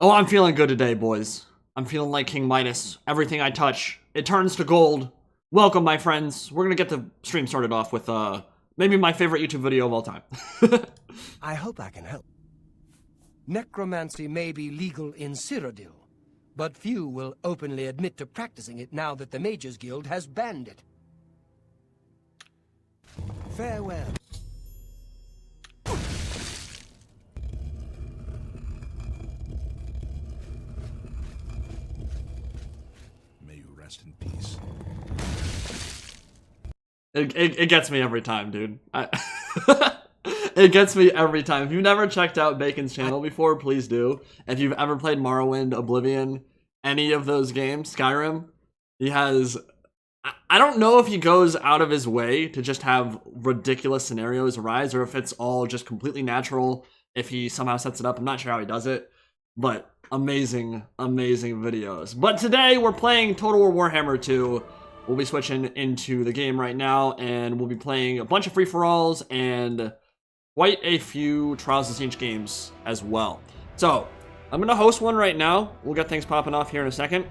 Oh, I'm feeling good today, boys. I'm feeling like King Midas. Everything I touch, it turns to gold. Welcome, my friends. We're gonna get the stream started off with, maybe my favorite YouTube video of all time. I hope I can help. Necromancy may be legal in Cyrodiil, but few will openly admit to practicing it now that the Mages Guild has banned it. Farewell. May you rest in peace. It gets me every time, dude. It gets me every time. If you've never checked out Bacon's channel before, please do. If you've ever played Morrowind, Oblivion, any of those games, Skyrim, he has... I don't know if he goes out of his way to just have ridiculous scenarios arise, or if it's all just completely natural, if he somehow sets it up. I'm not sure how he does it, but amazing, amazing videos. But today, we're playing Total War Warhammer 2. We'll be switching into the game right now, and we'll be playing a bunch of free-for-alls and quite a few Trials of Tzeentch games as well. So, I'm going to host one right now. We'll get things popping off here in a second.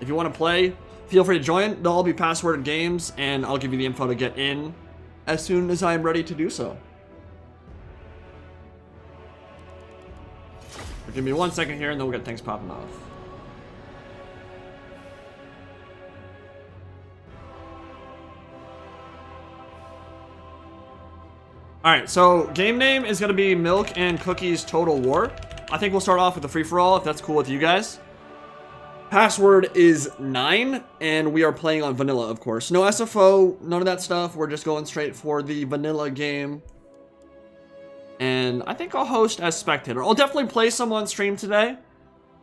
If you want to play, feel free to join. They'll all be passworded games, and I'll give you the info to get in as soon as I'm ready to do so. Give me 1 second here, and then we'll get things popping off. Alright, so game name is going to be Milk and Cookies Total War. I think we'll start off with a free-for-all, if that's cool with you guys. Password is 9, and we are playing on vanilla, of course. No SFO, none of that stuff. We're just going straight for the vanilla game. And I think I'll host as spectator. I'll definitely play some on stream today,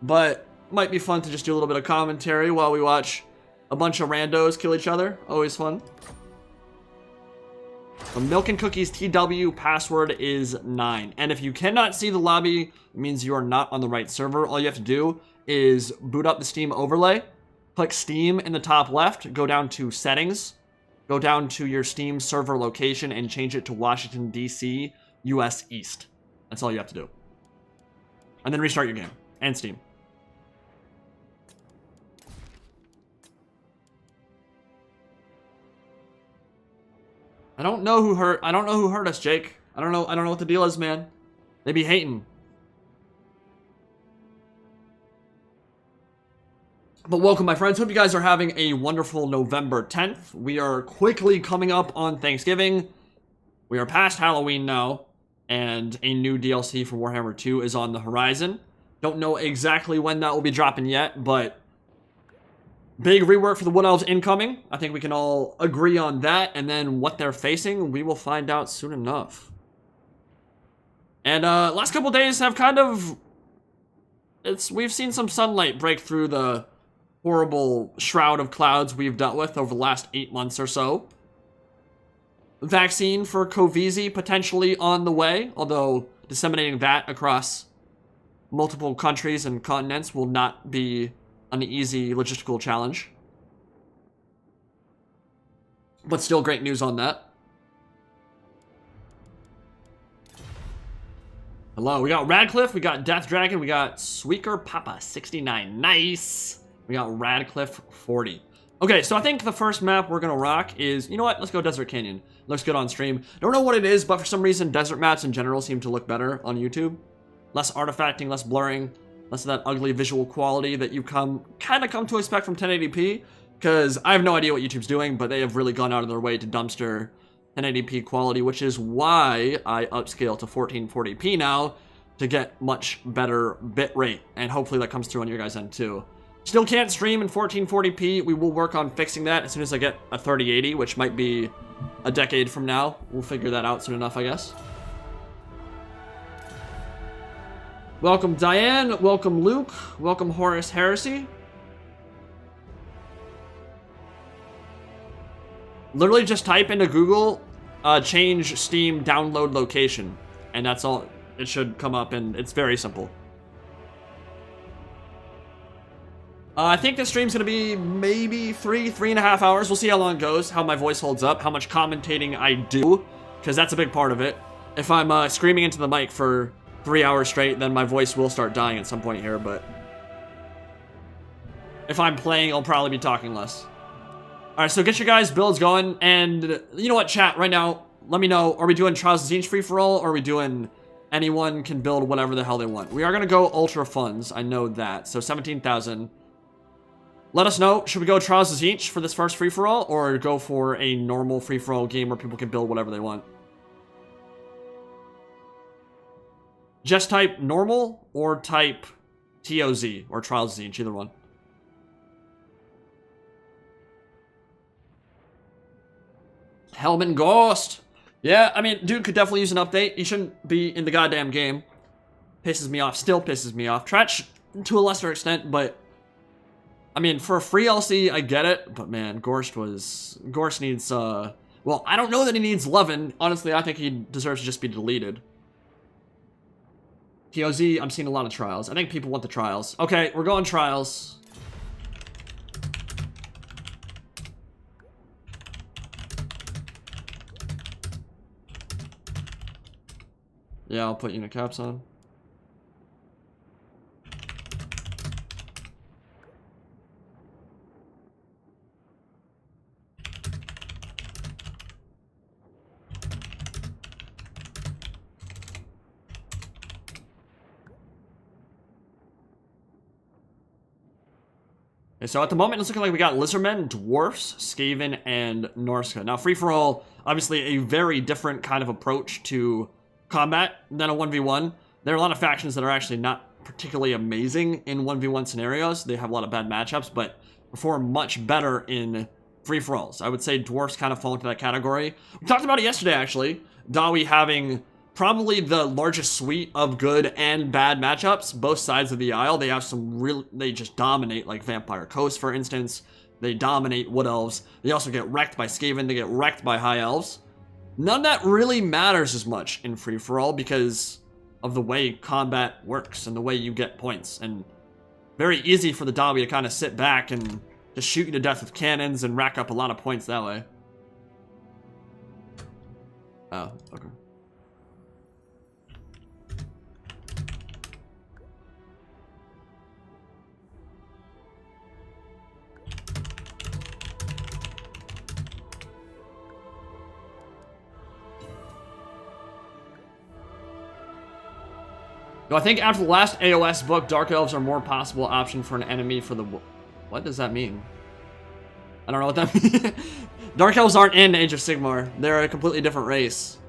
but might be fun to just do a little bit of commentary while we watch a bunch of randos kill each other. Always fun. So milkandcookiesTW, password is 9. And if you cannot see the lobby, it means you are not on the right server. All you have to do is boot up the Steam overlay, click Steam in the top left, go down to settings, go down to your Steam server location and change it to Washington, D.C., US East. That's all you have to do. And then restart your game and Steam. I don't know who hurt us, Jake. I don't know what the deal is, man. They be hating. But welcome, my friends. Hope you guys are having a wonderful November 10th. We are quickly coming up on Thanksgiving. We are past Halloween now, and a new DLC for Warhammer 2 is on the horizon. Don't know exactly when that will be dropping yet, but big rework for the Wood Elves incoming. I think we can all agree on that, and then what they're facing, we will find out soon enough. And last couple days have kind of... we've seen some sunlight break through the horrible shroud of clouds we've dealt with over the last 8 months or so. Vaccine for Covizi potentially on the way, although disseminating that across multiple countries and continents will not be an easy logistical challenge. But still great news on that. Hello, we got Radcliffe, we got Death Dragon, we got Sweaker Papa 69. Nice! We got Radcliffe 40. Okay, so I think the first map we're gonna rock is, you know what, let's go Desert Canyon. Looks good on stream. Don't know what it is, but for some reason desert maps in general seem to look better on YouTube. Less artifacting, less blurring, less of that ugly visual quality that you kind of come to expect from 1080p, because I have no idea what YouTube's doing, but they have really gone out of their way to dumpster 1080p quality, which is why I upscale to 1440p now to get much better bitrate, and hopefully that comes through on your guys' end too. Still can't stream in 1440p. We will work on fixing that as soon as I get a 3080, which might be a decade from now. We'll figure that out soon enough, I guess. Welcome Diane, welcome Luke, welcome Horace Heresy. Literally just type into Google, change Steam download location, and that's all. It should come up, and it's very simple. I think this stream's gonna be maybe 3.5 hours. We'll see how long it goes, how my voice holds up, how much commentating I do, because that's a big part of it. If I'm screaming into the mic for 3 hours straight, then my voice will start dying at some point here, but if I'm playing, I'll probably be talking less. Alright, so get your guys' builds going, and you know what, chat, right now, let me know, are we doing Trials of Tzeentch free-for-all, or are we doing anyone can build whatever the hell they want? We are going to go Ultra Funds, I know that, so 17,000. Let us know, should we go Trials of Tzeentch for this first free-for-all, or go for a normal free-for-all game where people can build whatever they want? Just type normal, or type TOZ, or Trials of Tzeentch, either one. Helmet Ghost! Yeah, I mean, dude could definitely use an update. He shouldn't be in the goddamn game. Pisses me off, still pisses me off. Tzeentch, to a lesser extent, but I mean, for a free LC, I get it, but man, Gorst needs, well, I don't know that he needs Levin. Honestly, I think he deserves to just be deleted. TOZ, I'm seeing a lot of trials. I think people want the trials. Okay, we're going trials. Yeah, I'll put unit caps on. Okay, so at the moment, it's looking like we got Lizardmen, Dwarfs, Skaven, and Norska. Now, free-for-all, obviously a very different kind of approach to combat than a 1v1. There are a lot of factions that are actually not particularly amazing in 1v1 scenarios. They have a lot of bad matchups, but perform much better in free-for-alls. I would say Dwarfs kind of fall into that category. We talked about it yesterday, actually. Dawi having probably the largest suite of good and bad matchups, both sides of the aisle. They have some real, they just dominate, like Vampire Coast, for instance. They dominate Wood Elves. They also get wrecked by Skaven. They get wrecked by High Elves. None of that really matters as much in free-for-all because of the way combat works and the way you get points. And very easy for the Dawi to kind of sit back and just shoot you to death with cannons and rack up a lot of points that way. Oh, okay. No, I think after the last AOS book, Dark Elves are more possible option for an enemy for the... What does that mean? I don't know what that means. Dark Elves aren't in Age of Sigmar. They're a completely different race.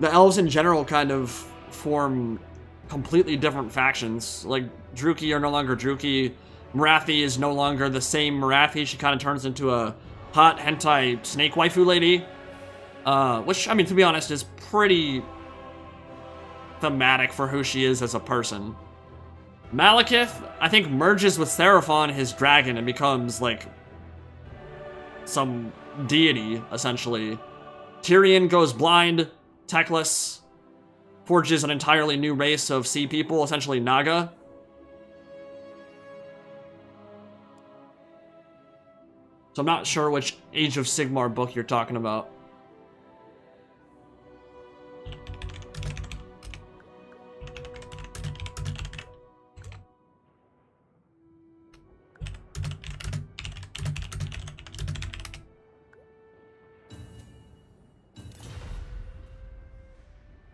The Elves in general kind of form completely different factions. Like, Druki are no longer Druki. Marathi is no longer the same Marathi. She kind of turns into a hot hentai snake waifu lady. Which, I mean, to be honest, is pretty thematic for who she is as a person. Malekith, I think, merges with Seraphon, his dragon, and becomes, like, some deity, essentially. Tyrion goes blind, techless, forges an entirely new race of sea people, essentially Naga. So I'm not sure which Age of Sigmar book you're talking about.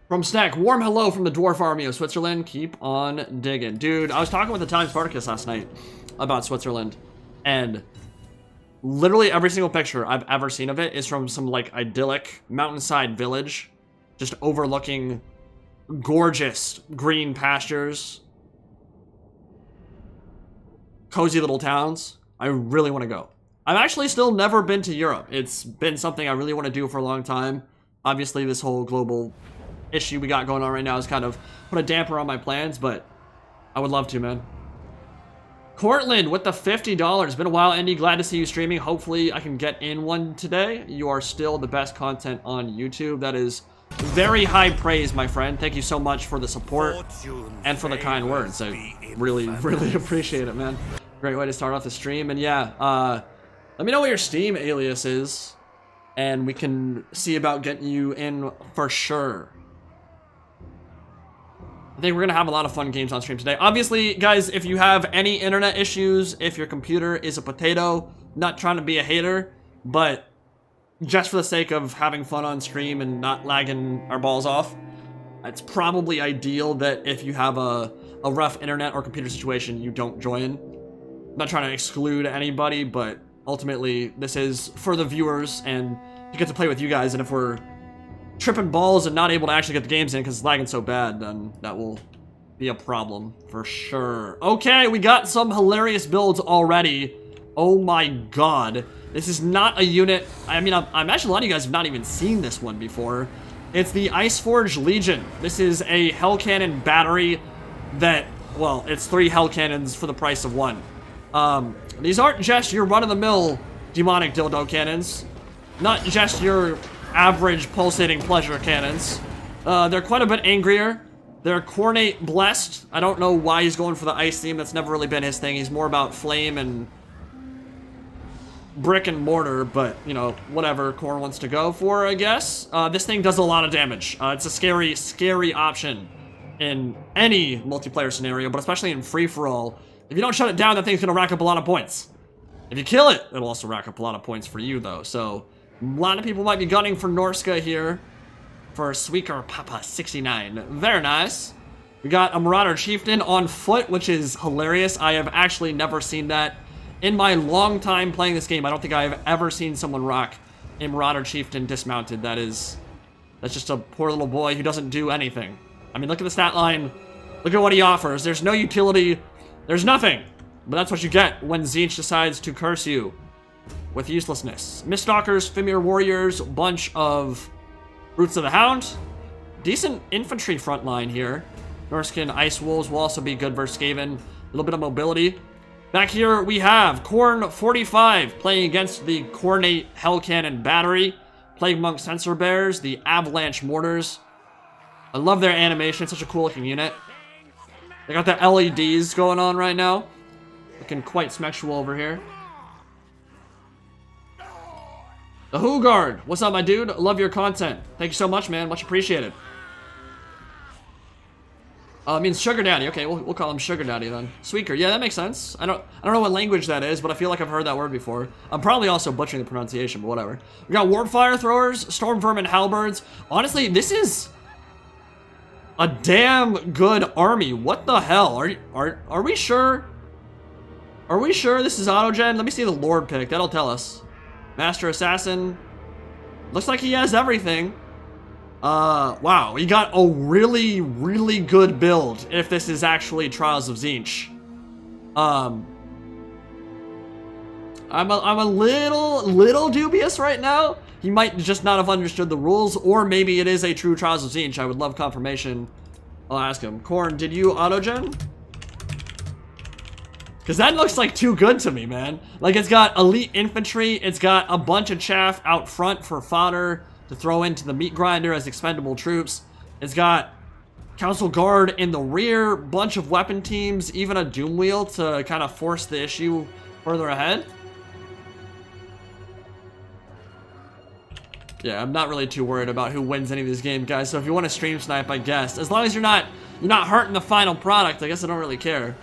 From Snack, warm hello from the Dwarf Army of Switzerland. Keep on digging. Dude, I was talking with Italian Spartacus last night about Switzerland, and literally every single picture I've ever seen of it is from some, like, idyllic mountainside village, just overlooking gorgeous green pastures, cozy little towns. I really want to go. I've actually still never been to Europe. It's been something I really want to do for a long time. Obviously, this whole global issue we got going on right now has kind of put a damper on my plans, but I would love to, man. Cortland with the $50. Been a while, Andy. Glad to see you streaming. Hopefully I can get in one today. You are still the best content on YouTube. That is very high praise, my friend. Thank you so much for the support and for the kind words. I really, really appreciate it, man. Great way to start off the stream. And yeah, let me know what your Steam alias is, and we can see about getting you in for sure. I think we're gonna have a lot of fun games on stream today. Obviously, guys, if you have any internet issues, if your computer is a potato, not trying to be a hater, but just for the sake of having fun on stream and not lagging our balls off, it's probably ideal that if you have a rough internet or computer situation, you don't join. I'm not trying to exclude anybody, but ultimately, this is for the viewers, and you get to play with you guys, and if we're tripping balls and not able to actually get the games in because it's lagging so bad, then that will be a problem for sure. Okay, we got some hilarious builds already. Oh my god. This is not a unit. I mean, I imagine a lot of you guys have not even seen this one before. It's the Iceforge Legion. This is a Hell Cannon battery that, well, it's 3 Hell Cannons for the price of 1. These aren't just your run-of-the-mill demonic dildo cannons. Not just your average pulsating pleasure cannons. They're quite a bit angrier. They're Cornate Blessed. I don't know why he's going for the ice theme. That's never really been his thing. He's more about flame and brick and mortar, but, you know, whatever Korn wants to go for, I guess. This thing does a lot of damage. It's a scary, scary option in any multiplayer scenario, but especially in free-for-all. If you don't shut it down, that thing's gonna rack up a lot of points. If you kill it, it'll also rack up a lot of points for you, though, so a lot of people might be gunning for Norska here for Sweaker Papa 69. Very nice. We got a Marauder Chieftain on foot, which is hilarious. I have actually never seen that in my long time playing this game. I don't think I have ever seen someone rock a Marauder Chieftain dismounted. That's just a poor little boy who doesn't do anything. I mean, look at the stat line. Look at what he offers. There's no utility. There's nothing. But that's what you get when Tzeentch decides to curse you with uselessness. Miststalkers, Fimir Warriors, bunch of Roots of the Hound. Decent infantry front line here. Norskin Ice Wolves will also be good versus Skaven. A little bit of mobility. Back here we have Khorne 45 playing against the Cornate Hell Cannon Battery. Plague Monk Sensor Bears, the Avalanche Mortars. I love their animation, it's such a cool looking unit. They got the LEDs going on right now. Looking quite smexual over here. The Who Guard, what's up, my dude? Love your content. Thank you so much, man. Much appreciated. It means Sugar Daddy. Okay, we'll call him Sugar Daddy then. Sweaker, yeah, that makes sense. I don't know what language that is, but I feel like I've heard that word before. I'm probably also butchering the pronunciation, but whatever. We got Warp Fire Throwers, Storm Vermin Halberds. Honestly, this is a damn good army. What the hell? Are we sure? Are we sure this is autogen? Let me see the Lord pick. That'll tell us. Master Assassin. Looks like he has everything. Wow. We got a really, really good build if this is actually Trials of Tzeentch. I'm a little dubious right now. He might just not have understood the rules, or maybe it is a true Trials of Tzeentch. I would love confirmation. I'll ask him. Khorne, did you autogen? Because that looks like too good to me, man. Like, it's got elite infantry. It's got a bunch of chaff out front for fodder to throw into the meat grinder as expendable troops. It's got Council Guard in the rear, bunch of weapon teams, even a Doom Wheel to kind of force the issue further ahead. Yeah, I'm not really too worried about who wins any of these games, guys. So if you want to stream snipe, I guess. As long as you're not hurting the final product, I guess I don't really care.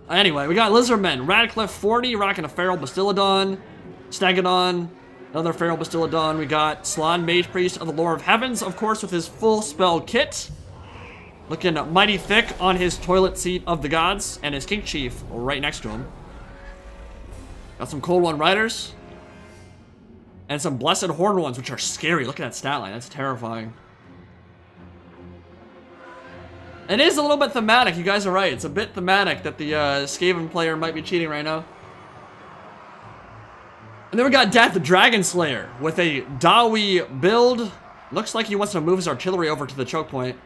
Anyway, we got Lizardmen. Radcliffe 40, rocking a Feral Bastillodon. Stegodon, another Feral Bastillodon. We got Slan Mage Priest of the Lore of Heavens, of course, with his full spell kit. Looking mighty thick on his toilet seat of the gods, and his King Chief right next to him. Got some Cold One Riders. And some Blessed Horn ones, which are scary. Look at that stat line, that's terrifying. It is a little bit thematic, you guys are right. It's a bit thematic that the Skaven player might be cheating right now. And then we got Death the Dragon Slayer with a Dawi build. Looks like he wants to move his artillery over to the choke point.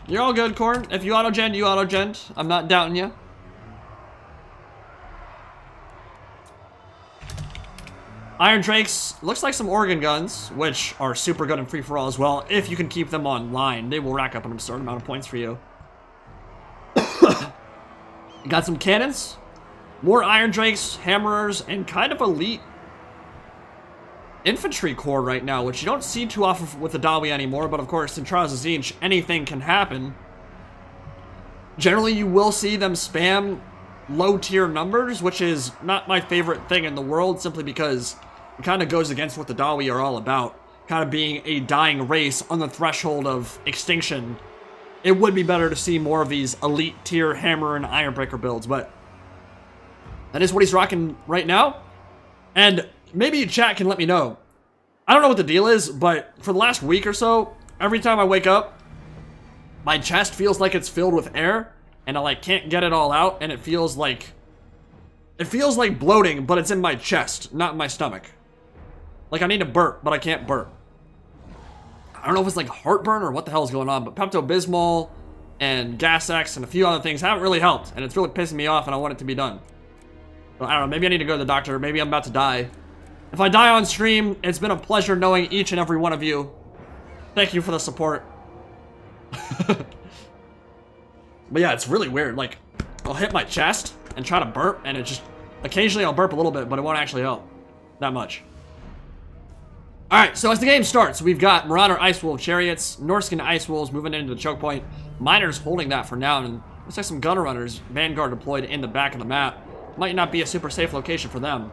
You're all good, Khorne. If you auto-gen, you auto-gen. I'm not doubting you. Iron Drakes, looks like some organ guns, which are super good in free-for-all as well. If you can keep them online, they will rack up an absurd amount of points for you. Got some cannons, more Iron Drakes, Hammerers, and kind of elite infantry corps right now, which you don't see too often with the Dawi anymore, but of course in Trials of Tzeentch, anything can happen. Generally, you will see them spam low-tier numbers, which is not my favorite thing in the world, simply because it kind of goes against what the Dawi are all about, kind of being a dying race on the threshold of extinction. It would be better to see more of these elite-tier hammer and ironbreaker builds, but that is what he's rocking right now. And maybe chat can let me know. I don't know what the deal is, but for the last week or so, every time I wake up, my chest feels like it's filled with air, and I like can't get it all out, and it feels like bloating, but it's in my chest, not in my stomach. Like I need to burp, but I can't burp. I don't know if it's like heartburn or what the hell is going on, but Pepto-Bismol and Gas X and a few other things haven't really helped, and it's really pissing me off, and I want it to be done. So, I don't know, maybe I need to go to the doctor, maybe I'm about to die. If I die on stream, it's been a pleasure knowing each and every one of you. Thank you for the support. But yeah, it's really weird. Like, I'll hit my chest and try to burp, and it just... Occasionally I'll burp a little bit, but it won't actually help. That much. Alright, so as the game starts, we've got Marauder Ice Wolf Chariots, Norscan Ice Wolves moving into the choke point, Miners holding that for now, and looks like some Gunner Runners, Vanguard deployed in the back of the map. Might not be a super safe location for them.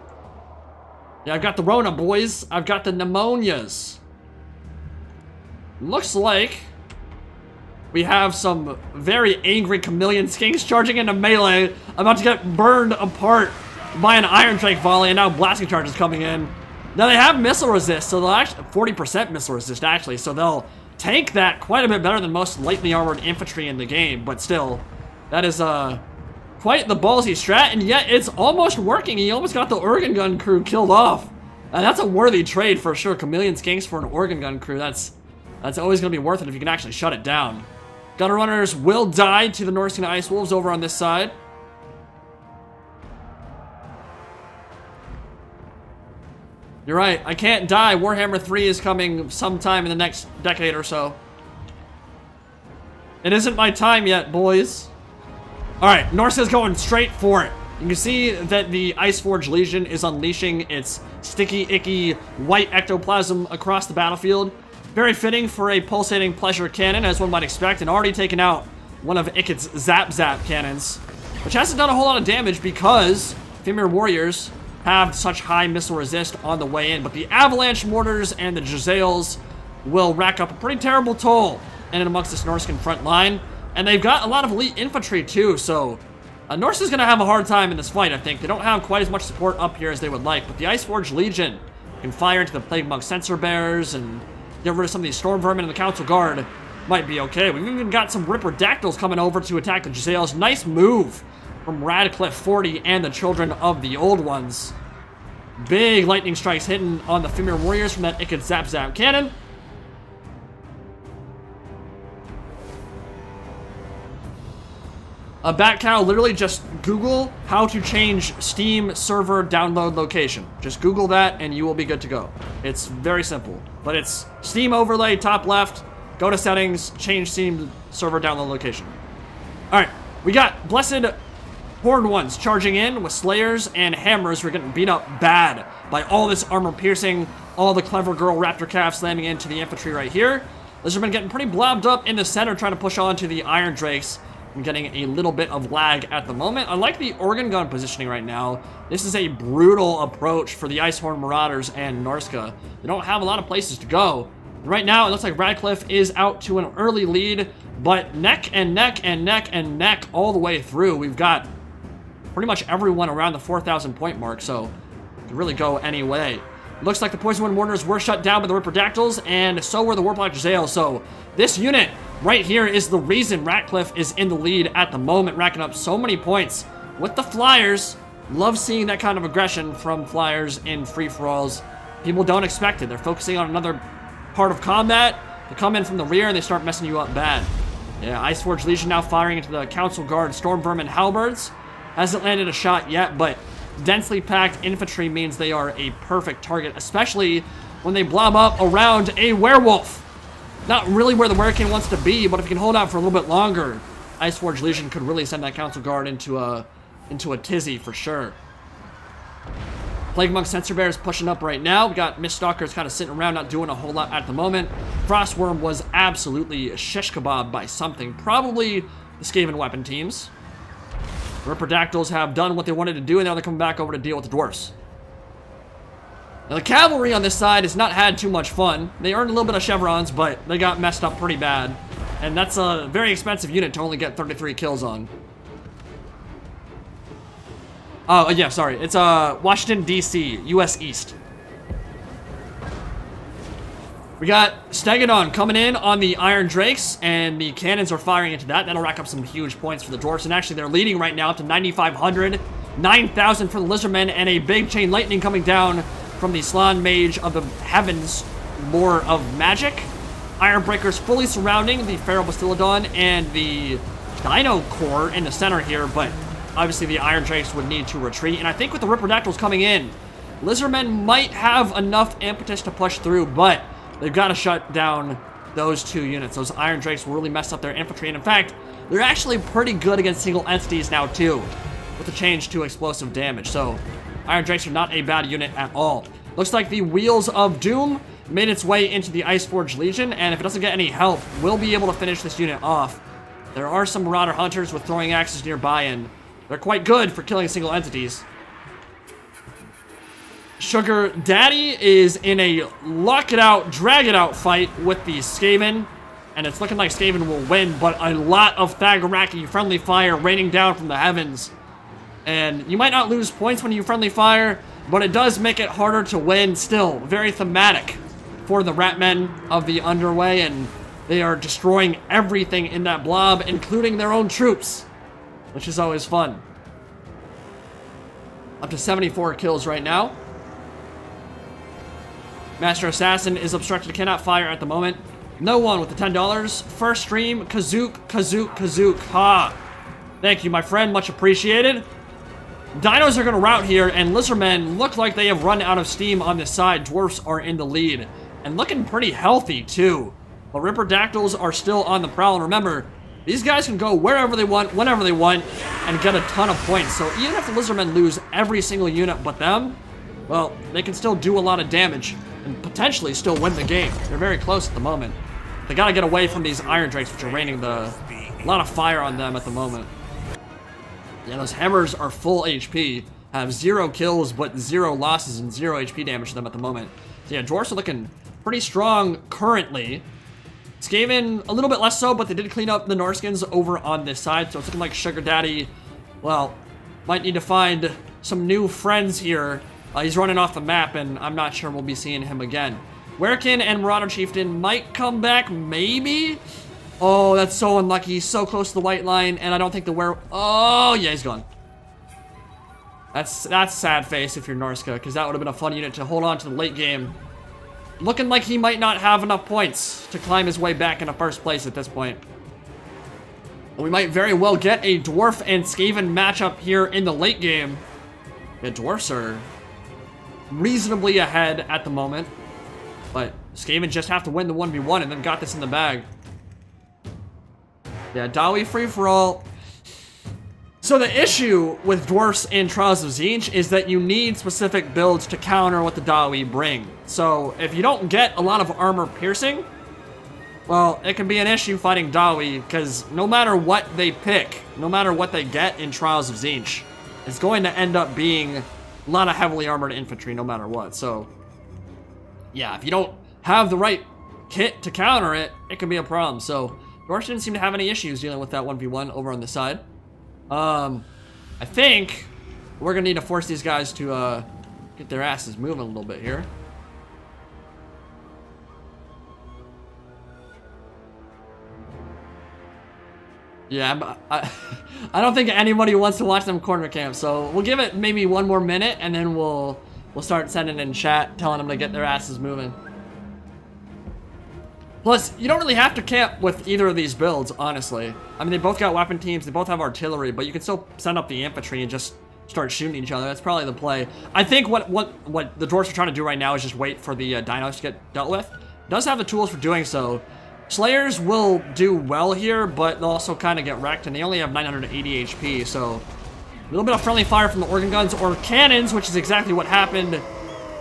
Yeah, I've got the Rona, boys. I've got the pneumonias. Looks like we have some very angry chameleon skinks charging into melee, about to get burned apart by an Iron Drake volley, and now blasting charges coming in. Now they have missile resist, so they'll actually 40% missile resist actually, so they'll tank that quite a bit better than most lightly armored infantry in the game, but still, that is quite the ballsy strat, and yet it's almost working. He almost got the organ gun crew killed off. And that's a worthy trade for sure. Chameleon skinks for an organ gun crew. That's always going to be worth it if you can actually shut it down. Gunner Runners will die to the Norscan Ice Wolves over on this side. You're right, I can't die. Warhammer 3 is coming sometime in the next decade or so. It isn't my time yet, boys. Alright, Norsa's going straight for it. You can see that the Iceforge Legion is unleashing its sticky, icky, white ectoplasm across the battlefield. Very fitting for a pulsating pleasure cannon, as one might expect, and already taken out one of Ikit's Zap Zap cannons, which hasn't done a whole lot of damage because Femur Warriors have such high missile resist on the way in, but the Avalanche Mortars and the Jezzails will rack up a pretty terrible toll in and amongst this Norscan front line. And they've got a lot of elite infantry too, so Norse is going to have a hard time in this fight, I think. They don't have quite as much support up here as they would like, but the Iceforge Legion can fire into the Plague Monk Sensor Bears and get rid of some of these Storm Vermin, and the Council Guard might be okay. We've even got some Ripper Dactyls coming over to attack the Jezzails. Nice move from Radcliffe 40 and the Children of the Old Ones. Big lightning strikes hitting on the Femur Warriors from that Ikit Zap Zap cannon. A Bat Cow, literally just Google how to change Steam server download location. Just Google that and you will be good to go. It's very simple, but it's Steam overlay, top left, go to settings, change Steam server download location. All right, we got Blessed Horned Ones charging in with Slayers and Hammers. We're getting beat up bad by all this armor piercing, all the Clever Girl Raptor calves landing into the infantry right here. Lizardmen getting pretty blobbed up in the center, trying to push on to the Iron Drakes. I'm getting a little bit of lag at the moment. I like the organ gun positioning right now. This is a brutal approach for the Icehorn Marauders and Norska. They don't have a lot of places to go. Right now, it looks like Radcliffe is out to an early lead, but neck and neck and neck and neck all the way through. We've got pretty much everyone around the 4,000 point mark, so it can really go any way. Looks like the Poison Wind Mortars were shut down by the Ripper Dactyls, and so were the Warplock Jezzails. So this unit right here is the reason Radcliffe is in the lead at the moment, racking up so many points with the Flyers. Love seeing that kind of aggression from Flyers in free-for-alls. People don't expect it. They're focusing on another part of combat. They come in from the rear and they start messing you up bad. Yeah, Iceforge Legion now firing into the Council Guard Storm Vermin Halberds. Hasn't landed a shot yet, but densely packed infantry means they are a perfect target, especially when they blob up around a werewolf. Not really where the Werewolf wants to be, but if you can hold out for a little bit longer, Iceforge Legion could really send that Council Guard into a tizzy for sure. Plague Monk Sensor Bear is pushing up right now. We got Mist Stalkers kind of sitting around, not doing a whole lot at the moment. Frostworm was absolutely shish kebab by something. Probably the Skaven weapon teams. Ripperdactyls have done what they wanted to do, and now they're coming back over to deal with the dwarfs. Now, the cavalry on this side has not had too much fun. They earned a little bit of chevrons, but they got messed up pretty bad. And that's a very expensive unit to only get 33 kills on. Oh, yeah, sorry. It's Washington, D.C., U.S. East. We got Stegadon coming in on the Iron Drakes, and the cannons are firing into that. That'll rack up some huge points for the dwarfs, and actually they're leading right now up to 9,500. 9,000 for the Lizardmen, and a big chain lightning coming down from the Slan Mage of the Heavens, Lore of Magic. Iron Breakers fully surrounding the Feral Bastillodon and the Dino Core in the center here, but obviously the Iron Drakes would need to retreat. And I think with the Ripperdactyls coming in, Lizardmen might have enough impetus to push through, but they've got to shut down those two units. Those Iron Drakes will really mess up their infantry, and in fact, they're actually pretty good against single entities now too, with the change to explosive damage. So Iron Drakes are not a bad unit at all. Looks like the Wheels of Doom made its way into the Iceforge Legion, and if it doesn't get any help, we'll be able to finish this unit off. There are some Marauder Hunters with throwing axes nearby, and they're quite good for killing single entities. Sugar Daddy is in a lock it out, drag it out fight with the Skaven, and it's looking like Skaven will win, but a lot of Thagaraki friendly fire raining down from the heavens. And you might not lose points when you friendly fire, but it does make it harder to win still. Very thematic for the Ratmen of the Underway, and they are destroying everything in that blob, including their own troops, which is always fun. Up to 74 kills right now. Master Assassin is obstructed, cannot fire at the moment. No one with the $10. First stream, Kazook, Kazook, Kazook. Ha! Thank you, my friend, much appreciated. Dinos are going to rout here, and Lizardmen look like they have run out of steam on this side. Dwarfs are in the lead, and looking pretty healthy, too. But Ripperdactyls are still on the prowl, and remember, these guys can go wherever they want, whenever they want, and get a ton of points. So even if the Lizardmen lose every single unit but them, well, they can still do a lot of damage and potentially still win the game. They're very close at the moment. They got to get away from these Iron Drakes, which are raining a lot of fire on them at the moment. Yeah, those hammers are full HP, have 0 kills, but 0 losses and 0 HP damage to them at the moment. So yeah, dwarfs are looking pretty strong currently. Skaven, a little bit less so, but they did clean up the Norskins over on this side, so it's looking like Sugar Daddy, well, might need to find some new friends here. He's running off the map, and I'm not sure we'll be seeing him again. Werekin and Marauder Chieftain might come back, maybe? Oh, that's so unlucky. He's so close to the white line, and I don't think the oh, yeah, he's gone. That's sad face if you're Norska, because that would have been a fun unit to hold on to the late game. Looking like he might not have enough points to climb his way back into first place at this point. We might very well get a Dwarf and Skaven matchup here in the late game. Yeah, Dwarfs are reasonably ahead at the moment, but Skaven just have to win the 1v1 and then got this in the bag. Yeah, Dawi free-for-all. So the issue with Dwarfs in Trials of Tzeentch is that you need specific builds to counter what the Dawi bring. So if you don't get a lot of armor piercing, well, it can be an issue fighting Dawi, because no matter what they pick, no matter what they get in Trials of Tzeentch, it's going to end up being a lot of heavily armored infantry no matter what. So yeah, if you don't have the right kit to counter it, it can be a problem. So Dwarfs didn't seem to have any issues dealing with that 1v1 over on this side. I think we're gonna need to force these guys to get their asses moving a little bit here. Yeah, I don't think anybody wants to watch them corner camp, so we'll give it maybe one more minute, and then we'll start sending in chat, telling them to get their asses moving. Plus, you don't really have to camp with either of these builds, honestly. I mean, they both got weapon teams, they both have artillery, but you can still send up the infantry and just start shooting each other. That's probably the play. I think what the Dwarfs are trying to do right now is just wait for the dinos to get dealt with. Does have the tools for doing so. Slayers will do well here, but they'll also kind of get wrecked, and they only have 980 HP, so little bit of friendly fire from the organ guns or cannons, which is exactly what happened.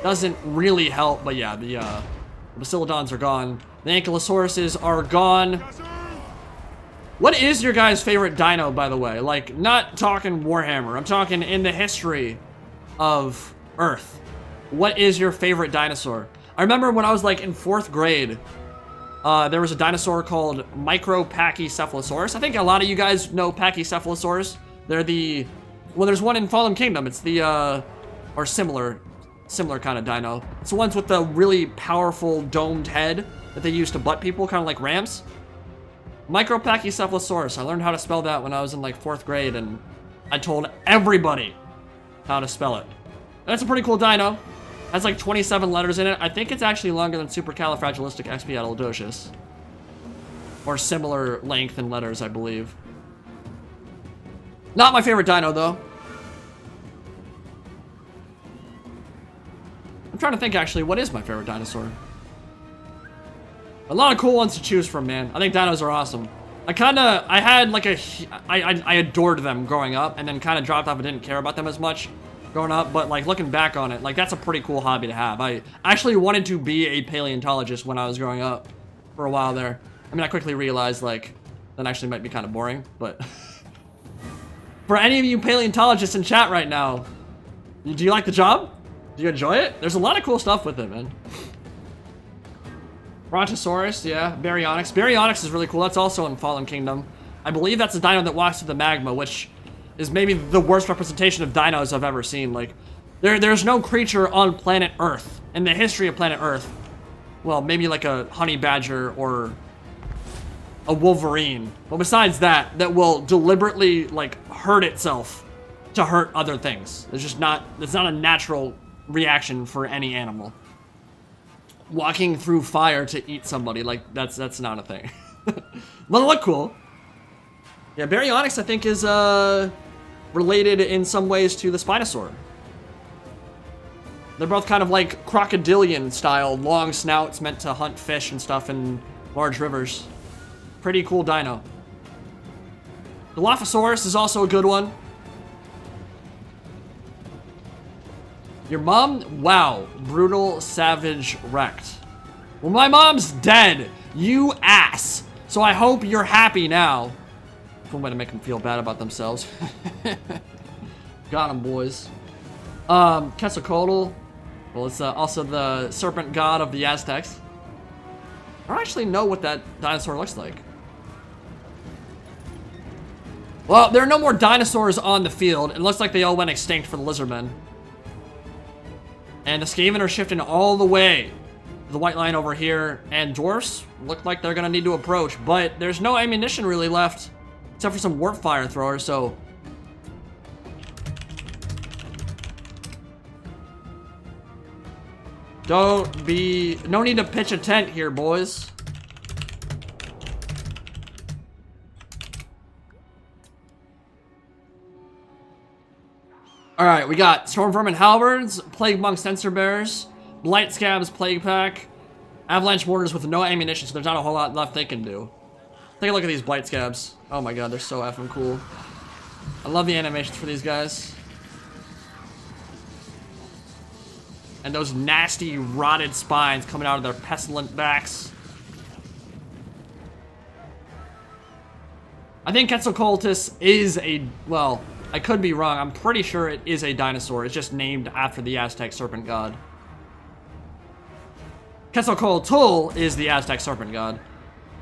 Doesn't really help, but yeah, the Bastiladons are gone. The Ankylosauruses are gone. What is your guys' favorite dino, by the way? Like, not talking Warhammer. I'm talking in the history of Earth. What is your favorite dinosaur? I remember when I was like in 4th grade, there was a dinosaur called Micropachycephalosaurus. I think a lot of you guys know Pachycephalosaurus. They're the, well, there's one in Fallen Kingdom. It's the, or similar kind of dino. It's the ones with the really powerful domed head that they use to butt people, kind of like rams. Micropachycephalosaurus. I learned how to spell that when I was in like 4th grade, and I told everybody how to spell it. That's a pretty cool dino. Has like 27 letters in it. I think it's actually longer than Supercalifragilisticexpialidocious. Or similar length and letters, I believe. Not my favorite dino, though. I'm trying to think, actually, what is my favorite dinosaur? A lot of cool ones to choose from, man. I think dinos are awesome. I had like I adored them growing up, and then kind of dropped off and didn't care about them as much growing up, but like looking back on it, like that's a pretty cool hobby to have. I actually wanted to be a paleontologist when I was growing up for a while there. I mean, I quickly realized like that actually might be kind of boring, but for any of you paleontologists in chat right now, do you like the job? Do you enjoy it? There's a lot of cool stuff with it, man. Brontosaurus, yeah. Baryonyx. Baryonyx is really cool. That's also in Fallen Kingdom. I believe that's a dino that walks through the magma, which is maybe the worst representation of dinos I've ever seen. Like, there's no creature on planet Earth, in the history of planet Earth, well, maybe like a honey badger or a wolverine, but besides that, that will deliberately, like, hurt itself to hurt other things. It's not a natural reaction for any animal. Walking through fire to eat somebody, like, that's not a thing. But they look cool. Yeah, Baryonyx, I think, is, related in some ways to the Spinosaur. They're both kind of like crocodilian style, long snouts meant to hunt fish and stuff in large rivers. Pretty cool dino. Dilophosaurus is also a good one. Your mom? Wow. Brutal, savage, wrecked. Well, my mom's dead, you ass. So I hope you're happy now. One way to make them feel bad about themselves. Got them, boys. Quetzalcoatl. Well, it's also the serpent god of the Aztecs. I don't actually know what that dinosaur looks like. Well, there are no more dinosaurs on the field. It looks like they all went extinct for the lizardmen. And the Skaven are shifting all the way to the white line over here. And dwarfs look like they're gonna need to approach, but there's no ammunition really left. Except for some warp fire throwers, so. No need to pitch a tent here, boys. Alright, we got Storm Vermin Halberds, Plague Monk Censer Bearers, Blight Scabs Plague Pack, Avalanche Mortars with no ammunition, so there's not a whole lot left they can do. Take a look at these Blight Scabs. Oh my god, they're so effing cool. I love the animations for these guys. And those nasty, rotted spines coming out of their pestilent backs. I think Quetzalcoatlus is a, well, I could be wrong. I'm pretty sure it is a dinosaur. It's just named after the Aztec serpent god. Quetzalcoatl is the Aztec serpent god,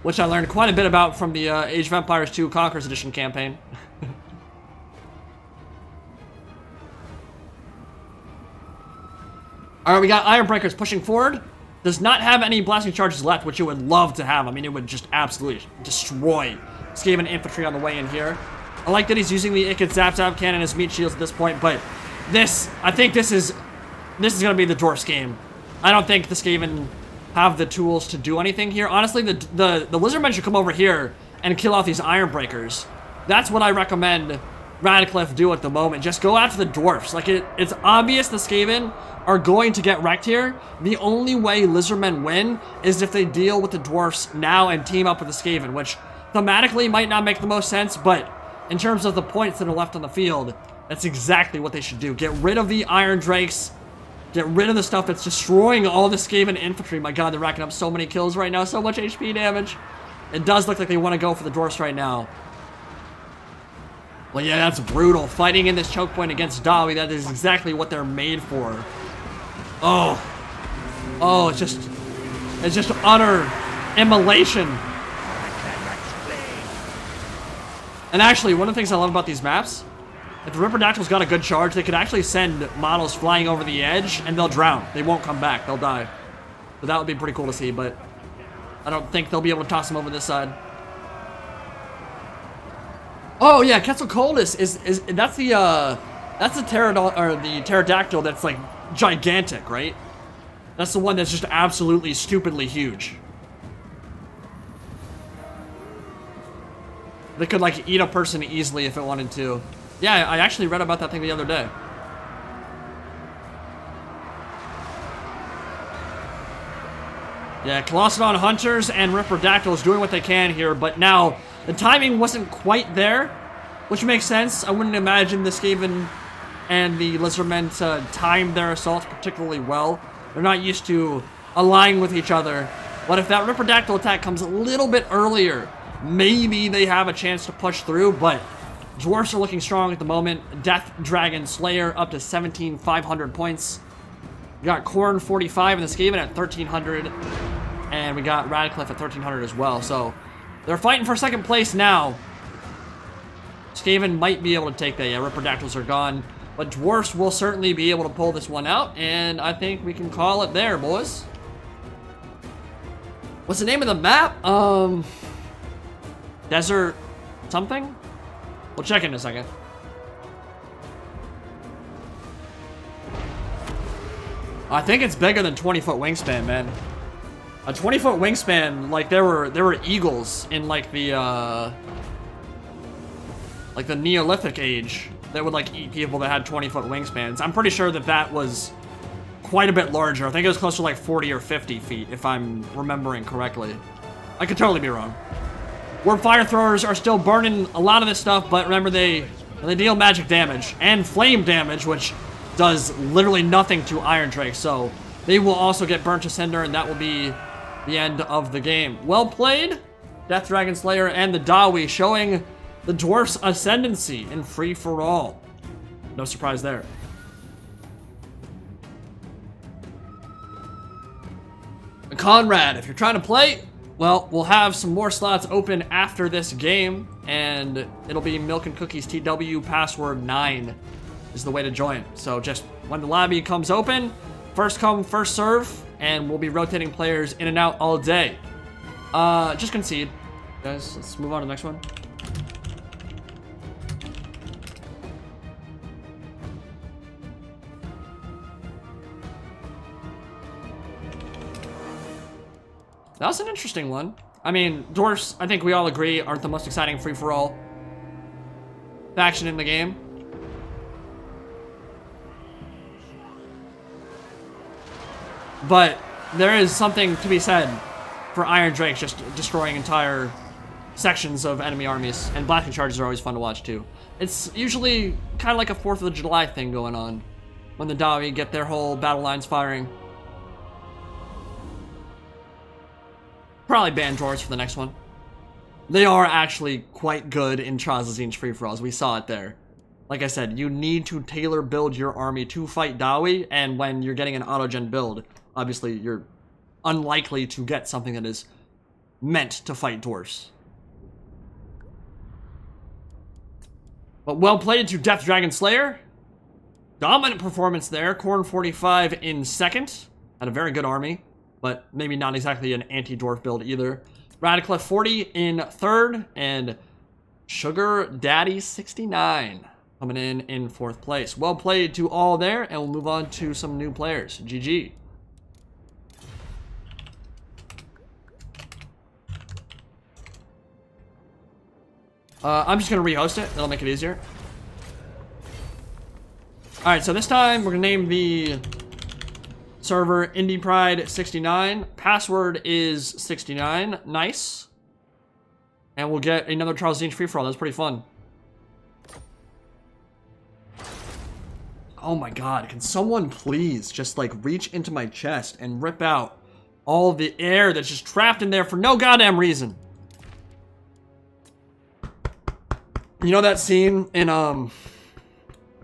which I learned quite a bit about from the Age of Empires 2 Conquerors Edition campaign. Alright, we got Ironbreakers pushing forward. Does not have any blasting charges left, which it would love to have. I mean, it would just absolutely destroy Skaven infantry on the way in here. I like that he's using the Ikit Zap Zap cannon as meat shields at this point, but this, I think this is gonna be the Dwarfs game. I don't think the Skaven have the tools to do anything here. Honestly, the Lizardmen should come over here and kill off these Ironbreakers. That's what I recommend Radcliffe do at the moment. Just go after the Dwarfs. Like, it's obvious the Skaven are going to get wrecked here. The only way Lizardmen win is if they deal with the Dwarfs now and team up with the Skaven, which thematically might not make the most sense, but in terms of the points that are left on the field, That's exactly what they should do. Get rid of the Iron Drakes. Get rid of the stuff that's destroying all the Skaven infantry. My god, they're racking up so many kills right now. So much HP damage. It does look like they want to go for the dwarfs right now. Well, yeah, that's brutal. Fighting in this choke point against Dawi, that is exactly what they're made for. Oh. Oh, it's just utter immolation. And actually, one of the things I love about these maps, if the Ripperdactyl's got a good charge, they could actually send models flying over the edge, and they'll drown. They won't come back. They'll die. So that would be pretty cool to see, but I don't think they'll be able to toss them over this side. Oh yeah, Quetzalcoatlus is that's the pterodactyl that's like gigantic, right? That's the one that's just absolutely stupidly huge. They could like eat a person easily if it wanted to. Yeah, I actually read about that thing the other day. Yeah, Colossadon Hunters and Ripperdactyls doing what they can here, but now the timing wasn't quite there, which makes sense. I wouldn't imagine the Skaven and the Lizardmen to time their assaults particularly well. They're not used to aligning with each other. But if that Ripperdactyl attack comes a little bit earlier, maybe they have a chance to push through, but dwarfs are looking strong at the moment. Death Dragon Slayer up to 17,500 points. We got Khorne 45 and the Skaven at 1,300. And we got Radcliffe at 1,300 as well. So they're fighting for second place now. Skaven might be able to take that. Yeah, Ripperdactyls are gone. But dwarfs will certainly be able to pull this one out. And I think we can call it there, boys. What's the name of the map? Desert something? We'll check in a second. I think it's bigger than 20-foot wingspan, man. A 20-foot wingspan, like there were eagles in like the Neolithic age that would like eat people that had 20-foot wingspans. I'm pretty sure that that was quite a bit larger. I think it was closer to like 40 or 50 feet, if I'm remembering correctly. I could totally be wrong. Warp fire throwers are still burning a lot of this stuff, but remember they deal magic damage and flame damage, which does literally nothing to Iron Drake. So they will also get burnt to cinder, and that will be the end of the game. Well played, Death Dragon Slayer and the Dawi, showing the dwarf's ascendancy in free-for-all. No surprise there. Conrad, if you're trying to play, well, we'll have some more slots open after this game, and it'll be milkandcookiesTW password 9 is the way to join. So just when the lobby comes open, first come, first serve, and we'll be rotating players in and out all day. Just concede. Guys, let's move on to the next one. That was an interesting one. I mean, dwarfs, I think we all agree, aren't the most exciting free-for-all faction in the game. But there is something to be said for Iron Drakes just destroying entire sections of enemy armies, and blasting charges are always fun to watch too. It's usually kind of like a 4th of July thing going on when the Dawi get their whole battle lines firing. Probably ban dwarves for the next one. They are actually quite good in Trials of Tzeentch free-for-alls. We saw it there. Like I said, you need to tailor build your army to fight Dawi, and when you're getting an autogen build, obviously you're unlikely to get something that is meant to fight dwarves. But well played to Death Dragon Slayer. Dominant performance there. Khorne 45 in second. Had a very good army, but maybe not exactly an anti-dwarf build either. Radcliffe 40 in third, and Sugar Daddy 69 coming in fourth place. Well played to all there, and we'll move on to some new players. GG. I'm just going to rehost it. That'll make it easier. Alright, so this time we're going to name the server Indie Pride 69. Password is 69. Nice. And we'll get another Trials of Tzeentch free-for-all. That's pretty fun. Oh my god, can someone please just like reach into my chest and rip out all the air that's just trapped in there for no goddamn reason? You know that scene in The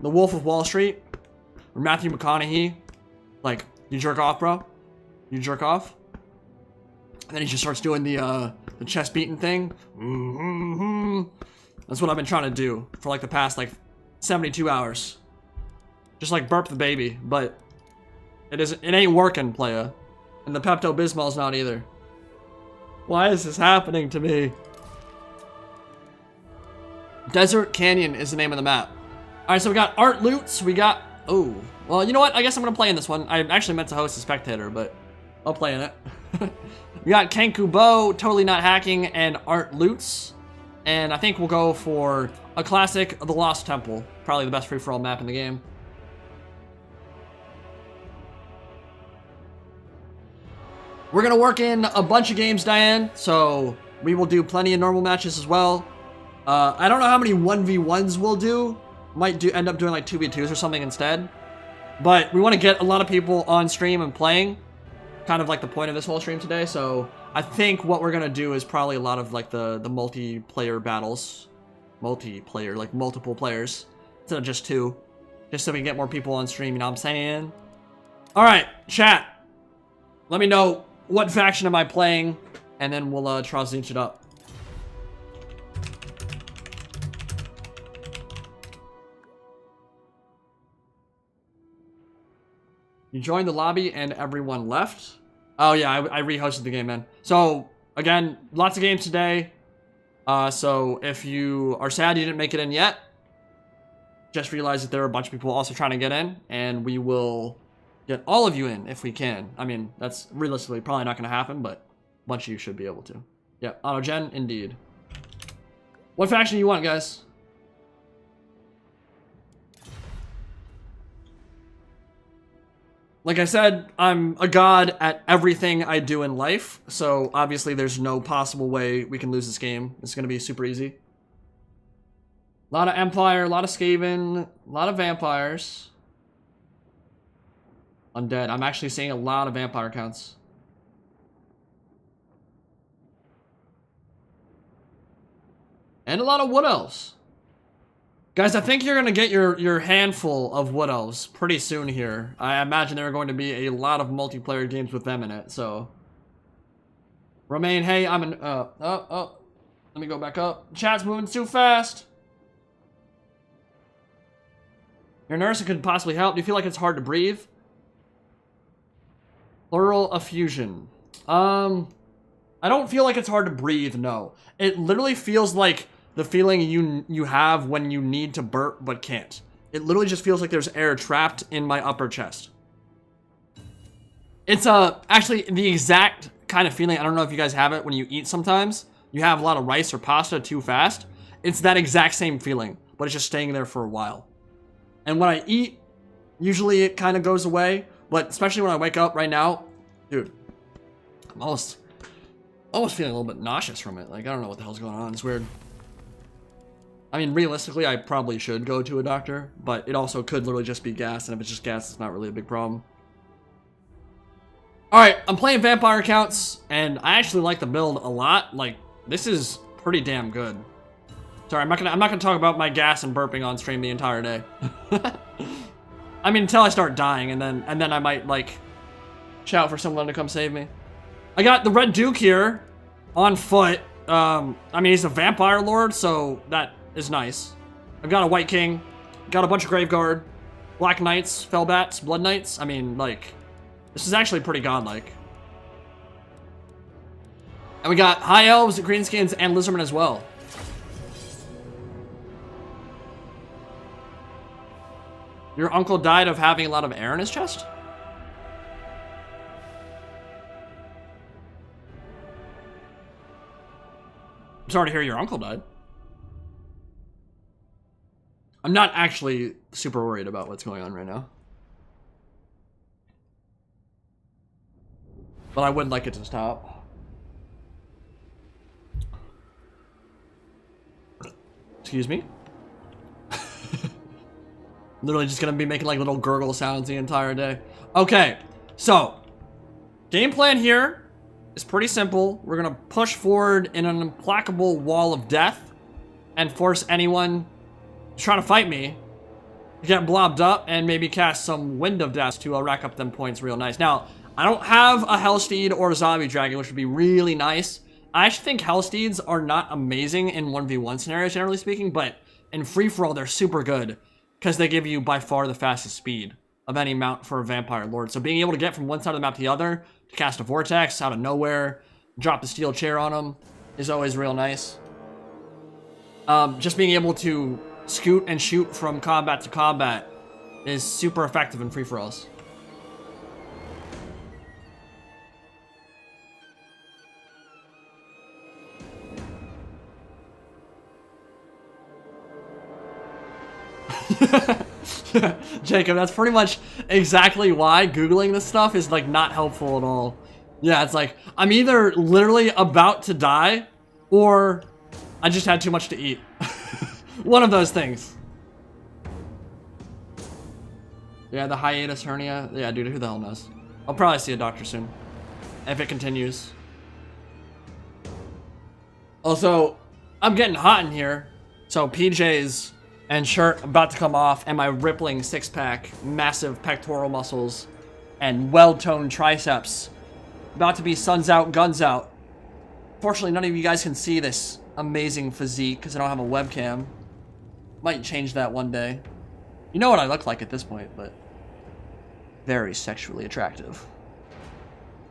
Wolf of Wall Street where Matthew McConaughey, like, you jerk off, bro? You jerk off? And then he just starts doing the chest beating thing. That's what I've been trying to do for like the past like 72 hours. Just like burp the baby, but it ain't working, playa. And the Pepto-Bismol's not either. Why is this happening to me? Desert Canyon is the name of the map. Alright, so we got art loots, we got... Oh, well, you know what? I guess I'm gonna play in this one. I actually meant to host a spectator, but I'll play in it. We got Kenku Bow, Totally Not Hacking, and art loots. And I think we'll go for a classic, The Lost Temple. Probably the best free-for-all map in the game. We're gonna work in a bunch of games, Diane, so we will do plenty of normal matches as well. I don't know how many 1v1s we'll do. Might end up doing like 2v2s or something instead. But we want to get a lot of people on stream and playing. Kind of like the point of this whole stream today, so I think what we're gonna do is probably a lot of like the multiplayer battles. Multiplayer, like multiple players, instead of just two. Just so we can get more people on stream, you know what I'm saying? Alright, chat. Let me know what faction am I playing, and then we'll try to Tzeentch it up. You joined the lobby and everyone left. Oh yeah, I rehosted the game, man. So again, lots of games today. So if you are sad you didn't make it in yet, just realize that there are a bunch of people also trying to get in, and we will get all of you in if we can. I mean, that's realistically probably not going to happen, but a bunch of you should be able to. Yeah, autogen, indeed. What faction do you want, guys? Like I said, I'm a god at everything I do in life, so obviously there's no possible way we can lose this game. It's going to be super easy. A lot of Empire, a lot of Skaven, a lot of vampires. Undead. I'm actually seeing a lot of vampire counts. And a lot of wood elves. Guys, I think you're going to get your handful of wood elves pretty soon here. I imagine there are going to be a lot of multiplayer games with them in it, so. Romaine, hey, I'm an, let me go back up. Chat's moving too fast. Your nurse could possibly help. Do you feel like it's hard to breathe? Pleural effusion. I don't feel like it's hard to breathe, no. It literally feels like the feeling you have when you need to burp but can't. It literally just feels like there's air trapped in my upper chest. It's actually the exact kind of feeling, I don't know if you guys have it when you eat sometimes. You have a lot of rice or pasta too fast. It's that exact same feeling, but it's just staying there for a while. And when I eat, usually it kind of goes away, but especially when I wake up right now, dude, I'm almost feeling a little bit nauseous from it. Like, I don't know what the hell's going on. It's weird. I mean, realistically, I probably should go to a doctor, but it also could literally just be gas, and if it's just gas, it's not really a big problem. Alright, I'm playing vampire accounts, and I actually like the build a lot. Like, this is pretty damn good. Sorry, I'm not gonna talk about my gas and burping on stream the entire day. I mean, until I start dying, and then I might, like, shout for someone to come save me. I got the Red Duke here on foot. I mean, he's a vampire lord, so that is nice. I've got a White King, got a bunch of Graveguard, Black Knights, Fellbats, Blood Knights. I mean, like, this is actually pretty godlike. And we got High Elves, Greenskins, and Lizardmen as well. Your uncle died of having a lot of air in his chest? I'm sorry to hear your uncle died. I'm not actually super worried about what's going on right now. But I would like it to stop. Excuse me? Literally just gonna be making like little gurgle sounds the entire day. Okay, so game plan here is pretty simple. We're gonna push forward in an implacable wall of death and force anyone trying to fight me to get blobbed up and maybe cast some Wind of Death to rack up them points real nice. Now, I don't have a Hellsteed or a Zombie Dragon, which would be really nice. I actually think Hellsteeds are not amazing in 1v1 scenarios, generally speaking, but in free-for-all, they're super good because they give you by far the fastest speed of any mount for a Vampire Lord. So being able to get from one side of the map to the other, to cast a Vortex out of nowhere, drop the steel chair on them, is always real nice. Just being able to scoot and shoot from combat to combat is super effective in free-for-alls. Jacob, that's pretty much exactly why Googling this stuff is like not helpful at all. Yeah, it's like I'm either literally about to die or I just had too much to eat. One of those things. Yeah, the hiatus hernia. Yeah, dude, who the hell knows? I'll probably see a doctor soon if it continues. Also, I'm getting hot in here, so PJs and shirt about to come off, and my rippling six-pack, massive pectoral muscles, and well-toned triceps about to be suns out, guns out. Fortunately, none of you guys can see this amazing physique because I don't have a webcam. Might change that one day. You know what I look like at this point, but very sexually attractive.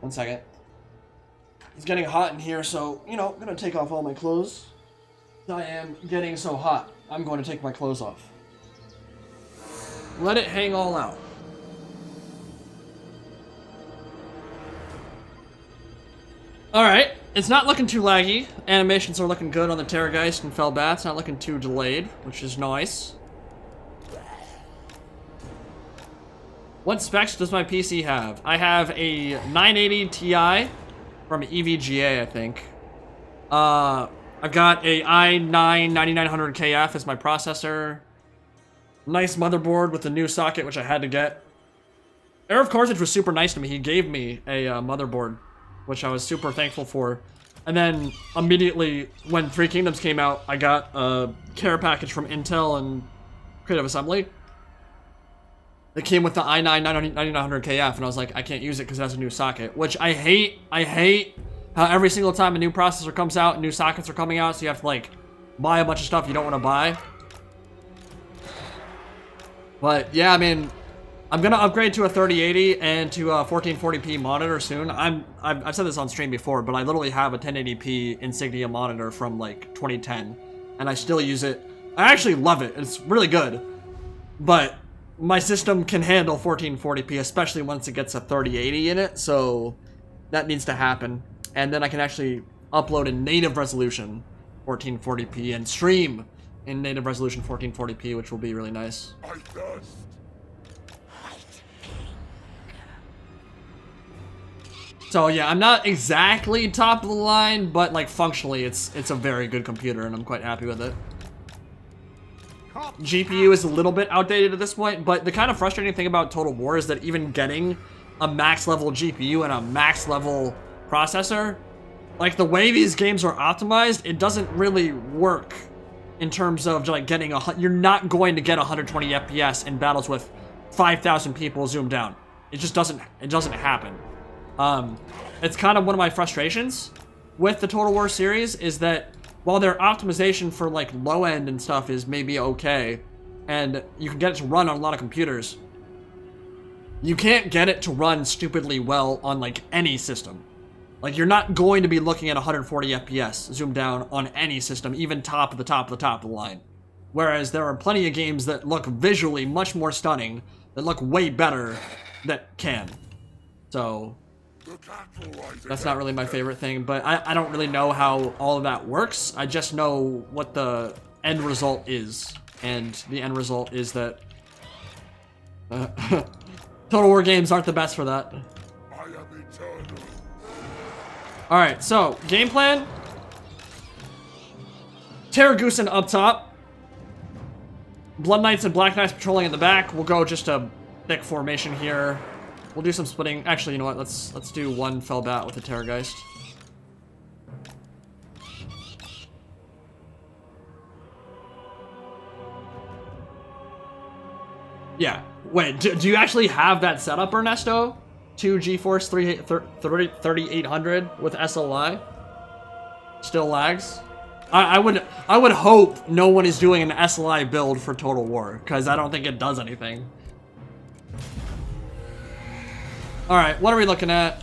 One second. It's getting hot in here, so, you know, I'm gonna take off all my clothes. I am getting so hot. I'm going to take my clothes off. Let it hang all out. Alright, it's not looking too laggy. Animations are looking good on the Terrorgeist and Fellbats. Not looking too delayed, which is nice. What specs does my PC have? I have a 980 Ti from EVGA, I think. I've got a i9-9900KF as my processor. Nice motherboard with a new socket, which I had to get. Arif Carthage was super nice to me. He gave me a motherboard, which I was super thankful for. And then immediately when Three Kingdoms came out, I got a care package from Intel and Creative Assembly. It came with the i9-9900KF, and I was like, I can't use it because it has a new socket, which I hate. I hate how every single time a new processor comes out, new sockets are coming out, so you have to, like, buy a bunch of stuff you don't want to buy. But, yeah, I mean, I'm going to upgrade to a 3080 and to a 1440p monitor soon. I've said this on stream before, but I literally have a 1080p Insignia monitor from, like, 2010, and I still use it. I actually love it. It's really good. But my system can handle 1440p, especially once it gets a 3080 in it, so that needs to happen. And then I can actually upload in native resolution 1440p and stream in native resolution 1440p, which will be really nice. So yeah, I'm not exactly top of the line, but like functionally it's a very good computer and I'm quite happy with it. GPU is a little bit outdated at this point, but the kind of frustrating thing about Total War is that even getting a max level GPU and a max level processor, like the way these games are optimized, it doesn't really work in terms of like getting you're not going to get 120 FPS in battles with 5,000 people zoomed down. It just doesn't happen. It's kind of one of my frustrations with the Total War series is that while their optimization for like low end and stuff is maybe okay, and you can get it to run on a lot of computers, you can't get it to run stupidly well on like any system. Like you're not going to be looking at 140 FPS zoomed down on any system, even top of the line. Whereas there are plenty of games that look visually much more stunning, that look way better, that can. So that's not really my favorite thing, but I don't really know how all of that works. I just know what the end result is, and the end result is that Total War games aren't the best for that. Alright, so, game plan. Terragoosen up top. Blood Knights and Black Knights patrolling in the back. We'll go just a thick formation here. We'll do some splitting. Actually, you know what? Let's do one Fell Bat with the Terrorgeist. Yeah. Wait, do you actually have that setup, Ernesto? 2 GeForce 3800 with SLI? Still lags? I would hope no one is doing an SLI build for Total War, because I don't think it does anything. Alright, what are we looking at?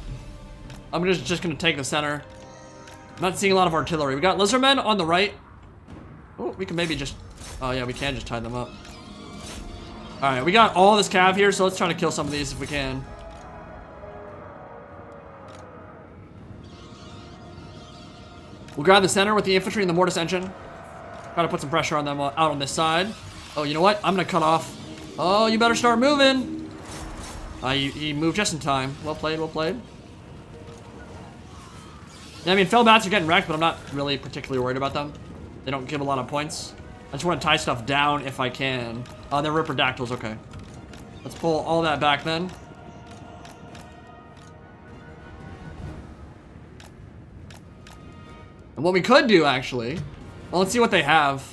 I'm just gonna take the center. I'm not seeing a lot of artillery. We got Lizardmen on the right. Oh, we can maybe just... Oh yeah, we can just tie them up. Alright, we got all this cav here, so let's try to kill some of these if we can. We'll grab the center with the infantry and the mortis engine. Try to put some pressure on them out on this side. Oh, you know what? I'm gonna cut off. Oh, you better start moving. He moved just in time. Well played, well played. Yeah, I mean, Fell Bats are getting wrecked, but I'm not really particularly worried about them. They don't give a lot of points. I just want to tie stuff down if I can. Oh, they're Ripperdactyls, okay. Let's pull all that back then. And what we could do, actually... Well, let's see what they have.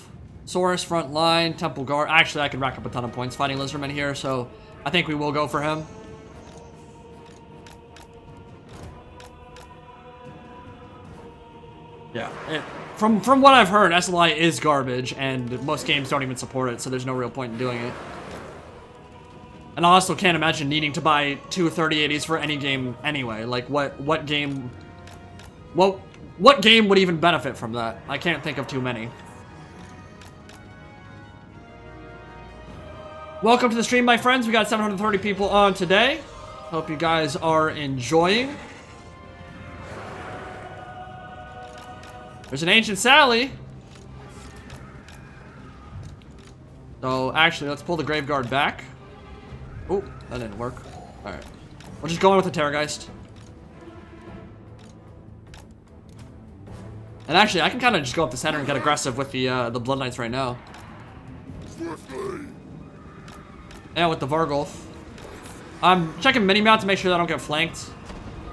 Saurus, front line, Temple Guard. Actually, I could rack up a ton of points fighting Lizardmen here, so I think we will go for him. Yeah, from what I've heard, SLI is garbage, and most games don't even support it, so there's no real point in doing it. And I also can't imagine needing to buy 2 3080s for any game anyway. Like, what game would even benefit from that? I can't think of too many. Welcome to the stream, my friends. We got 730 people on today. Hope you guys are enjoying. There's an Ancient Sally. So, actually, let's pull the Grave Guard back. Oh, that didn't work. Alright. We're just going with the Terrorgeist. And actually, I can kind of just go up the center and get aggressive with the Blood Knights right now. And with the Vargulf. I'm checking mini-mount to make sure that I don't get flanked.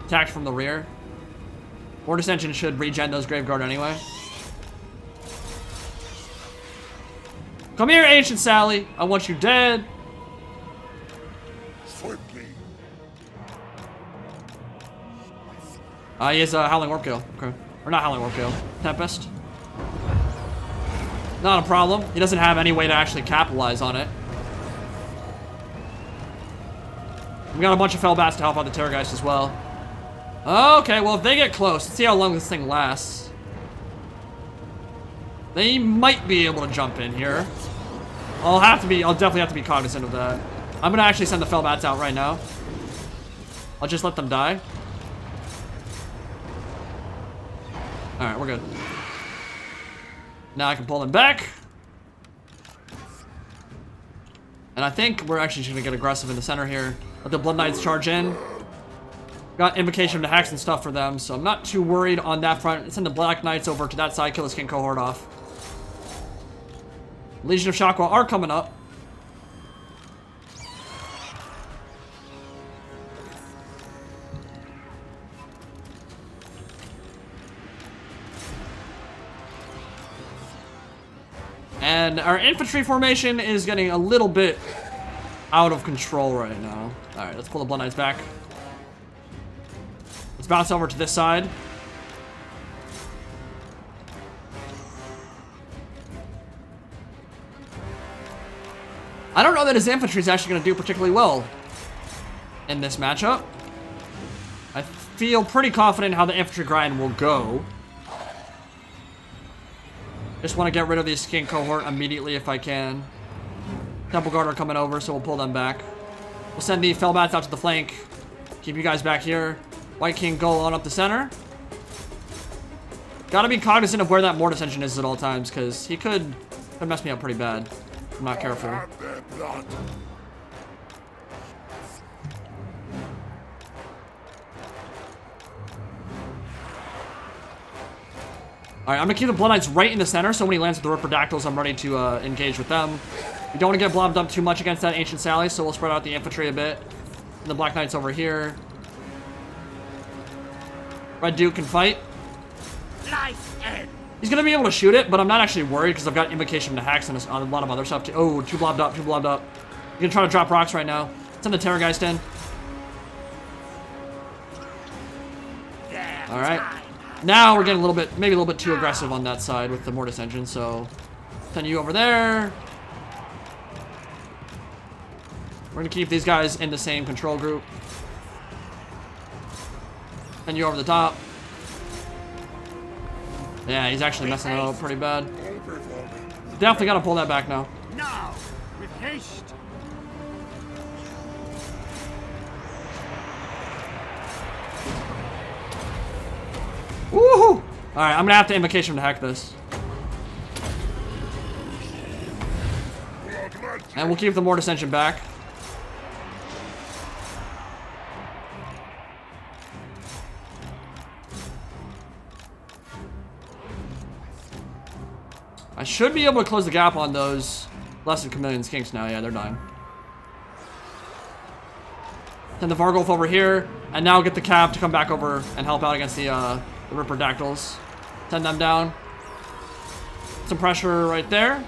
Attacked from the rear. Mortis Engine should regen those Graveguard anyway. Come here, Ancient Sally. I want you dead. He is a Howling Warpgale. Okay. Or not Howling Warpgale. Tempest. Not a problem. He doesn't have any way to actually capitalize on it. We got a bunch of Fellbats to help out the Terrorgeist as well. Okay, well, if they get close, let's see how long this thing lasts. They might be able to jump in here. I'll definitely have to be cognizant of that. I'm gonna actually send the Fellbats out right now. I'll just let them die. Alright, we're good. Now I can pull them back. And I think we're actually just gonna get aggressive in the center here. Let the Blood Knights charge in. Got Invocation of the Hex and stuff for them, so I'm not too worried on that front. Let's send the Black Knights over to that side, kill this King Cohort off. Legion of Shockwell are coming up. And our infantry formation is getting a little bit out of control right now. Alright, let's pull the Blood Knights back. Let's bounce over to this side. I don't know that his infantry is actually going to do particularly well in this matchup. I feel pretty confident how the infantry grind will go. Just want to get rid of this King Cohort immediately if I can. Temple Guard are coming over, so we'll pull them back. We'll send the Fellbats out to the flank. Keep you guys back here. White King go on up the center. Gotta be cognizant of where that Mortis Engine is at all times, because he could mess me up pretty bad if I'm not careful. Alright, I'm gonna keep the Blood Knights right in the center, so when he lands with the Ripper-Dactyls, I'm ready to engage with them. We don't want to get blobbed up too much against that Ancient Sally, so we'll spread out the infantry a bit. And the Black Knights over here. Red Duke can fight. He's gonna be able to shoot it, but I'm not actually worried because I've got Invocation to Hex and a lot of other stuff too. Oh, too blobbed up, too blobbed up. He's gonna try to drop rocks right now. Send the Terrorgeist in. Alright. Now we're getting a little bit, maybe a little bit too aggressive on that side with the Mortis engine, so send you over there. We're gonna keep these guys in the same control group. Send you over the top. Yeah, he's actually messing it up pretty bad. Definitely gotta pull that back now. Now, with haste. Woohoo! Alright, I'm gonna have to Invocation to hack this. And we'll keep the Mortis engine back. I should be able to close the gap on those less than Chameleon Skinks now. Yeah, they're dying. Send the Vargulf over here, and now get the Cav to come back over and help out against the Ripper-Dactyls. Send them down. Some pressure right there.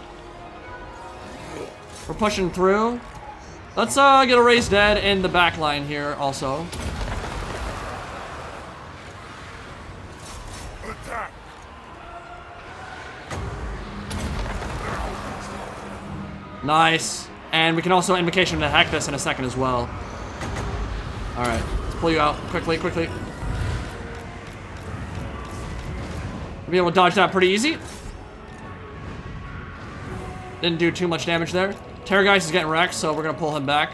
We're pushing through. Let's get a Raised Dead in the back line here also. Nice. And we can also Invocation to hack this in a second as well. Alright, let's pull you out quickly, quickly. We'll be able to dodge that pretty easy. Didn't do too much damage there. Terrorgeist is getting wrecked, so we're going to pull him back.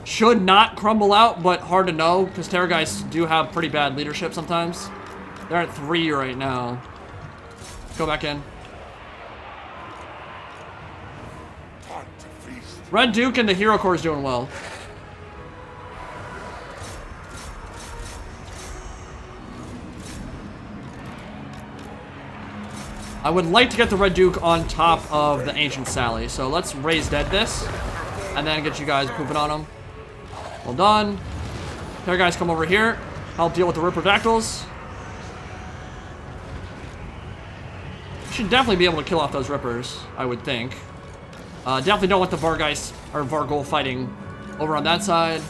Should not crumble out, but hard to know, because Terrorgeists do have pretty bad leadership sometimes. They're at 3 right now. Go back in. Red Duke and the Hero Corps is doing well. I would like to get the Red Duke on top of the Ancient Sally, so let's Raised Dead this, and then get you guys pooping on them. Well done. Terrorgeist come over here, help deal with the Ripper-Dactyls. Should definitely be able to kill off those Rippers, I would think. Definitely don't want the Vargeist or Vargul fighting over on that side.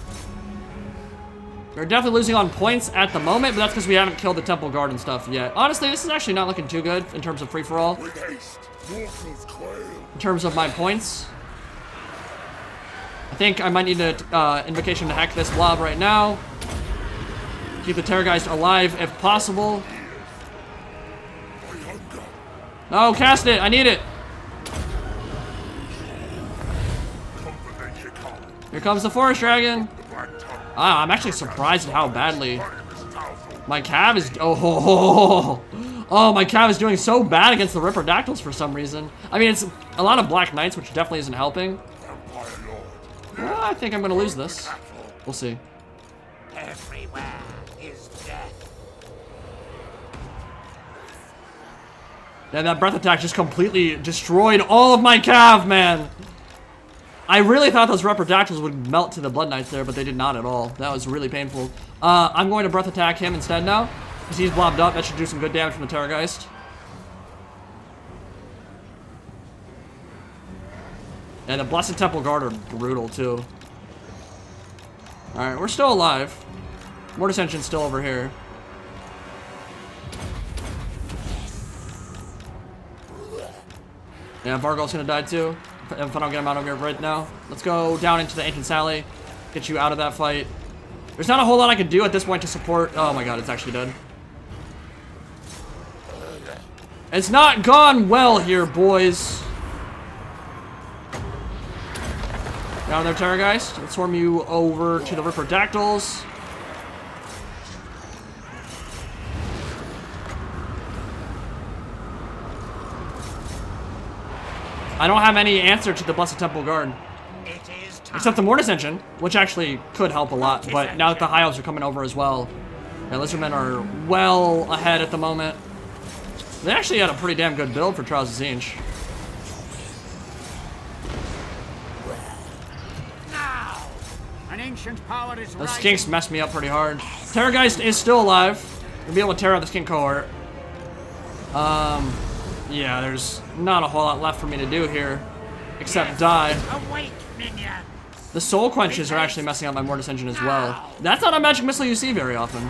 We're definitely losing on points at the moment, but that's because we haven't killed the Temple Guard and stuff yet. Honestly, this is actually not looking too good in terms of free-for-all. In terms of my points. I think I might need an Invocation to hack this blob right now. Keep the Terrorgeist alive if possible. No, cast it! I need it! Here comes the Forest Dragon. Ah, I'm actually surprised at how badly my Cav is. Oh, my Cav is doing so bad against the Ripper-Dactyls for some reason. I mean, it's a lot of Black Knights, which definitely isn't helping. Well, I think I'm gonna lose this. We'll see. Everywhere is death. Yeah, that breath attack just completely destroyed all of my Cav, man. I really thought those Ripper-Dactyls would melt to the Blood Knights there, but they did not at all. That was really painful. I'm going to breath attack him instead now, because he's blobbed up. That should do some good damage from the Terrorgeist. And the Blessed Temple Guard are brutal, too. Alright, we're still alive. Mortis Engine's still over here. Yeah, Vargul's gonna die, too. If I don't get him out of here right now. Let's go down into the Ancient Sally. Get you out of that fight. There's not a whole lot I can do at this point to support. Oh my god, it's actually dead. It's not gone well here, boys. Down there, Terrorgeist. Let's swarm you over to the Ripper-Dactyls. I don't have any answer to the Blessed Temple Guard. Except the Mortis Engine, which actually could help a lot, but now that the High Elves are coming over as well, yeah, Lizardmen are well ahead at the moment. They actually had a pretty damn good build for Trials of Tzeentch. Now, an ancient power is Those rising. skinks messed me up pretty hard. Terrorgeist is still alive. We'll be able to tear out the skink cohort. Yeah, there's not a whole lot left for me to do here, except die. Awake, minions. The soul quenches are actually messing up my Mortis engine as well. That's not a magic missile you see very often.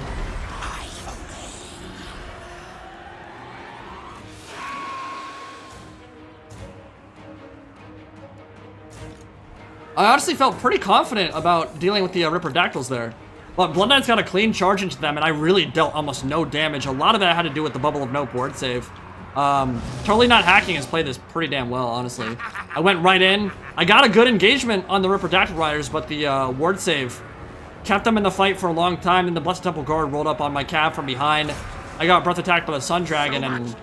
I honestly felt pretty confident about dealing with the Ripperdactyls there. But Blood Knight's got a clean charge into them, and I really dealt almost no damage. A lot of that had to do with the Bubble of No board save. Totally Not Hacking has played this pretty damn well, honestly. I went right in. I got a good engagement on the Ripperdactyl Riders, but the ward save kept them in the fight for a long time, and the Blessed Temple Guard rolled up on my cab from behind. I got breath attacked by the Sun Dragon, and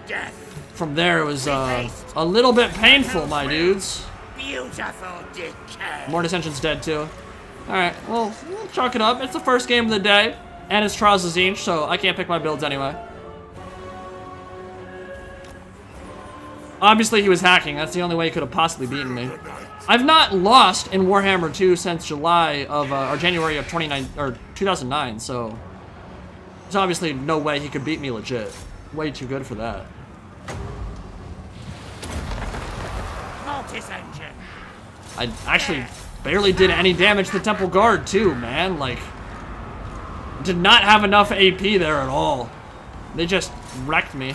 from there it was a little bit painful, my dudes. Beautiful decay. Mortis engine's dead too. Alright, well, we'll chalk it up. It's the first game of the day, and it's Trials of Tzeentch, so I can't pick my builds anyway. Obviously, he was hacking. That's the only way he could have possibly beaten me. I've not lost in Warhammer 2 since July of, or January of 2009, so there's obviously no way he could beat me legit. Way too good for that. Mortis engine. I actually barely did any damage to the Temple Guard too, man. Like, did not have enough AP there at all. They just wrecked me.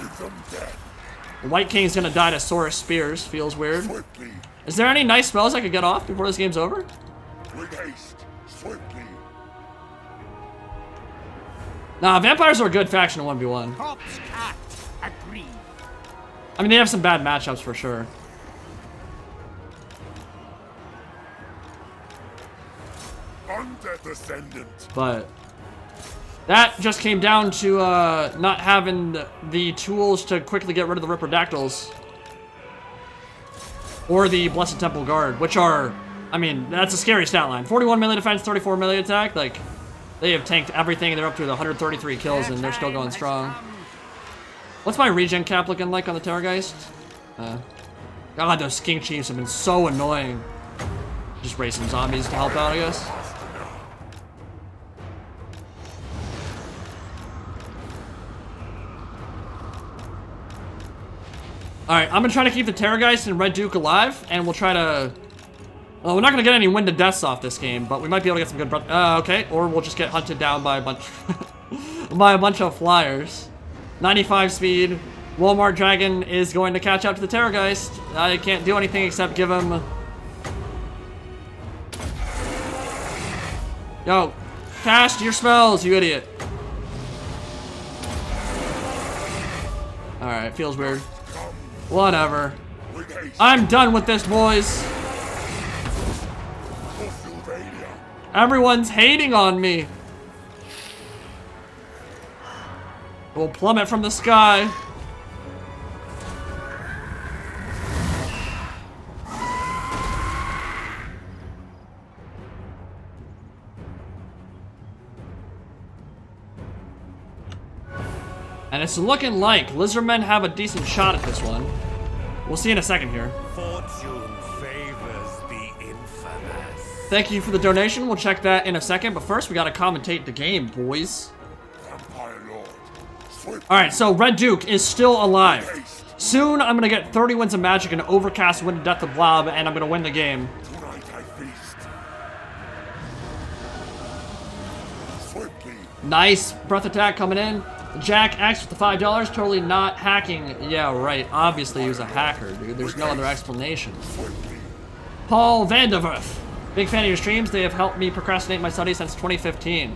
The White King's gonna die to Saurus Spears. Feels weird. Is there any nice spells I could get off before this game's over? Nah, vampires are a good faction in 1v1. Corpse cat. Agreed. I mean, they have some bad matchups for sure. But that just came down to not having the tools to quickly get rid of the Ripperdactyls. Or the Blessed Temple Guard, which are, I mean, that's a scary stat line. 41 melee defense, 34 melee attack. Like, they have tanked everything. They're up to 133 kills, and they're still going strong. What's my regen cap looking like on the Terrorgeist? God, those skink chiefs have been so annoying. Just raise some zombies to help out, I guess. Alright, I'm gonna try to keep the Terrorgeist and Red Duke alive, and we'll try to... Well, we're not gonna get any win to deaths off this game, but we might be able to get some good breath... okay, or we'll just get hunted down by a bunch... by a bunch of flyers. 95 speed. Walmart Dragon is going to catch up to the Terrorgeist. I can't do anything except give him... Yo, cast your spells, you idiot. Alright, feels weird. Whatever. I'm done with this, boys. Everyone's hating on me. We'll plummet from the sky. And it's looking like Lizardmen have a decent shot at this one. We'll see in a second here. Fortune favors the infamous. Thank you for the donation. We'll check that in a second. But first, we gotta commentate the game, boys. Alright, so Red Duke is still alive. Soon, I'm gonna get 30 wins of magic and overcast win to death of Blob, and I'm gonna win the game. Nice breath attack coming in. Jack X with the $5, totally not hacking. Yeah, right. Obviously, he was a hacker, dude. There's no other explanation. Paul Vanderwerf. Big fan of your streams. They have helped me procrastinate my studies since 2015.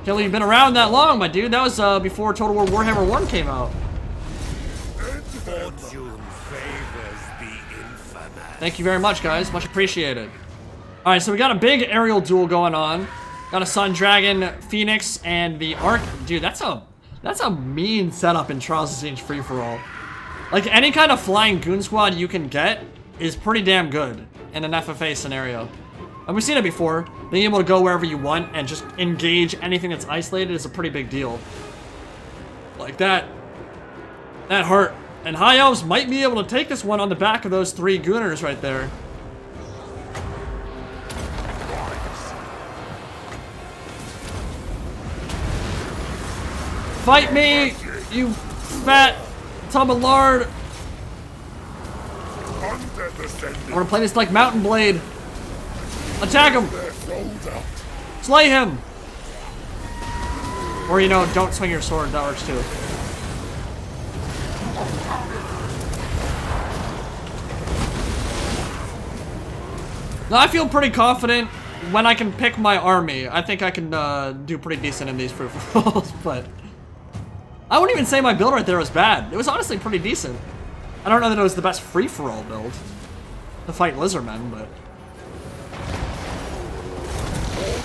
Kelly, you've been around that long, my dude. That was before Total War Warhammer 1 came out. Fortune favors the infamous. Thank you very much, guys. Much appreciated. Alright, so we got a big aerial duel going on. Got a Sun Dragon, Phoenix, and the Arc. Dude, that's a mean setup in Trials of Tzeentch free-for-all. Like, any kind of flying goon squad you can get is pretty damn good in an FFA scenario. And we've seen it before. Being able to go wherever you want and just engage anything that's isolated is a pretty big deal. Like, that That hurt. And High Elves might be able to take this one on the back of those 3 Gooners right there. Fight me, you fat tub of lard. I want to play this like Mountain Blade. Attack him. Slay him. Or, you know, don't swing your sword. That works too. Now, I feel pretty confident when I can pick my army. I think I can do pretty decent in these free-for-alls, but I wouldn't even say my build right there was bad. It was honestly pretty decent. I don't know that it was the best free-for-all build to fight lizardmen, but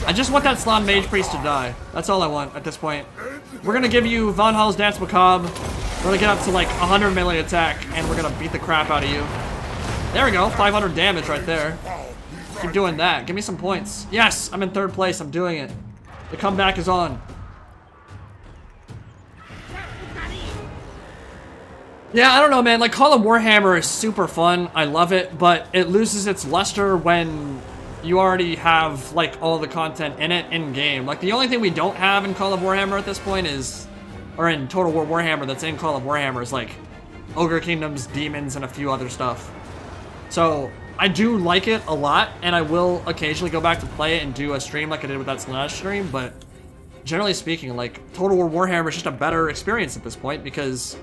I just want that Slan Mage Priest to die. That's all I want at this point. We're gonna give you Von Hall's Dance Macabre. We're gonna get up to like 100 melee attack, and we're gonna beat the crap out of you. There we go, 500 damage right there. Keep doing that. Give me some points. Yes, I'm in 3rd place. I'm doing it. The comeback is on. Yeah, I don't know, man. Like, Call of Warhammer is super fun. I love it, but it loses its luster when you already have, like, all the content in it in-game. Like, the only thing we don't have in Call of Warhammer at this point is, or in Total War Warhammer that's in Call of Warhammer is, like, Ogre Kingdoms, Demons, and a few other stuff. So I do like it a lot, and I will occasionally go back to play it and do a stream like I did with that last stream, but generally speaking, like, Total War Warhammer is just a better experience at this point because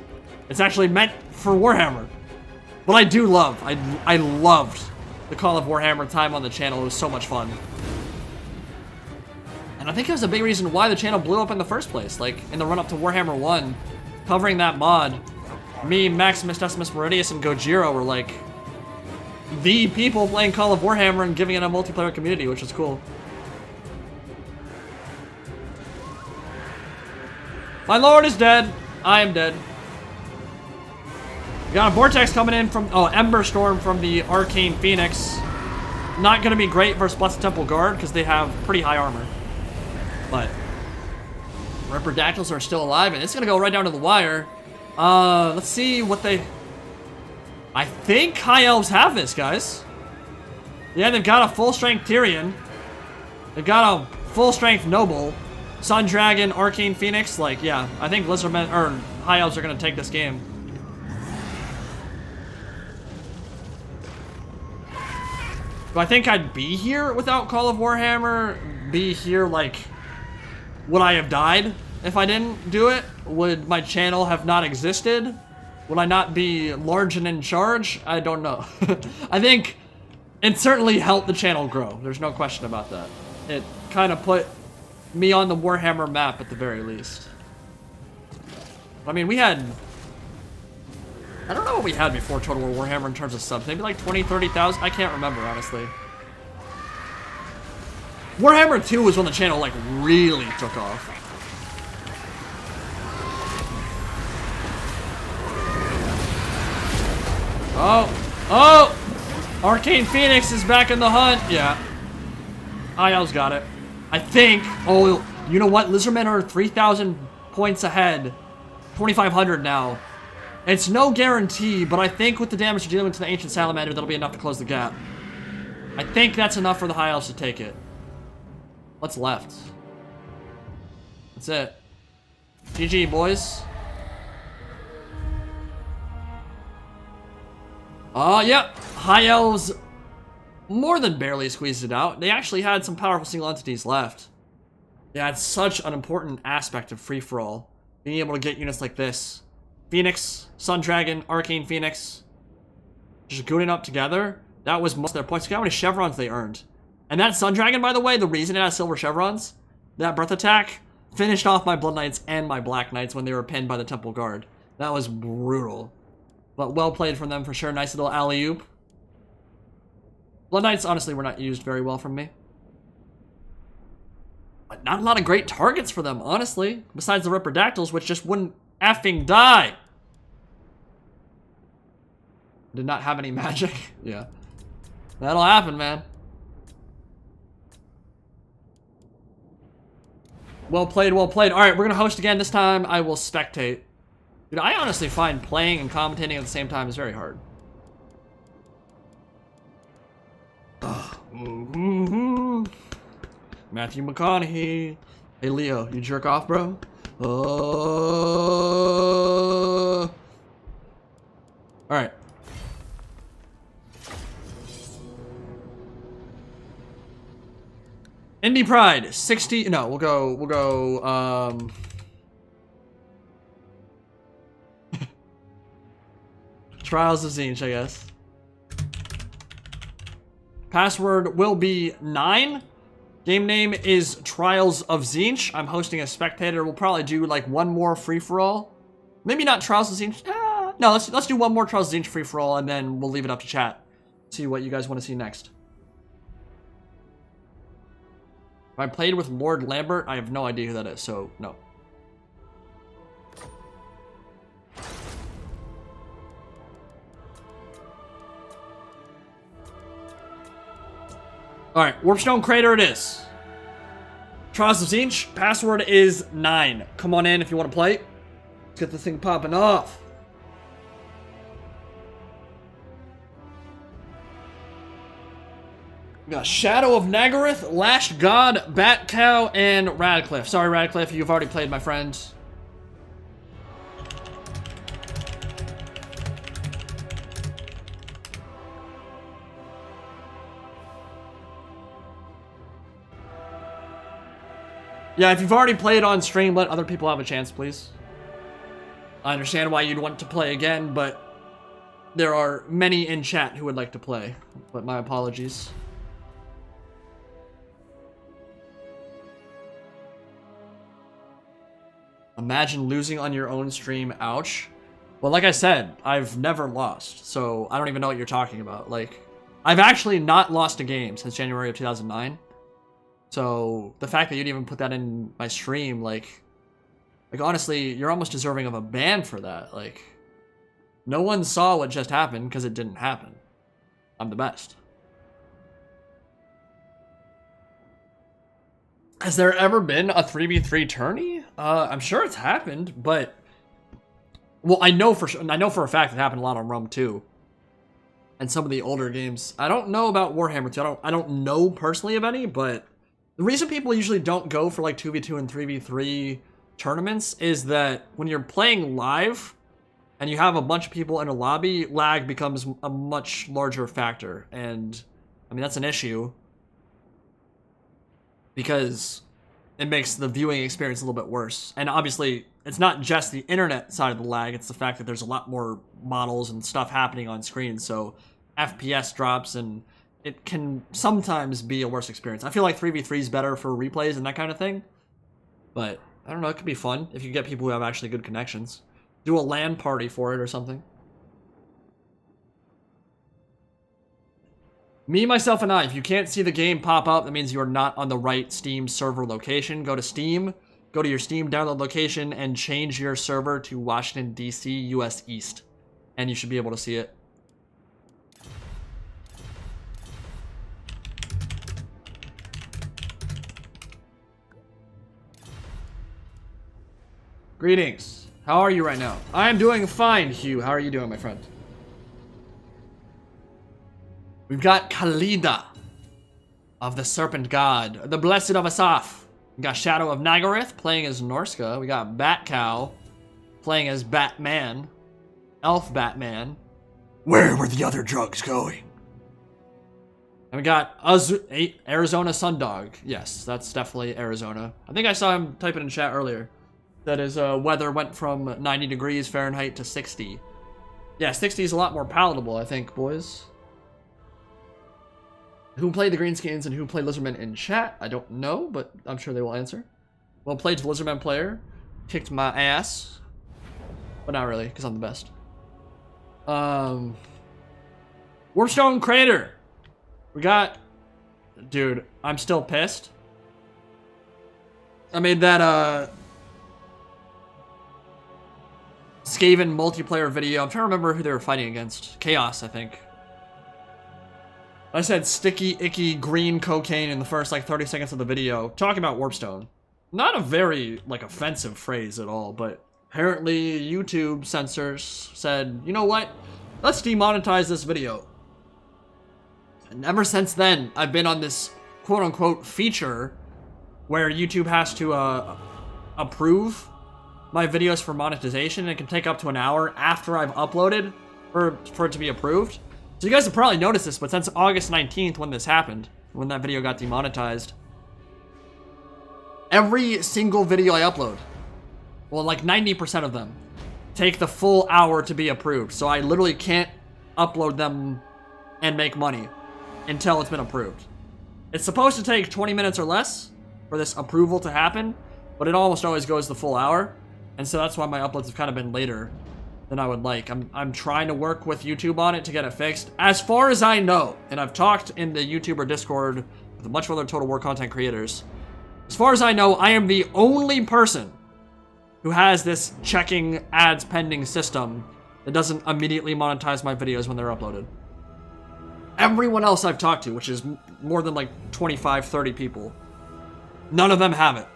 it's actually meant for Warhammer. But I do love, I loved the Call of Warhammer time on the channel. It was so much fun. And I think it was a big reason why the channel blew up in the first place. Like, in the run-up to Warhammer 1, covering that mod, me, Maximus Decimus Meridius, and Gojira were like the people playing Call of Warhammer and giving it a multiplayer community, which is cool. My lord is dead. I am dead. We got a Vortex coming in from, oh, Ember Storm from the Arcane Phoenix. Not going to be great versus Blessed Temple Guard because they have pretty high armor. But Riperdactyls are still alive, and it's going to go right down to the wire. Let's see what they... I think High Elves have this, guys. Yeah, they've got a full-strength Tyrion. They've got a full-strength Noble. Sun Dragon, Arcane Phoenix. Like, yeah, I think Lizardmen, or High Elves are going to take this game. Do I think I'd be here without Call of Warhammer? Be here, like, would I have died if I didn't do it? Would my channel have not existed? Would I not be large and in charge? I don't know. I think it certainly helped the channel grow. There's no question about that. It kind of put me on the Warhammer map at the very least. I mean, we had... I don't know what we had before Total War Warhammer in terms of subs. Maybe like 20, 30,000? I can't remember, honestly. Warhammer 2 was when the channel, like, really took off. Oh! Oh! Arcane Phoenix is back in the hunt. Yeah. High Elves got it. I think. Oh, you know what? Lizardmen are 3,000 points ahead. 2,500 now. It's no guarantee, but I think with the damage you're dealing to the Ancient Salamander, that'll be enough to close the gap. I think that's enough for the High Elves to take it. What's left? That's it. GG, boys. Yep. High Elves more than barely squeezed it out. They actually had some powerful single entities left. Yeah, it's such an important aspect of free-for-all. Being able to get units like this. Phoenix, Sun Dragon, Arcane Phoenix. Just gooning up together. That was most of their points. Look how many chevrons they earned. And that Sun Dragon, by the way, the reason it has silver chevrons, that breath attack, finished off my Blood Knights and my Black Knights when they were pinned by the Temple Guard. That was brutal. But well played from them for sure. Nice little alley-oop. Blood Knights, honestly, were not used very well from me. But not a lot of great targets for them, honestly. Besides the Riperdactyls, which just wouldn't effing die. Did not have any magic. Yeah. That'll happen, man. Well played, well played. Alright, we're gonna host again. This time I will spectate. Dude, I honestly find playing and commentating at the same time is very hard. Matthew McConaughey. Hey, Leo, you jerk off, bro? Alright. Indie Pride, 60, no, we'll go, Trials of Tzeentch, I guess. Password will be 9. Game name is Trials of Tzeentch. I'm hosting a spectator. We'll probably do like one more free-for-all. Maybe not Trials of Tzeentch. No, let's do one more Trials of Tzeentch free-for-all, and then we'll leave it up to chat. See what you guys want to see next. If I played with Lord Lambert, I have no idea who that is, so no. Alright, Warpstone Crater it is. Trials of Tzeentch, password is 9. Come on in if you want to play. Let's get this thing popping off. We got Shadow of Nagaroth, Lashed God, Bat Cow, and Radcliffe. Sorry, Radcliffe, you've already played, my friend. Yeah, if you've already played on stream, let other people have a chance, please. I understand why you'd want to play again, but there are many in chat who would like to play. But my apologies. Imagine losing on your own stream, ouch. Well, like I said, I've never lost, so I don't even know what you're talking about. Like, I've actually not lost a game since January of 2009. So, the fact that you'd even put that in my stream, like honestly, you're almost deserving of a ban for that. Like, no one saw what just happened because it didn't happen. I'm the best. Has there ever been a 3v3 tourney? I'm sure it's happened, but well, I know for a fact it happened a lot on Rum 2 and some of the older games. I don't know about Warhammer 2. I don't know personally of any, but the reason people usually don't go for like 2v2 and 3v3 tournaments is that when you're playing live and you have a bunch of people in a lobby, lag becomes a much larger factor, and I mean that's an issue because it makes the viewing experience a little bit worse. And obviously, it's not just the internet side of the lag, it's the fact that there's a lot more models and stuff happening on screen, so FPS drops, and it can sometimes be a worse experience. I feel like 3v3 is better for replays and that kind of thing, but I don't know, it could be fun if you get people who have actually good connections. Do a LAN party for it or something. Me, myself, and I. If you can't see the game pop up, that means you're not on the right Steam server location. Go to Steam, go to your Steam download location, and change your server to Washington, D.C., U.S. East. And you should be able to see it. Greetings. How are you right now? I am doing fine, Hugh. How are you doing, my friend? We've got Khalida of the Serpent God, the Blessed of Asaph. We got Shadow of Nagaroth playing as Norska. We got Bat Cow playing as Batman. Elf Batman. Where were the other drugs going? And we got Arizona Sundog. Yes, that's definitely Arizona. I think I saw him type it in chat earlier. That his weather went from 90 degrees Fahrenheit to 60. Yeah, 60 is a lot more palatable, I think, boys. Who played the Greenskins and who played Lizardmen in chat? I don't know, but I'm sure they will answer. Well played to Lizardmen player. Kicked my ass. But not really, because I'm the best. Warpstone Crater. We got... Dude, I'm still pissed. I made that, Skaven multiplayer video. I'm trying to remember who they were fighting against. Chaos, I think. I said sticky, icky, green cocaine in the first, like, 30 seconds of the video. Talking about Warpstone. Not a very, like, offensive phrase at all, but apparently YouTube censors said, you know what? Let's demonetize this video. And ever since then, I've been on this quote-unquote feature where YouTube has to approve my videos for monetization. It can take up to an hour after I've uploaded for it to be approved. So you guys have probably noticed this, but since August 19th when this happened, when that video got demonetized, every single video I upload, well, like 90% of them, take the full hour to be approved. So I literally can't upload them and make money until it's been approved. It's supposed to take 20 minutes or less for this approval to happen, but it almost always goes the full hour. And so that's why my uploads have kind of been later than I would like. I'm trying to work with YouTube on it to get it fixed. As far as I know, and I've talked in the YouTuber Discord with a bunch of other Total War content creators, as far as I know, I am the only person who has this checking ads pending system that doesn't immediately monetize my videos when they're uploaded. Everyone else I've talked to, which is more than like 25, 30 people, none of them have it.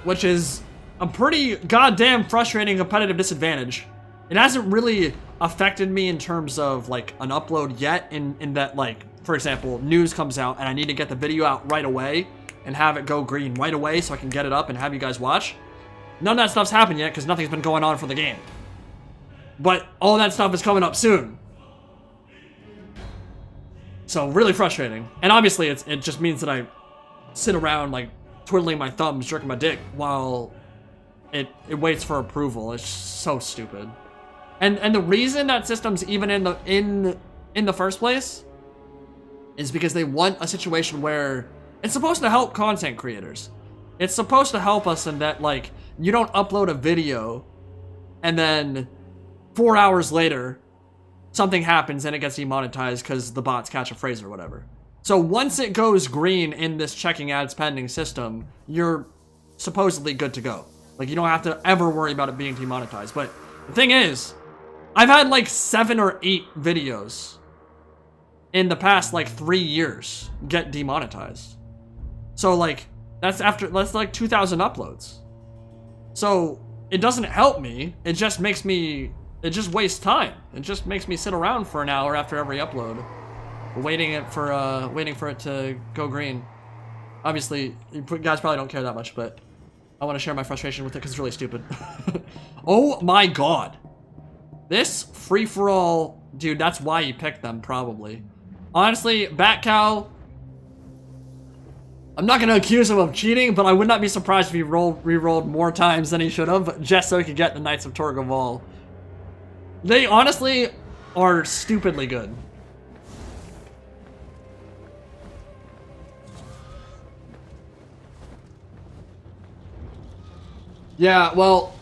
Which is a pretty goddamn frustrating competitive disadvantage. It hasn't really affected me in terms of like an upload yet, in that, like, for example, news comes out and I need to get the video out right away and have it go green right away so I can get it up and have you guys watch. None of that stuff's happened yet because nothing's been going on for the game. But all that stuff is coming up soon. So really frustrating. And obviously it just means that I sit around like twiddling my thumbs, jerking my dick while it waits for approval. It's so stupid. And the reason that system's even in the first place is because they want a situation where it's supposed to help content creators. It's supposed to help us in that, like, you don't upload a video and then 4 hours later something happens and it gets demonetized because the bots catch a phrase or whatever. So once it goes green in this checking ads pending system, you're supposedly good to go. Like, you don't have to ever worry about it being demonetized. But the thing is, I've had like 7 or 8 videos in the past like 3 years get demonetized. So like, that's like 2,000 uploads. So it doesn't help me. It just makes me, it just wastes time. It just makes me sit around for an hour after every upload, waiting for it to go green. Obviously, you guys probably don't care that much, but I want to share my frustration with it because it's really stupid. Oh my god. This free-for-all, dude, that's why you picked them, probably. Honestly, Bat Cow, I'm not going to accuse him of cheating, but I would not be surprised if he re-rolled more times than he should have, just so he could get the Knights of Torgaval. They honestly are stupidly good. Yeah, well,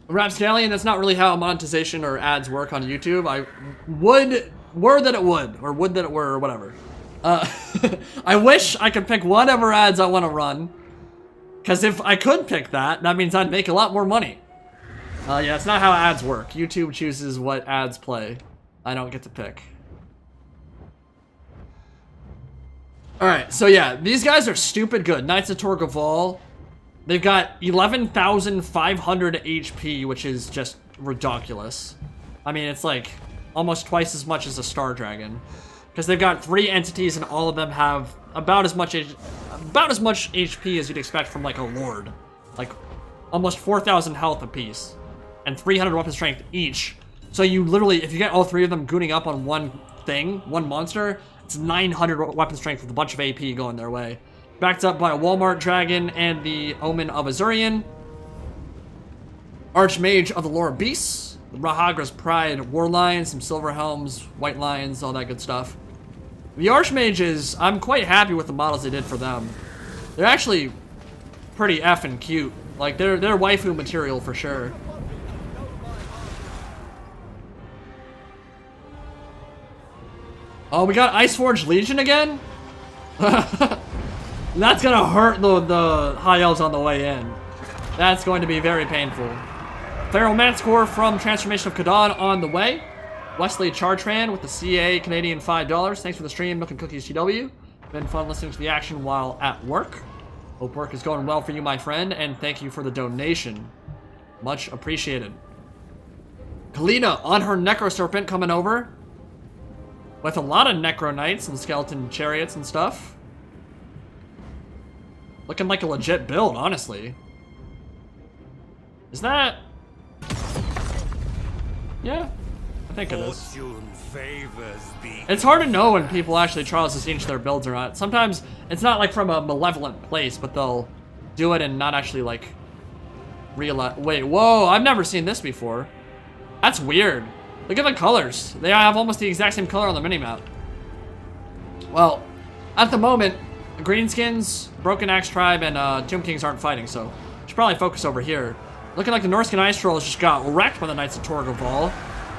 Rapscallion, that's not really how monetization or ads work on YouTube. Were that it would, or would that it were, or whatever. I wish I could pick whatever ads I want to run, because if I could pick that, that means I'd make a lot more money. Yeah, it's not how ads work. YouTube chooses what ads play. I don't get to pick. Alright, so yeah, these guys are stupid good. Knights of Torgaval. They've got 11,500 HP, which is just ridiculous. I mean, it's like almost twice as much as a Star Dragon. Because they've got 3 entities and all of them have about as much HP as you'd expect from like a Lord. Like almost 4,000 health apiece. And 300 weapon strength each. So you literally, if you get all 3 of them gooning up on one thing, one monster, it's 900 weapon strength with a bunch of AP going their way. Backed up by a Walmart Dragon and the Omen of Azurian. Archmage of the Lore of Beasts. The Rahagra's Pride War Lions, some Silver Helms, White Lions, all that good stuff. The Archmages, I'm quite happy with the models they did for them. They're actually pretty effing cute. Like, they're waifu material for sure. Oh, we got Iceforged Legion again? That's gonna hurt the high elves on the way in. That's going to be very painful. Pharaoh Manticore from Transformation of Kadon on the way. Wesley Chartran with the CA Canadian $5. Thanks for the stream, milkandcookiesTW. Been fun listening to the action while at work. Hope work is going well for you, my friend, and thank you for the donation. Much appreciated. Kalina on her Necro Serpent coming over. With a lot of Necro Knights and Skeleton Chariots and stuff. Looking like a legit build, honestly. Is that... Yeah, I think it is. Fortune favors the It's hard to know when people actually try to Tzeentch their builds or not. Sometimes it's not like from a malevolent place, but they'll do it and not actually like realize. Wait, whoa! I've never seen this before. That's weird. Look at the colors. They have almost the exact same color on the minimap. Well, at the moment, Greenskins, Broken Axe Tribe, and Tomb Kings aren't fighting, so should probably focus over here. Looking like the Norscan Ice Trolls just got wrecked by the Knights of Torgaval.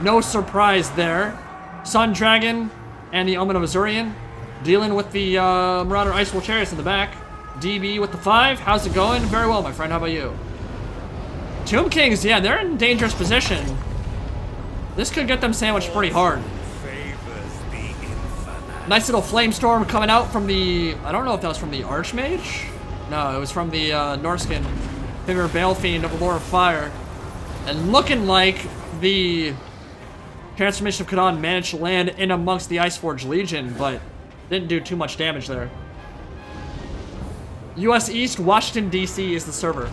No surprise there. Sun Dragon and the Omen of Azurian dealing with the Marauder Icefall Chariots in the back. DB with the 5. How's it going? Very well, my friend. How about you? Tomb Kings, yeah, they're in dangerous position. This could get them sandwiched pretty hard. favors the infinite. Nice little flame storm coming out from the... I don't know if that was from the Archmage? No, it was from the Norscan Figure Balefiend of the Lord of Fire. And looking like the Transformation of Kadan managed to land in amongst the Iceforge Legion, but didn't do too much damage there. US East, Washington, D.C. is the server.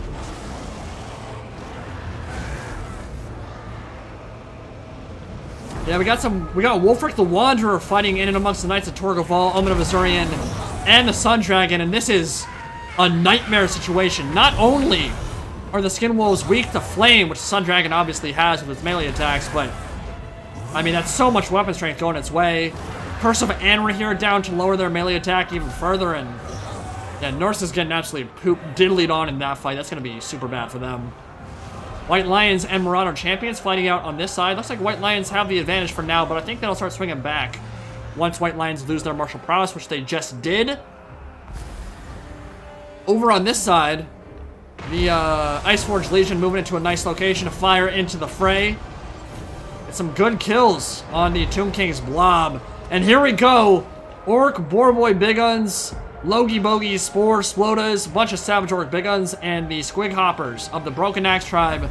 Yeah, we got Wolfric the Wanderer fighting in and amongst the Knights of Torgaval, Omen of Azurian, and the Sun Dragon, and this is a nightmare situation. Not only are the Skin Wolves weak to flame, which the Sun Dragon obviously has with its melee attacks, but I mean, that's so much weapon strength going its way. Curse of Anra here down to lower their melee attack even further, and yeah, Norse is getting absolutely diddlied on in that fight. That's going to be super bad for them. White Lions and Marauder Champions fighting out on this side. Looks like White Lions have the advantage for now, but I think that'll start swinging back once White Lions lose their martial prowess, which they just did. Over on this side, the Iceforge Legion moving into a nice location to fire into the fray. Get some good kills on the Tomb King's blob. And here we go. Orc, Boarboy Big Guns, Logie Bogies, Spore, Splodas, a bunch of Savage Orc Big Guns, and the Squig Hoppers of the Broken Axe Tribe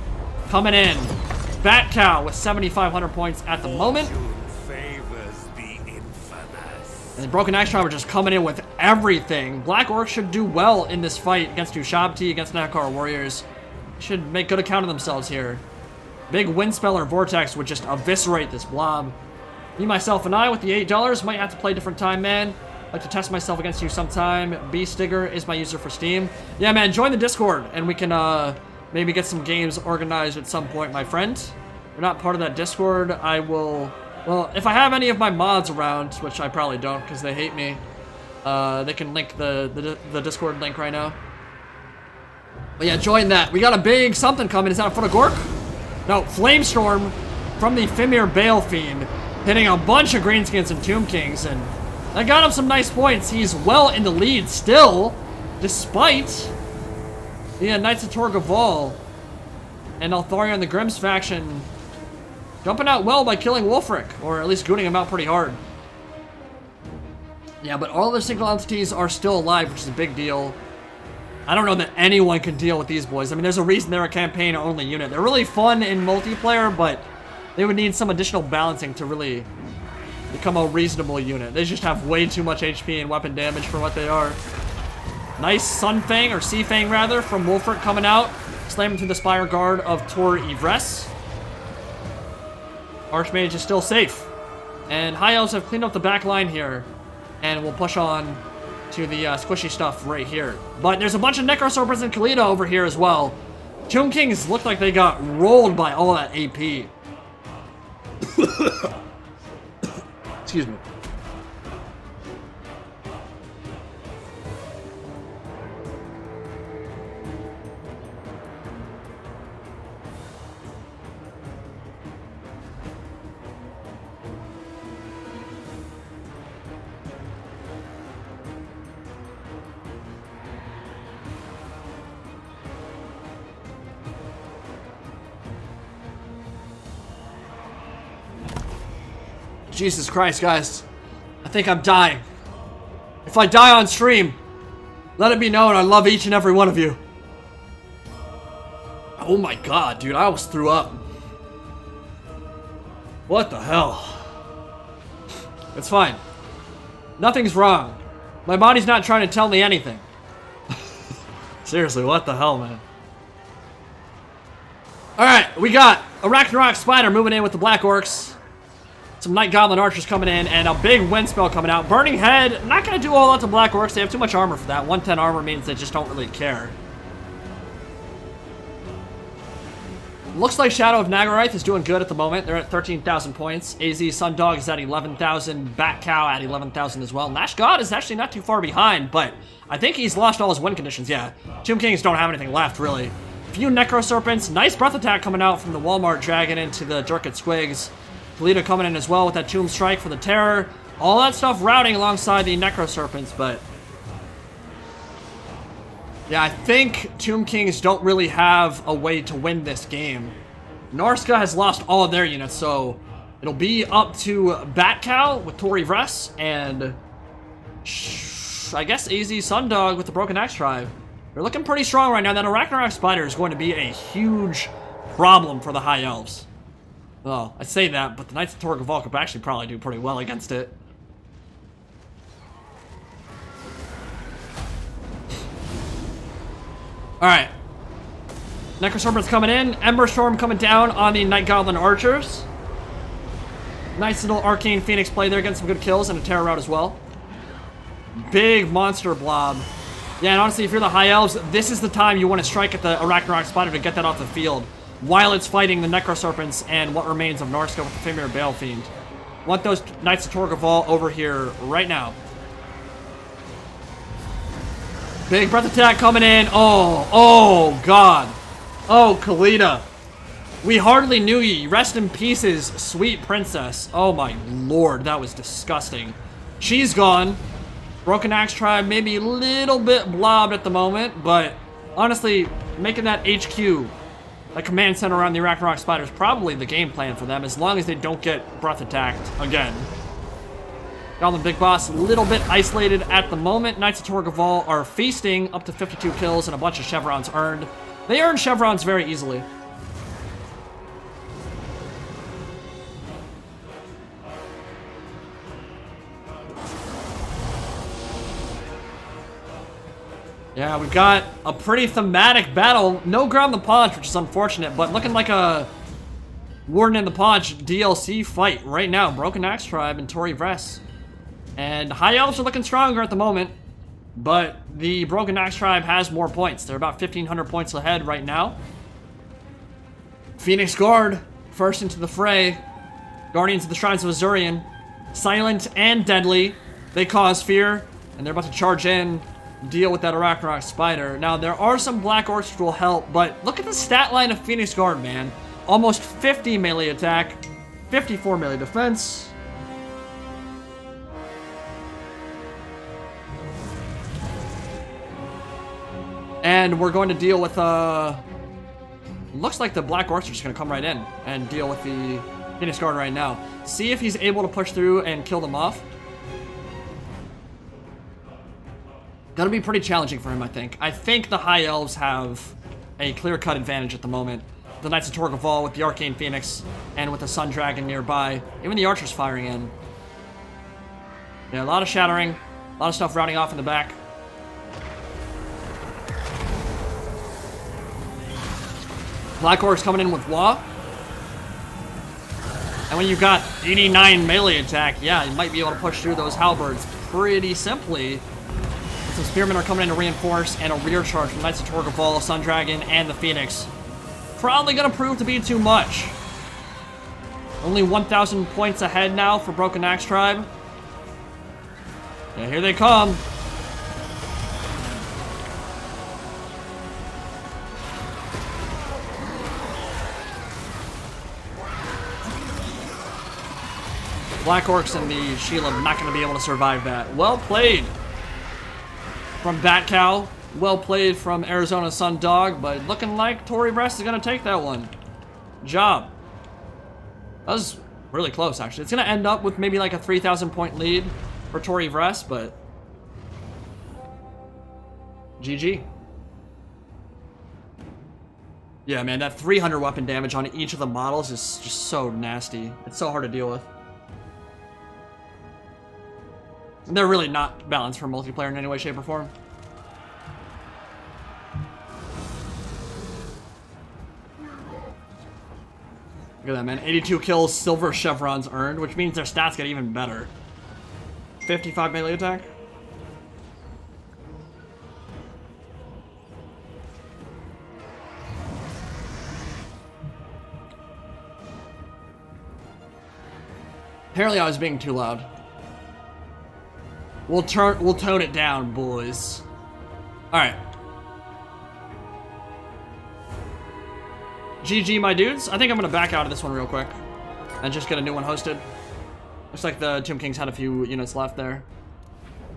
coming in. Bat Cow with 7,500 points at the moment. Fortune favors the infamous. And the Broken Axe Tribe are just coming in with everything. Black Orcs should do well in this fight against Ushabti, against Nakar Warriors. Should make good account of themselves here. Big Windspeller Vortex would just eviscerate this blob. Me, myself, and I with the $8 might have to play a different time, man. Like to test myself against you sometime. B-Stigger is my user for Steam. Yeah, man, join the Discord, and we can maybe get some games organized at some point, my friend. If you're not part of that Discord, I will... Well, if I have any of my mods around, which I probably don't because they hate me, they can link the Discord link right now. But yeah, join that. We got a big something coming. Is that in front of Gork? No, Flamestorm from the Fimir Balefiend, hitting a bunch of Greenskins and Tomb Kings, and that got him some nice points. He's well in the lead still, despite the Knights of Torgaval and Altharion the Grimm's faction jumping out well by killing Wolfric, or at least gooning him out pretty hard. Yeah, but all the single entities are still alive, which is a big deal. I don't know that anyone can deal with these boys. I mean, there's a reason they're a campaign-only unit. They're really fun in multiplayer, but they would need some additional balancing to really become a reasonable unit. They just have way too much HP and weapon damage for what they are. Nice Sunfang, or Seafang rather, from Wolfric coming out, slamming through the Spire Guard of Tor Yvresse. Archmage is still safe. And High Elves have cleaned up the back line here, and we'll push on to the squishy stuff right here. But there's a bunch of Necrosorpers and Kalita over here as well. Tomb Kings look like they got rolled by all that AP. Excuse me. Jesus Christ, guys. I think I'm dying. If I die on stream, let it be known I love each and every one of you. Oh my god, dude, I almost threw up. What the hell? It's fine. Nothing's wrong. My body's not trying to tell me anything. Seriously, what the hell, man? Alright, we got a Ragnarok Spider moving in with the Black Orcs. Some Night Goblin Archers coming in, and a big wind spell coming out. Burning Head, not going to do a whole lot to Black Orcs. They have too much armor for that. 110 armor means they just don't really care. Looks like Shadow of Nagarythe is doing good at the moment. They're at 13,000 points. AZ Sundog is at 11,000. Bat Cow at 11,000 as well. Nash God is actually not too far behind, but I think he's lost all his win conditions. Yeah, Tomb Kings don't have anything left, really. Few Necro Serpents. Nice breath attack coming out from the Walmart Dragon into the Jerkit Squigs. Polita coming in as well with that Tomb Strike for the Terror. All that stuff routing alongside the Necro Serpents, but... yeah, I think Tomb Kings don't really have a way to win this game. Norska has lost all of their units, so it'll be up to Bat Cow with Tori Vress and I guess AZ Sundog with the Broken Axe Tribe. They're looking pretty strong right now. That Ragnarok Spider is going to be a huge problem for the High Elves. Well, I say that, but the Knights of Torgaval could actually probably do pretty well against it. Alright. Necroserpent's coming in. Ember Storm coming down on the Night Goblin Archers. Nice little Arcane Phoenix play there, getting some good kills and a Terror route as well. Big monster blob. Yeah, and honestly, if you're the High Elves, this is the time you want to strike at the Ragnarok Spider to get that off the field, while it's fighting the Necroserpents and what remains of Norska with the Fimir Balefiend. Want those Knights of Torgaval over here right now. Big breath attack coming in. Oh god. Oh, Kalita. We hardly knew ye. Rest in pieces, sweet princess. Oh my lord, that was disgusting. She's gone. Broken Axe Tribe maybe a little bit blobbed at the moment, but honestly, making that HQ, that command center around the Ragnarok Spider, is probably the game plan for them, as long as they don't get breath attacked again. Goblin Big Boss, a little bit isolated at the moment. Knights of Torgaval are feasting up to 52 kills and a bunch of chevrons earned. They earn chevrons very easily. Yeah, we've got a pretty thematic battle. No Ground the Paunch, which is unfortunate, but looking like a Warden in the Paunch DLC fight right now. Broken Axe Tribe and Tori Vress. And High Elves are looking stronger at the moment, but the Broken Axe Tribe has more points. They're about 1,500 points ahead right now. Phoenix Guard, first into the fray. Guardians of the Shrines of Azurian. Silent and deadly. They cause fear, and they're about to charge in, deal with that Ragnarok Spider. Now, there are some Black Orcs which will help, but look at the stat line of Phoenix Guard, man. Almost 50 melee attack, 54 melee defense. And we're going to deal with, looks like the Black Orcs are just going to come right in and deal with the Phoenix Guard right now. See if he's able to push through and kill them off. Gonna be pretty challenging for him, I think. I think the High Elves have a clear-cut advantage at the moment. The Knights of Torgaval with the Arcane Phoenix and with the Sun Dragon nearby. Even the Archers firing in. Yeah, a lot of shattering. A lot of stuff routing off in the back. Black Orcs coming in with Wa. And when you've got 89 melee attack, yeah, you might be able to push through those halberds pretty simply. Some Spearmen are coming in to reinforce, and a rear charge from Knights of Torgaval, Sun Dragon, and the Phoenix. Probably going to prove to be too much. Only 1,000 points ahead now for Broken Axe Tribe. Yeah, here they come. Black Orcs and the Sheila are not going to be able to survive that. Well played from Bat Cow. Well played from Arizona Sun Dog, but looking like Tori Vress is going to take that one. Job. That was really close, actually. It's going to end up with maybe like a 3,000 point lead for Tori Vress, but GG. Yeah, man, that 300 weapon damage on each of the models is just so nasty. It's so hard to deal with. They're really not balanced for multiplayer in any way, shape, or form. Look at that, man. 82 kills, silver chevrons earned, which means their stats get even better. 55 melee attack. Apparently I was being too loud. We'll tone it down, boys. Alright. GG, my dudes. I think I'm gonna back out of this one real quick and just get a new one hosted. Looks like the Tomb Kings had a few units left there.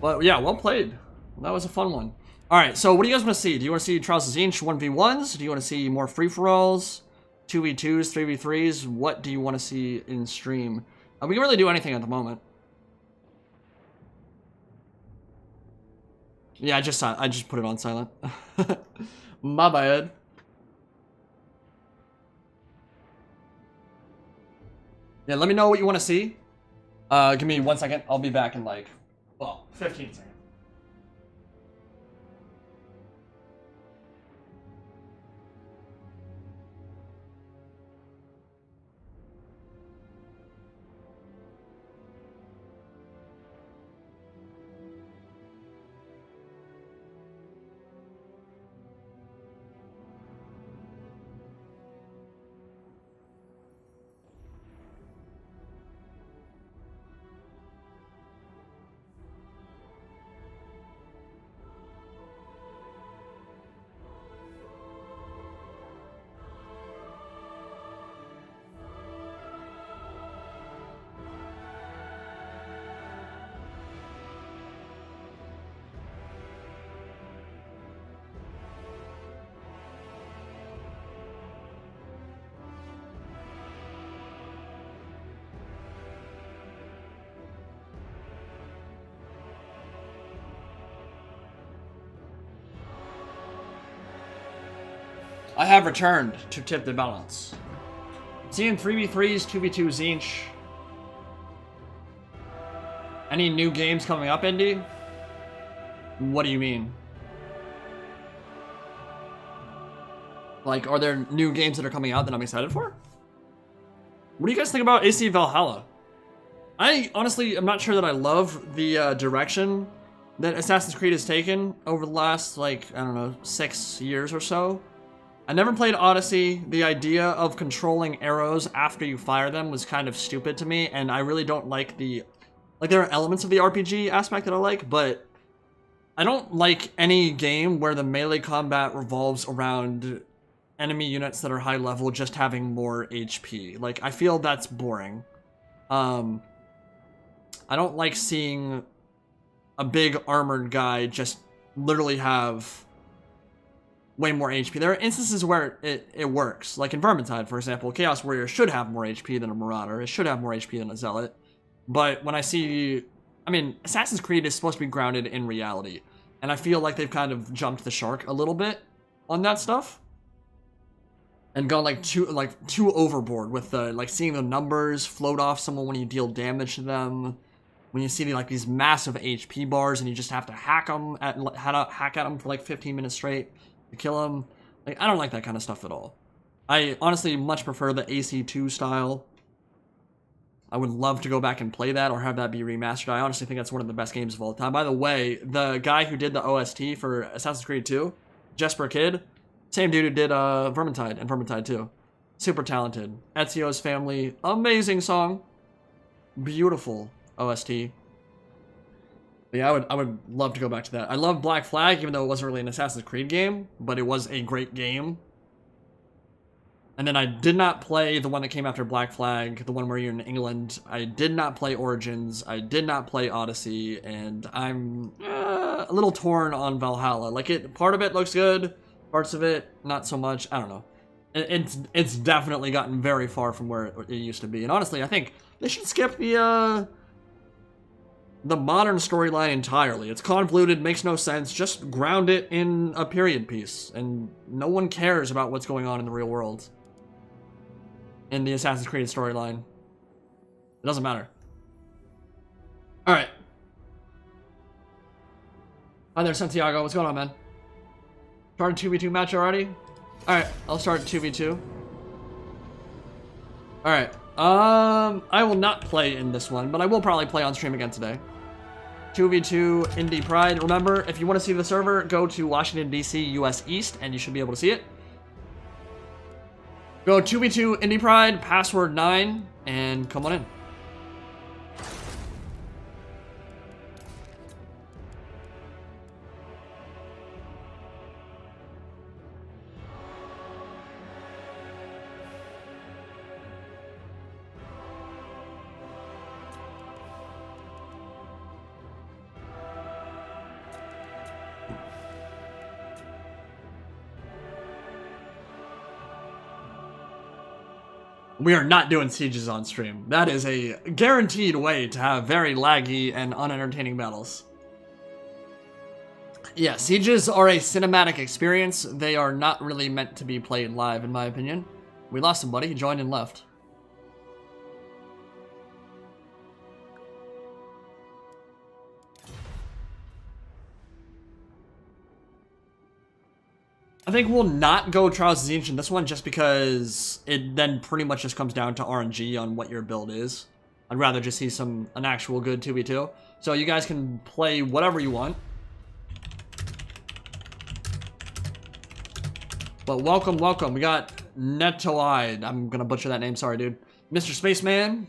But yeah, well played. That was a fun one. Alright, so what do you guys want to see? Do you want to see Trials of Tzeentch 1v1s? Do you want to see more free-for-alls? 2v2s, 3v3s? What do you want to see in stream? We can really do anything at the moment. Yeah, I just put it on silent. My bad. Yeah, let me know what you want to see. Give me 1 second. I'll be back in like, well, 15 seconds. I have returned to tip the balance. Seeing 3v3s, 2v2 Tzeentch. Any new games coming up, Indy? What do you mean? Like, are there new games that are coming out that I'm excited for? What do you guys think about AC Valhalla? I honestly am not sure that I love the direction that Assassin's Creed has taken over the last, like, I don't know, 6 years or so. I never played Odyssey. The idea of controlling arrows after you fire them was kind of stupid to me, and I really don't like the... Like, there are elements of the RPG aspect that I like, but I don't like any game where the melee combat revolves around enemy units that are high level just having more HP. Like, I feel that's boring. I don't like seeing a big armored guy just literally have way more HP. There are instances where it works. Like in Vermintide, for example, Chaos Warrior should have more HP than a Marauder. It should have more HP than a Zealot. But when I see... I mean, Assassin's Creed is supposed to be grounded in reality. And I feel like they've kind of jumped the shark a little bit on that stuff. And gone too overboard with the, like, seeing the numbers float off someone when you deal damage to them. When you see these massive HP bars and you just have to hack at them for like 15 minutes straight to kill them. Like, I don't like that kind of stuff at all. I honestly much prefer the AC2 style. I would love to go back and play that or have that be remastered. I honestly think that's one of the best games of all time. By the way, the guy who did the OST for Assassin's Creed 2, Jesper Kid, same dude who did Vermintide and Vermintide 2. Super talented. Ezio's Family, amazing song. Beautiful OST. But yeah, I would love to go back to that. I love Black Flag, even though it wasn't really an Assassin's Creed game, but it was a great game. And then I did not play the one that came after Black Flag, the one where you're in England. I did not play Origins. I did not play Odyssey, and I'm a little torn on Valhalla. Like, part of it looks good, parts of it not so much. I don't know. It's definitely gotten very far from where it used to be. And honestly, I think they should skip the the modern storyline entirely. It's convoluted, makes no sense. Just ground it in a period piece, and no one cares about what's going on in the real world. In the Assassin's Creed storyline. It doesn't matter. Alright. Hi there, Santiago. What's going on, man? Started 2v2 match already? Alright, I'll start 2v2. Alright. I will not play in this one, but I will probably play on stream again today. 2v2 Indie Pride. Remember, if you want to see the server, go to Washington, D.C., US East, and you should be able to see it. Go 2v2 Indie Pride, password 9, and come on in. We are not doing sieges on stream. That is a guaranteed way to have very laggy and unentertaining battles. Yeah, sieges are a cinematic experience. They are not really meant to be played live, in my opinion. We lost somebody. He joined and left. I think we'll not go Trials of Tzeentch in this one just because it then pretty much just comes down to RNG on what your build is. I'd rather just see an actual good 2v2. So you guys can play whatever you want. But welcome, welcome. We got Netoide. I'm gonna butcher that name, sorry dude. Mr. Spaceman.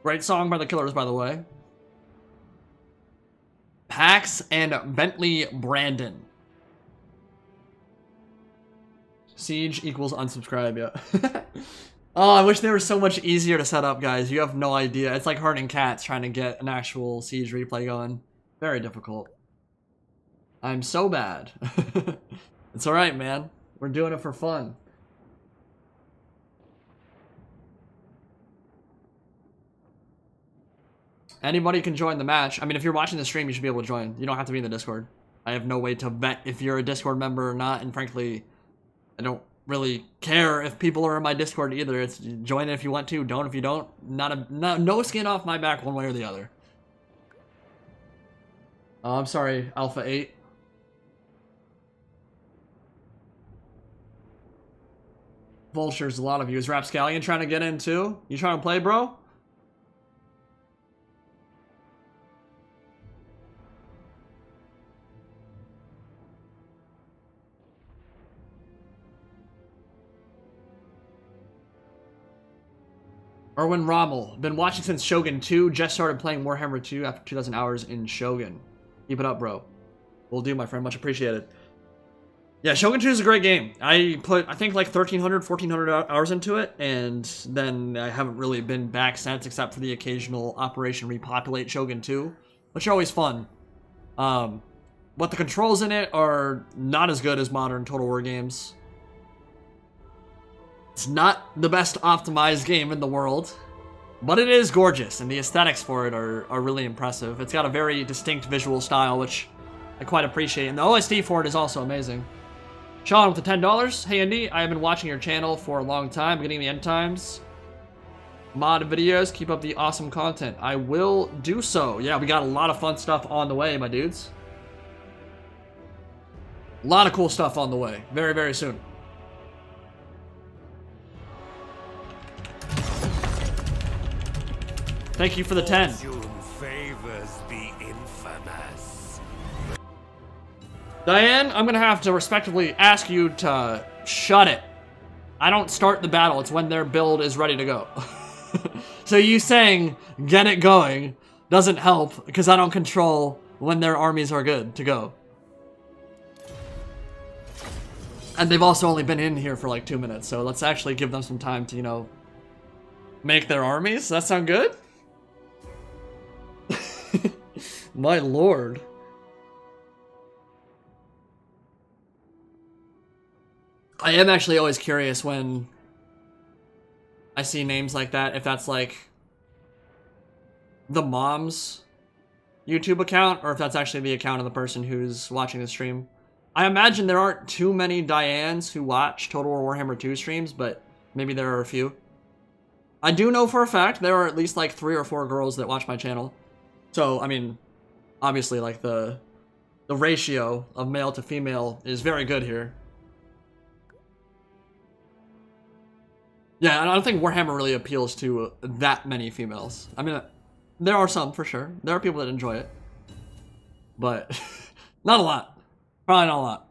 Great song by the Killers, by the way. Pax and Bentley Brandon. Siege equals unsubscribe, yeah. Oh, I wish they were so much easier to set up, guys. You have no idea. It's like herding cats trying to get an actual Siege replay going. Very difficult. I'm so bad. It's alright, man. We're doing it for fun. Anybody can join the match. I mean, if you're watching the stream, you should be able to join. You don't have to be in the Discord. I have no way to vet if you're a Discord member or not, and frankly, I don't really care if people are in my Discord either. It's join it if you want to, don't if you don't. No skin off my back one way or the other. Oh, I'm sorry, Alpha 8. Vultures, a lot of you. Is Rapscallion trying to get in too? You trying to play, bro? Erwin Rommel. Been watching since Shogun 2. Just started playing Warhammer 2 after 2,000 hours in Shogun. Keep it up, bro. Will do, my friend. Much appreciated. Yeah, Shogun 2 is a great game. I put, I think, like 1,300, 1,400 hours into it, and then I haven't really been back since, except for the occasional Operation Repopulate Shogun 2, which are always fun. But the controls in it are not as good as modern Total War games. It's not the best optimized game in the world, but it is gorgeous, and the aesthetics for it are really impressive. It's got a very distinct visual style, which I quite appreciate, and the OST for it is also amazing. Sean with the $10. Hey, Andy, I have been watching your channel for a long time, getting the end times. Mod videos, keep up the awesome content. I will do so. Yeah, we got a lot of fun stuff on the way, my dudes. A lot of cool stuff on the way, very, very soon. Thank you for the 10. Fortune favors the infamous. Diane, I'm gonna have to respectively ask you to shut it. I don't start the battle, it's when their build is ready to go. So you saying, get it going, doesn't help, because I don't control when their armies are good to go. And they've also only been in here for like 2 minutes, so let's actually give them some time to, you know, make their armies. Does that sound good? My lord. I am actually always curious when I see names like that, if that's like the moms YouTube account or if that's actually the account of the person who's watching the stream. I imagine there aren't too many Dianes who watch Total War Warhammer 2 streams, but maybe there are a few. I do know for a fact there are at least like 3 or 4 girls that watch my channel. So, I mean, obviously like the ratio of male to female is very good here. Yeah, I don't think Warhammer really appeals to that many females. I mean, there are some for sure. There are people that enjoy it. But not a lot. Probably not a lot.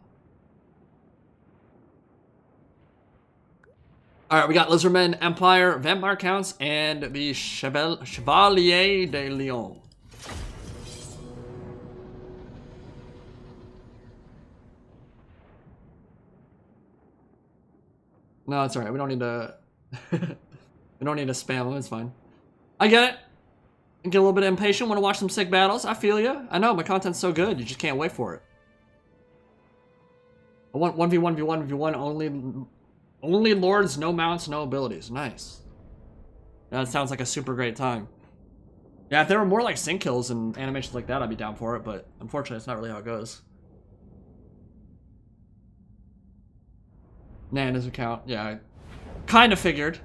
Alright, we got Lizardmen, Empire, Vampire Counts, and the Chevalier de Lyon. No, it's alright. We don't need to... we don't need to spam them. It's fine. I get it. I get a little bit impatient. Want to watch some sick battles. I feel you. I know. My content's so good. You just can't wait for it. I want 1v1v1v1 only lords, no mounts, no abilities. Nice. That sounds like a super great time. Yeah, if there were more like sync kills and animations like that, I'd be down for it, but unfortunately, it's not really how it goes. Nana's account, yeah. I kind of figured.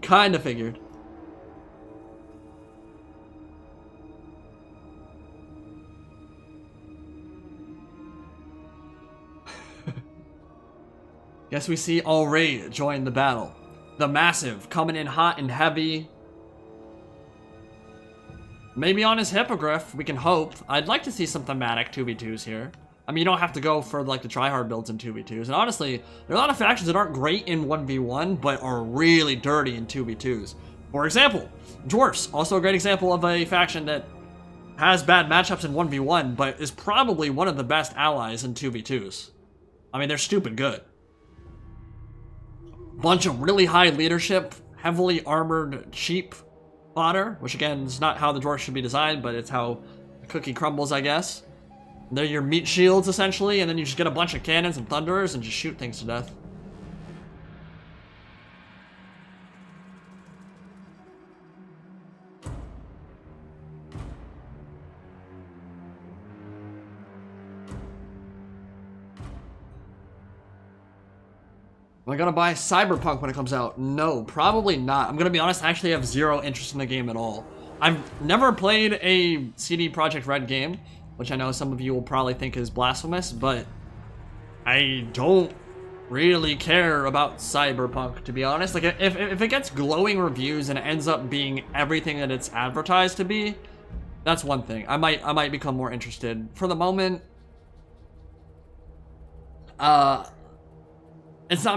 Kind of figured. Guess we see Alray join the battle. The Massive coming in hot and heavy. Maybe on his Hippogriff, we can hope. I'd like to see some thematic 2v2s here. I mean, you don't have to go for like the tryhard builds in 2v2s. And honestly, there are a lot of factions that aren't great in 1v1, but are really dirty in 2v2s. For example, Dwarfs, also a great example of a faction that has bad matchups in 1v1, but is probably one of the best allies in 2v2s. I mean, they're stupid good. Bunch of really high leadership, heavily armored, cheap fodder, which again is not how the dwarf should be designed, but it's how the cookie crumbles, I guess. They're your meat shields, essentially, and then you just get a bunch of cannons and thunderers and just shoot things to death. Am I gonna buy Cyberpunk when it comes out? No, probably not. I'm gonna be honest, I actually have zero interest in the game at all. I've never played a CD Projekt Red game, which I know some of you will probably think is blasphemous, but I don't really care about Cyberpunk, to be honest. Like, if it gets glowing reviews and it ends up being everything that it's advertised to be, that's one thing. I might become more interested. For the moment, I'm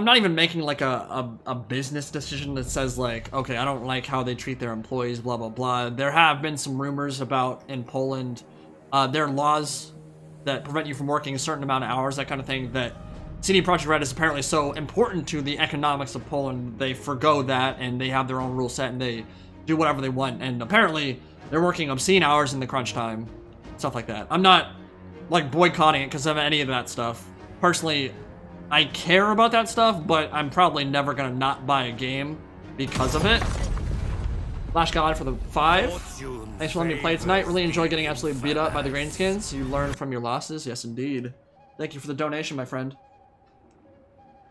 not even making like a business decision that says like, okay, I don't like how they treat their employees, blah, blah, blah. There have been some rumors about in Poland, there are laws that prevent you from working a certain amount of hours, that kind of thing, that CD Projekt Red is apparently so important to the economics of Poland, they forgo that and they have their own rule set and they do whatever they want. And apparently they're working obscene hours in the crunch time, stuff like that. I'm not like boycotting it because of any of that stuff. Personally, I care about that stuff, but I'm probably never gonna not buy a game because of it. Flash God for the 5. Thanks for letting me play tonight. Really enjoy getting absolutely beat up by the Greenskins. You learn from your losses. Yes, indeed. Thank you for the donation, my friend.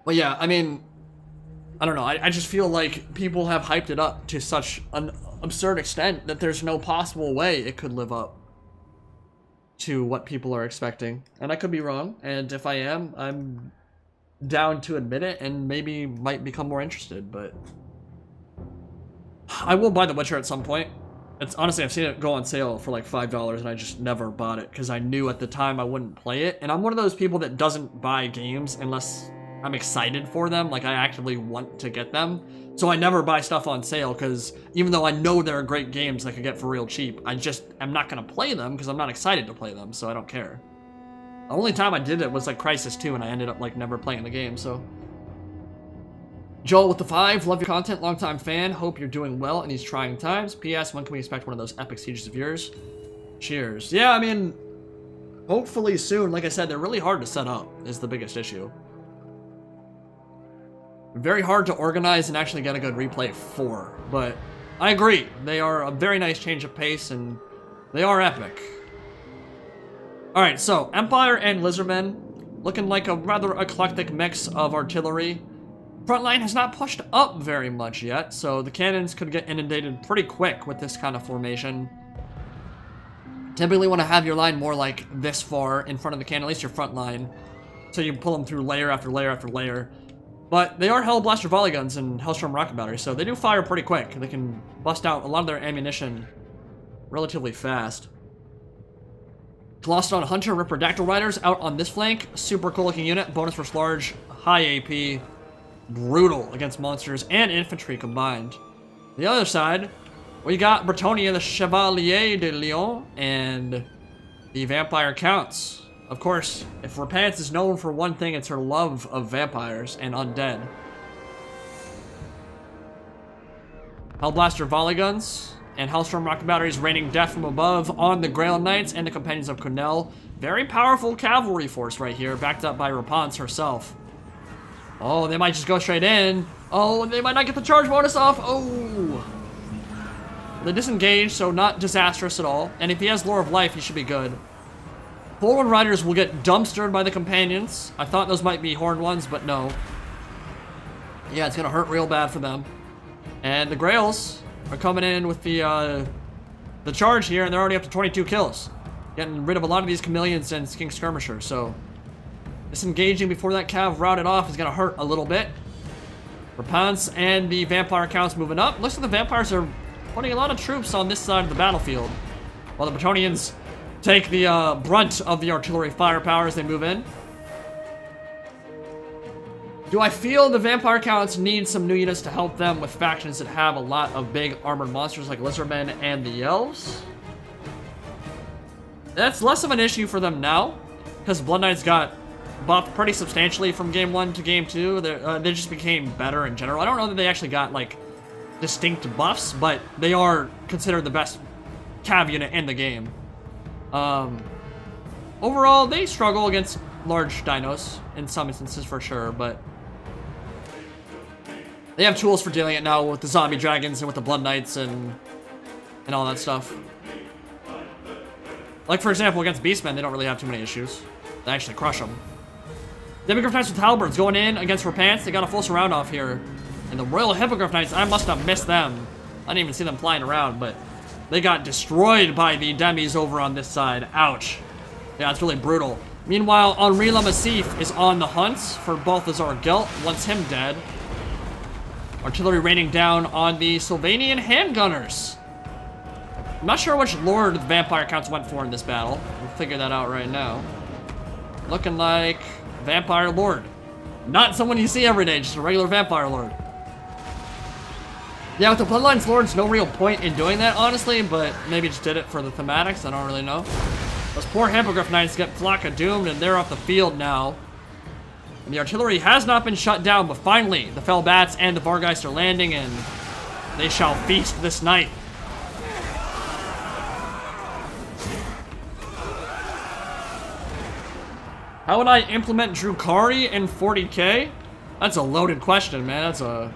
Well, yeah, I mean, I don't know. I just feel like people have hyped it up to such an absurd extent that there's no possible way it could live up to what people are expecting. And I could be wrong. And if I am, I'm down to admit it and maybe might become more interested, but I will buy The Witcher at some point. It's honestly, I've seen it go on sale for like $5 and I just never bought it because I knew at the time I wouldn't play it. And I'm one of those people that doesn't buy games unless I'm excited for them, like I actively want to get them. So I never buy stuff on sale because even though I know there are great games I could get for real cheap, I just am not going to play them because I'm not excited to play them, so I don't care. The only time I did it was like Crysis 2 and I ended up like never playing the game, so. Joel with the 5, love your content, longtime fan, hope you're doing well in these trying times. P.S. When can we expect one of those epic sieges of yours? Cheers. Yeah, I mean, hopefully soon. Like I said, they're really hard to set up is the biggest issue. Very hard to organize and actually get a good replay for, but I agree. They are a very nice change of pace and They are epic. Alright, so Empire and Lizardmen, looking like a rather eclectic mix of artillery. Front line has not pushed up very much yet, so the cannons could get inundated pretty quick with this kind of formation. Typically want to have your line more like this far in front of the cannon, at least your front line, so you pull them through layer after layer after layer. But they are Hellblaster volley guns and Hellstorm rocket batteries, so they do fire pretty quick. They can bust out a lot of their ammunition relatively fast. Colossadon Hunter and Ripper Riders out on this flank. Super cool looking unit. Bonus versus large. High AP. Brutal against monsters and infantry combined. The other side, we got Bretonia the Chevalier de Lyon and the Vampire Counts. Of course, if Repentance is known for one thing, it's her love of vampires and undead. Hellblaster volley guns and Hellstorm rocket batteries raining death from above on the Grail Knights and the Companions of Cornell. Very powerful cavalry force right here, backed up by Repentance herself. Oh, they might just go straight in. Oh, they might not get the charge bonus off. Oh! They disengage, so not disastrous at all. And if he has Lore of Life, he should be good. Horned Riders will get dumpstered by the Companions. I thought those might be Horned ones, but no. Yeah, it's gonna hurt real bad for them. And the Grails are coming in with the charge here, and they're already up to 22 kills. Getting rid of a lot of these Chameleons and Skink Skirmishers, so disengaging before that cav routed off is gonna hurt a little bit. Repentance and the Vampire Counts moving up. Looks like the Vampires are putting a lot of troops on this side of the battlefield, while the Bretonians take the brunt of the artillery firepower as they move in. Do I feel the Vampire Counts need some new units to help them with factions that have a lot of big armored monsters like Lizardmen and the Elves? That's less of an issue for them now, because Blood Knights got buffed pretty substantially from game 1 to game 2. They just became better in general. I don't know that they actually got like distinct buffs, but they are considered the best cav unit in the game. Overall, they struggle against large dinos in some instances for sure, but they have tools for dealing it now with the zombie dragons and with the Blood Knights and all that stuff. Like, for example, against Beastmen, they don't really have too many issues. They actually crush them. Hippogriff Knights with Halberds going in against Repentance. They got a full surround off here. And the Royal Hippogriff Knights, I must have missed them. I didn't even see them flying around, but they got destroyed by the Demis over on this side. Ouch. Yeah, it's really brutal. Meanwhile, Henri Le Massif is on the hunt for both Azar Gelt. Wants him dead. Artillery raining down on the Sylvanian handgunners. I'm not sure which lord the Vampire Counts went for in this battle. We'll figure that out right now. Looking like Vampire Lord. Not someone you see every day, just a regular Vampire Lord. Yeah, with the Bloodlines Lords, no real point in doing that, honestly, but maybe just did it for the thematics, I don't really know. Those poor Hippogriff Knights get Flocka doomed, and they're off the field now. And the artillery has not been shut down, but finally, the Fell Bats and the Vargeist are landing, and they shall feast this night. How would I implement Drukhari in 40k? That's a loaded question, man. No,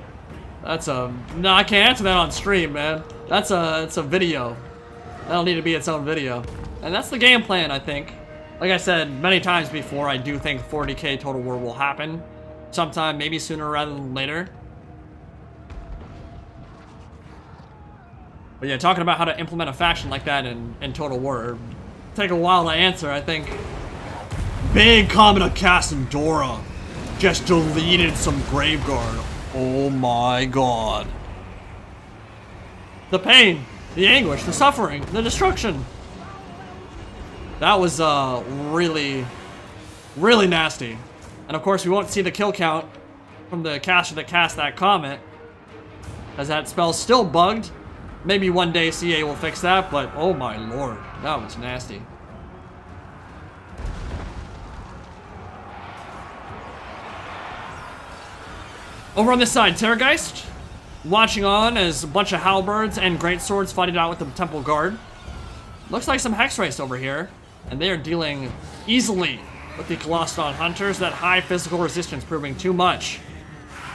I can't answer that on stream, man. It's a video. That'll need to be its own video. And that's the game plan, I think. Like I said many times before, I do think 40k Total War will happen sometime, maybe sooner rather than later. But yeah, talking about how to implement a faction like that in Total War, take a while to answer, I think. Big Comet of Cassandora just deleted some Graveguard. Oh my god. The pain, the anguish, the suffering, the destruction. That was really, really nasty. And of course we won't see the kill count from the caster that cast that comet, as that spell's still bugged. Maybe one day CA will fix that, but oh my lord, that was nasty. Over on this side, Terrorgeist watching on as a bunch of halberds and greatswords fight it out with the Temple Guard. Looks like some Hex Race over here, and they are dealing easily with the Colossadon Hunters. That high physical resistance proving too much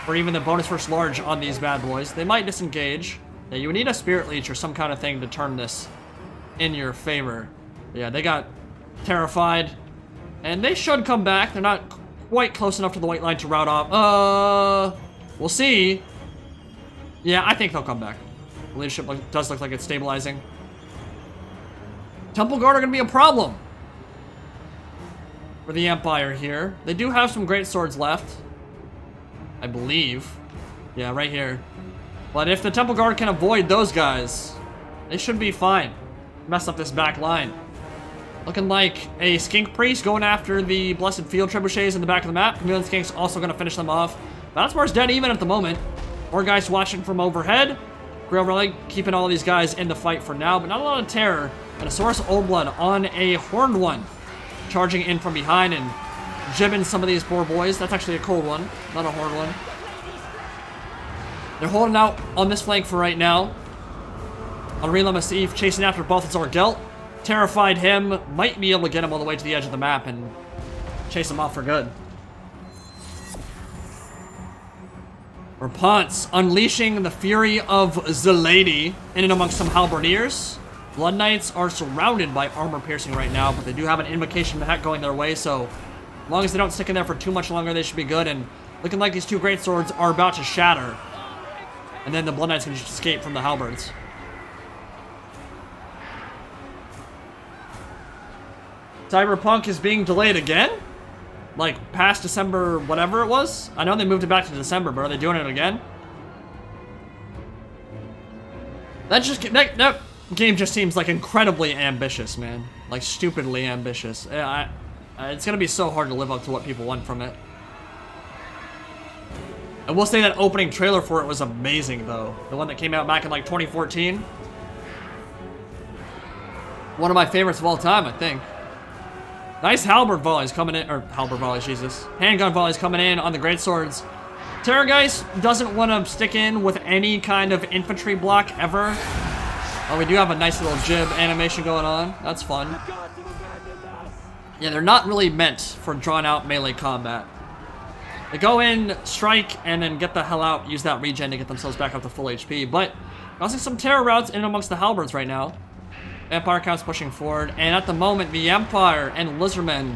for even the bonus versus large on these bad boys. They might disengage. Yeah, you would need a Spirit Leech or some kind of thing to turn this in your favor. Yeah, they got terrified. And they should come back. They're not quite close enough to the white line to rout off. We'll see. Yeah, I think they'll come back. The leadership does look like it's stabilizing. Temple Guard are going to be a problem for the Empire here. They do have some great swords left, I believe. Yeah, right here. But if the Temple Guard can avoid those guys, they should be fine. Mess up this back line. Looking like a Skink Priest going after the Blessed Field Trebuchets in the back of the map. Chameleon Skink's also going to finish them off. Valspar's dead even at the moment. More guys watching from overhead. Grail Relic keeping all these guys in the fight for now, but not a lot of terror. And a Saurus Oldblood on a Horned one. Charging in from behind and jibbing some of these poor boys. That's actually a cold one, not a horned one. They're holding out on this flank for right now. Unreal Massif chasing after Balthazar Gelt. Terrified him, might be able to get him all the way to the edge of the map and chase him off for good. Rapunz unleashing the fury of the lady in and amongst some halberdiers. Blood Knights are surrounded by armor piercing right now, but they do have an invocation hat going their way, so as long as they don't stick in there for too much longer, they should be good. And looking like these two greatswords are about to shatter. And then the Blood Knights can just escape from the halberds. Cyberpunk is being delayed again? Like, past December whatever it was? I know they moved it back to December, but are they doing it again? That game just seems like incredibly ambitious, man. Like, stupidly ambitious. It's gonna be so hard to live up to what people want from it. I will say that opening trailer for it was amazing, though. The one that came out back in, like, 2014. One of my favorites of all time, I think. Nice halberd volleys coming in, or halberd volleys, Jesus. Handgun volleys coming in on the greatswords. Terrorgeist doesn't want to stick in with any kind of infantry block ever. Oh, we do have a nice little jib animation going on. That's fun. Yeah, they're not really meant for drawn-out melee combat. They go in, strike, and then get the hell out, use that regen to get themselves back up to full HP. But causing some terror routes in amongst the halberds right now. Empire count's pushing forward, and at the moment, the Empire and Lizardmen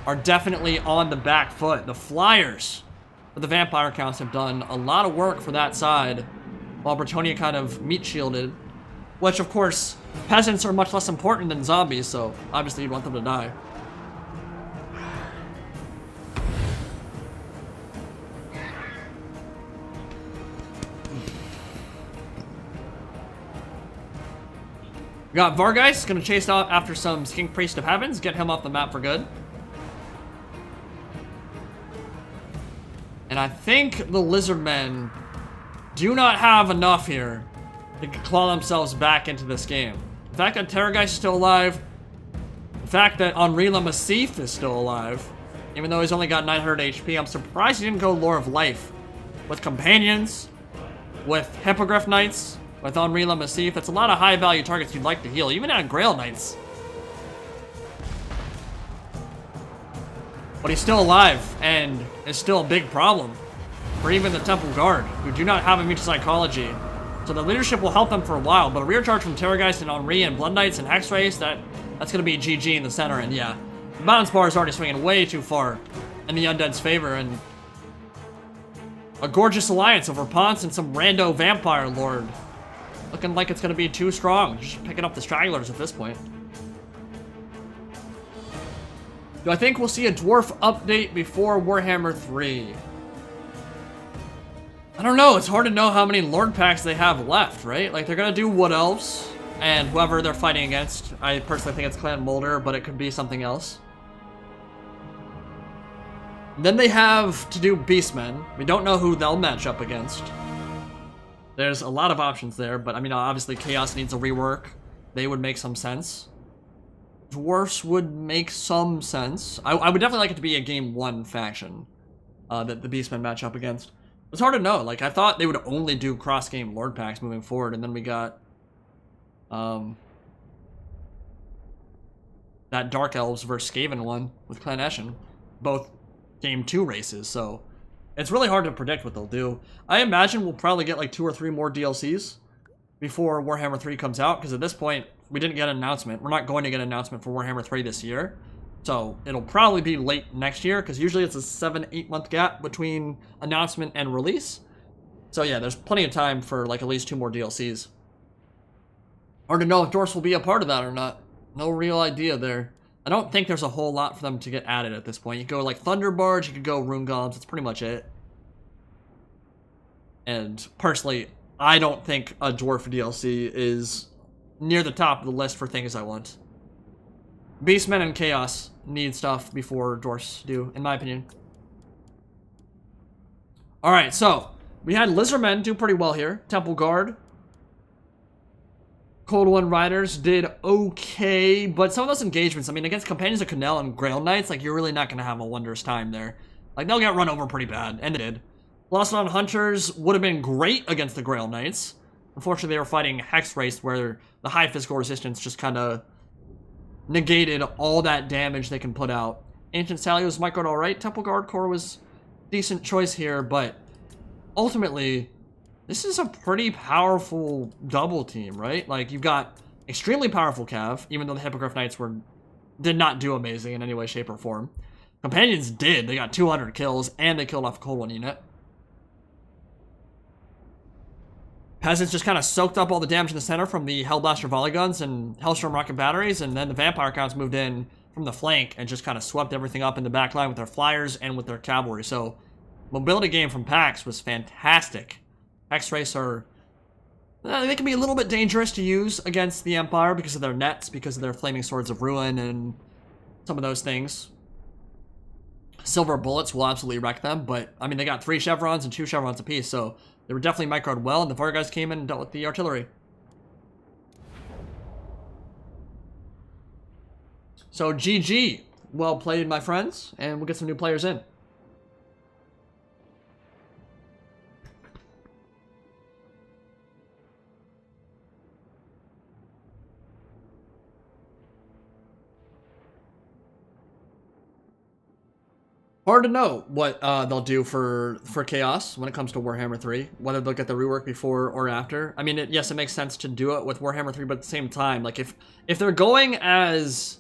are definitely on the back foot. The flyers for the Vampire counts have done a lot of work for that side, while Bretonia kind of meat shielded. Which, of course, peasants are much less important than zombies, so obviously you'd want them to die. We got Vargeist, gonna chase out after some Skink Priest of Heavens, get him off the map for good. And I think the Lizardmen do not have enough here to claw themselves back into this game. The fact that Terrorgeist is still alive, the fact that Unreal Massif is still alive, even though he's only got 900 HP, I'm surprised he didn't go Lore of Life. With Companions, with Hippogriff Knights, with Unreal Massif, that's a lot of high-value targets you'd like to heal, even at Grail Knights. But he's still alive, and is still a big problem for even the Temple Guard, who do not have immune to psychology. So the leadership will help them for a while, but a rear charge from Terrorgeist and Henri and Blood Knights and Hexrace, that's going to be GG in the center, and yeah. The balance bar is already swinging way too far in the Undead's favor, and a gorgeous alliance over Ponce and some rando Vampire Lord. Looking like it's going to be too strong. Just picking up the stragglers at this point. Do I think we'll see a dwarf update before Warhammer 3? I don't know. It's hard to know how many Lord packs they have left, right? Like, they're going to do Wood Elves and whoever they're fighting against. I personally think it's Clan Mulder, but it could be something else. Then they have to do Beastmen. We don't know who they'll match up against. There's a lot of options there, but I mean, obviously Chaos needs a rework. They would make some sense. Dwarfs would make some sense. I would definitely like it to be a Game 1 faction that the Beastmen match up against. It's hard to know. Like, I thought they would only do cross-game Lord packs moving forward, and then we got that Dark Elves versus Skaven one with Clan Eshin. Both Game 2 races, so it's really hard to predict what they'll do. I imagine we'll probably get like 2 or 3 more DLCs before Warhammer 3 comes out, because at this point, we didn't get an announcement. We're not going to get an announcement for Warhammer 3 this year. So it'll probably be late next year, because usually it's a 7-8 month gap between announcement and release. So yeah, there's plenty of time for like at least 2 more DLCs. Hard to know if Dwarfs will be a part of that or not. No real idea there. I don't think there's a whole lot for them to get added at this point. You go like Thunderbards, you could go Rune Golems, that's pretty much it. And personally, I don't think a Dwarf DLC is near the top of the list for things I want. Beastmen and Chaos need stuff before Dwarfs do, in my opinion. Alright, so we had Lizardmen do pretty well here. Temple Guard. Cold One Riders did okay, but some of those engagements, I mean, against Companions of Cannel and Grail Knights, like, you're really not going to have a wondrous time there. Like, they'll get run over pretty bad, and they did. Lost on Hunters would have been great against the Grail Knights. Unfortunately, they were fighting Hex Race, where the high physical resistance just kind of negated all that damage they can put out. Ancient Sally was microed alright. Temple Guard Corps was decent choice here, but ultimately, this is a pretty powerful double team, right? Like, you've got extremely powerful Cav, even though the Hippogriff Knights did not do amazing in any way, shape, or form. Companions did. They got 200 kills, and they killed off a Cold One unit. Peasants just kind of soaked up all the damage in the center from the Hellblaster volley guns and Hellstorm rocket batteries, and then the Vampire Counts moved in from the flank and just kind of swept everything up in the back line with their flyers and with their cavalry. So, mobility game from Pax was fantastic. X-Rays are... they can be a little bit dangerous to use against the Empire because of their nets, because of their Flaming Swords of Ruin and some of those things. Silver Bullets will absolutely wreck them, but, I mean, they got 3 chevrons and 2 chevrons apiece, so they were definitely microed well, and the Fire guys came in and dealt with the artillery. So, GG. Well played, my friends, and we'll get some new players in. Hard to know what they'll do for Chaos when it comes to Warhammer 3. Whether they'll get the rework before or after. I mean, yes, it makes sense to do it with Warhammer 3, but at the same time, like, if they're going as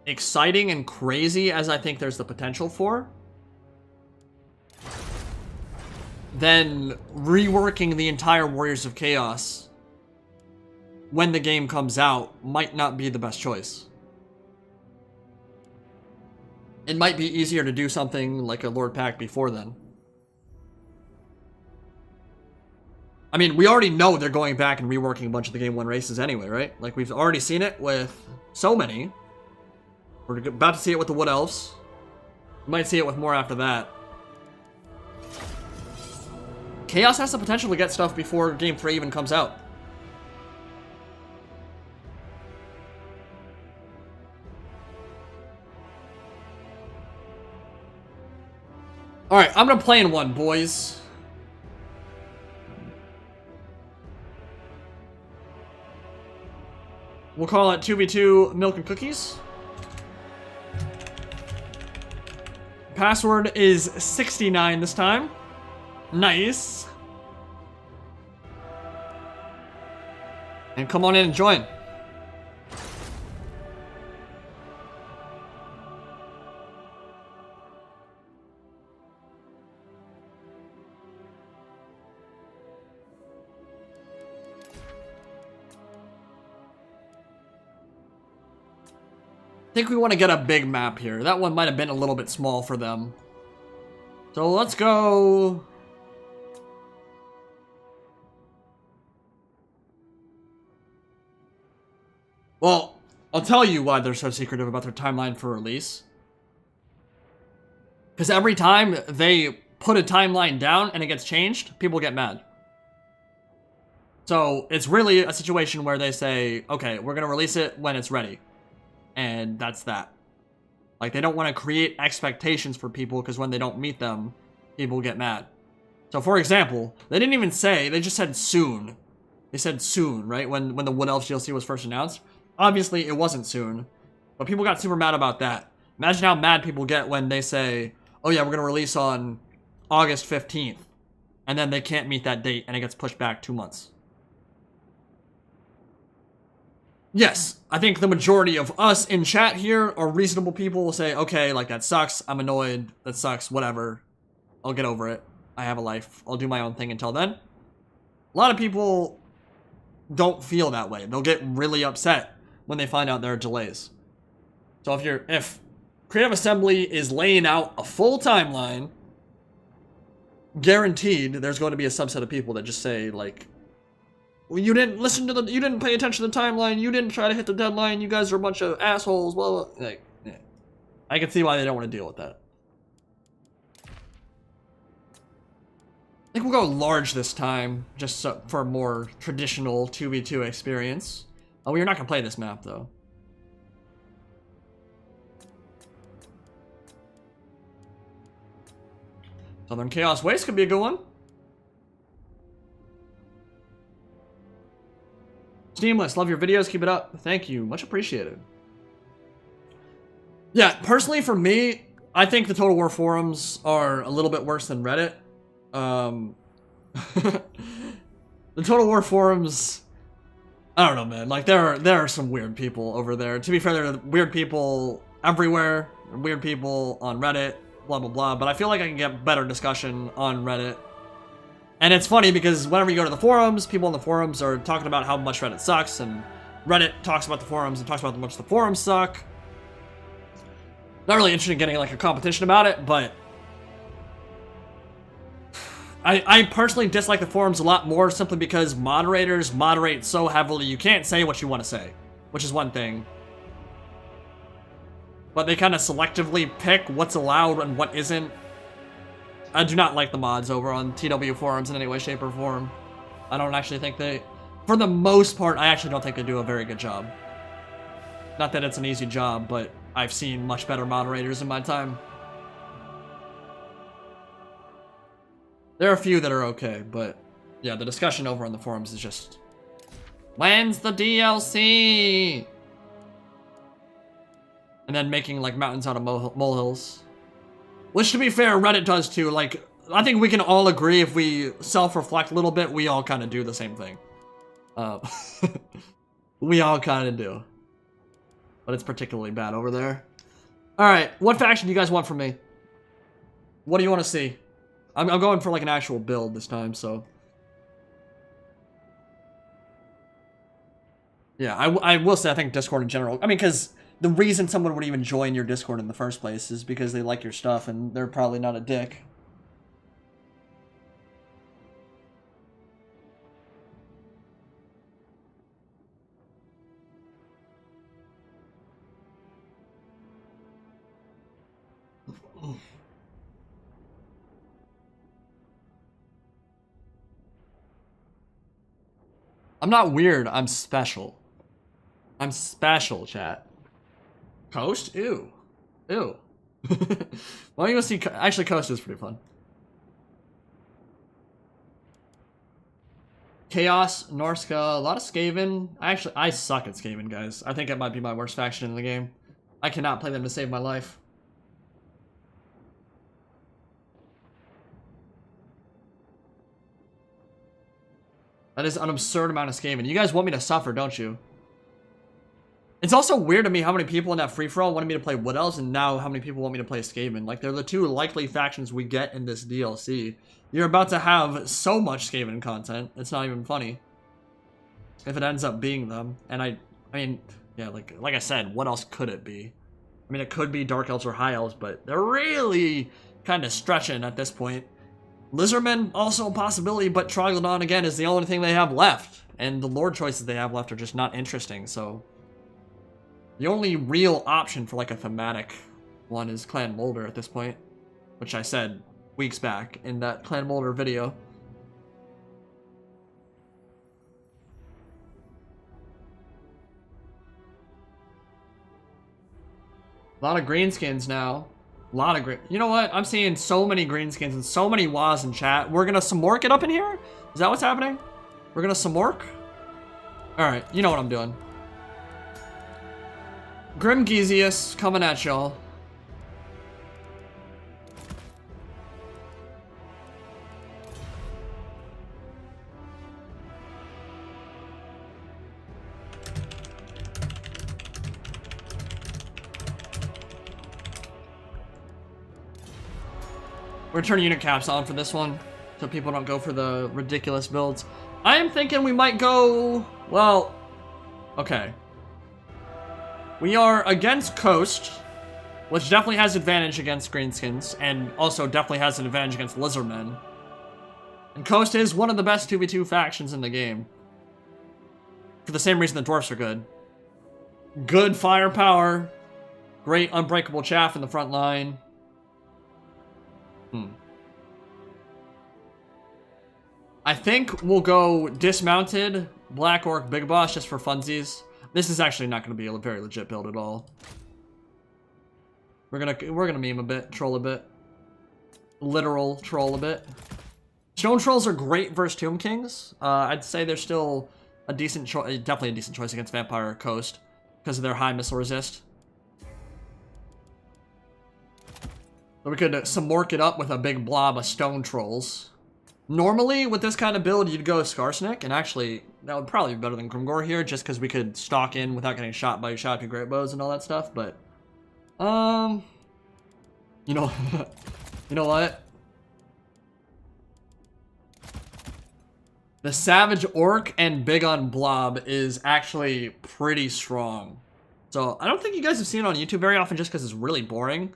exciting and crazy as I think there's the potential for, then reworking the entire Warriors of Chaos when the game comes out might not be the best choice. It might be easier to do something like a Lord Pack before then. I mean, we already know they're going back and reworking a bunch of the Game 1 races anyway, right? Like, we've already seen it with so many. We're about to see it with the Wood Elves. We might see it with more after that. Chaos has the potential to get stuff before Game 3 even comes out. Alright, I'm gonna play in one, boys. We'll call it 2v2 Milk and Cookies. Password is 69 this time. Nice. And come on in and join. I think we want to get a big map here. That one might have been a little bit small for them. So let's go... Well, I'll tell you why they're so secretive about their timeline for release. Because every time they put a timeline down and it gets changed, people get mad. So it's really a situation where they say, okay, we're going to release it when it's ready. And that's that. Like, they don't want to create expectations for people because when they don't meet them, people get mad. So, for example, they didn't even say, they just said soon. They said soon, right? When the Wood Elves DLC was first announced. Obviously, it wasn't soon. But people got super mad about that. Imagine how mad people get when they say, oh yeah, we're going to release on August 15th. And then they can't meet that date and it gets pushed back 2 months. yes, I think the majority of us in chat here are reasonable people. Will say, okay, like that sucks. I'm annoyed. That sucks. Whatever. I'll get over it. I have a life. I'll do my own thing until then. A lot of people don't feel that way. They'll get really upset when they find out there are delays. So if Creative Assembly is laying out a full timeline, guaranteed there's going to be a subset of people that just say like, well, you didn't you didn't pay attention to the timeline, you didn't try to hit the deadline, you guys are a bunch of assholes, blah, blah. Like, yeah. I can see why they don't want to deal with that. I think we'll go large this time, just so, for a more traditional 2v2 experience. Oh, we're not going to play this map, though. Southern Chaos Waste could be a good one. Steamless, love your videos, keep it up. Thank you, much appreciated. Yeah, personally for me, I think the Total War forums are a little bit worse than Reddit. The Total War forums, I don't know, man. Like there are some weird people over there. To be fair, there are weird people everywhere. Weird people on Reddit, blah blah blah. But I feel like I can get better discussion on Reddit. And it's funny because whenever you go to the forums, people in the forums are talking about how much Reddit sucks, and Reddit talks about the forums and talks about how much the forums suck. Not really interested in getting like a competition about it, but I personally dislike the forums a lot more simply because moderators moderate so heavily you can't say what you want to say, which is one thing. But they kind of selectively pick what's allowed and what isn't. I do not like the mods over on TW forums in any way, shape, or form. I don't actually think they, for the most part, I actually don't think they do a very good job. Not that it's an easy job, but I've seen much better moderators in my time. There are a few that are okay, but yeah, the discussion over on the forums is just, when's the DLC? And then making like mountains out of molehills. Which, to be fair, Reddit does too. Like, I think we can all agree if we self-reflect a little bit, we all kind of do the same thing. We all kind of do. But it's particularly bad over there. Alright, what faction do you guys want from me? What do you want to see? I'm going for like an actual build this time, so. Yeah, I will say I think Discord in general, I mean, because the reason someone would even join your Discord in the first place is because they like your stuff and they're probably not a dick. I'm not weird, I'm special. I'm special, chat. Coast? Ew. Ew. Why don't you go see... Actually, Coast is pretty fun. Chaos, Norska, a lot of Skaven. I suck at Skaven, guys. I think it might be my worst faction in the game. I cannot play them to save my life. That is an absurd amount of Skaven. You guys want me to suffer, don't you? It's also weird to me how many people in that free-for-all wanted me to play Wood Elves, and now how many people want me to play Skaven. Like, they're the two likely factions we get in this DLC. You're about to have so much Skaven content, it's not even funny. If it ends up being them. And I mean, yeah, like I said, what else could it be? I mean, it could be Dark Elves or High Elves, but they're really kind of stretching at this point. Lizardmen, also a possibility, but Troglodyte, again, is the only thing they have left. And the lore choices they have left are just not interesting, so... The only real option for, like, a thematic one is Clan Moulder at this point. Which I said weeks back in that Clan Moulder video. A lot of greenskins now. A lot of green. You know what? I'm seeing so many greenskins and so many WAs in chat. We're gonna Samork it up in here? Is that what's happening? We're gonna Samork? Alright, you know what I'm doing. Grim Gizius coming at y'all. We're turning unit caps on for this one, so people don't go for the ridiculous builds. I am thinking we might go, well, okay. We are against Coast, which definitely has advantage against Greenskins, and also definitely has an advantage against Lizardmen. And Coast is one of the best 2v2 factions in the game. For the same reason the Dwarfs are good. Good firepower, great unbreakable chaff in the front line. I think we'll go dismounted Black Orc Big Boss just for funsies. This is actually not going to be a very legit build at all. We're gonna meme a bit, troll a bit, literal troll a bit. Stone Trolls are great versus Tomb Kings. I'd say they're still a decent choice, definitely a decent choice against Vampire Coast because of their high missile resist. So we could Samork it up with a big blob of Stone Trolls. Normally, with this kind of build, you'd go Skarsnik, and actually, that would probably be better than Grimgor here, just because we could stalk in without getting shot by Shotgun Great Bows and all that stuff, but... You know... you know what? The Savage Orc and Big on Blob is actually pretty strong. So, I don't think you guys have seen it on YouTube very often just because it's really boring.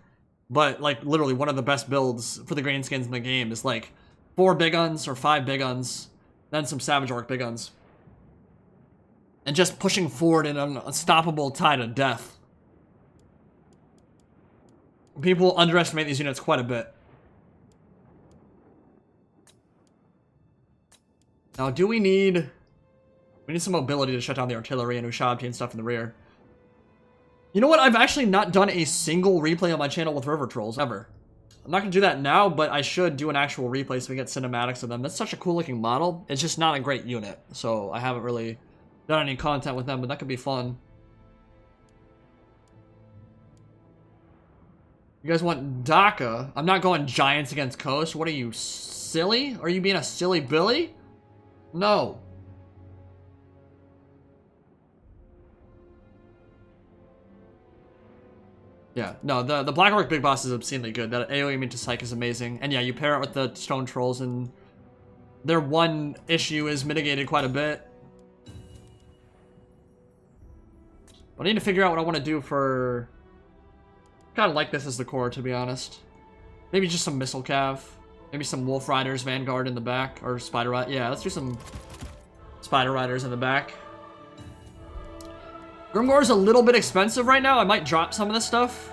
But, like, literally one of the best builds for the Greenskins in the game is, like, 4 Big Uns or 5 Big Uns, then some Savage Orc Big Uns. And just pushing forward in an unstoppable tide of death. People underestimate these units quite a bit. Now, do we need... We need some mobility to shut down the artillery and Ushabti and stuff in the rear. You know what? I've actually not done a single replay on my channel with River Trolls, ever. I'm not going to do that now, but I should do an actual replay so we get cinematics of them. That's such a cool looking model. It's just not a great unit, so I haven't really done any content with them, but that could be fun. You guys want Daka? I'm not going Giants against Coast. What are you, silly? Are you being a silly Billy? No. Yeah, no, the Black Orc Big Boss is obscenely good. That AoE into Psych is amazing. And yeah, you pair it with the Stone Trolls and their one issue is mitigated quite a bit. But I need to figure out what I want to do for... Kind of like this as the core, to be honest. Maybe just some Missile Cav. Maybe some Wolf Riders, Vanguard in the back. Or Spider Riders. Yeah, let's do some Spider Riders in the back. Grimgor is a little bit expensive right now. I might drop some of this stuff.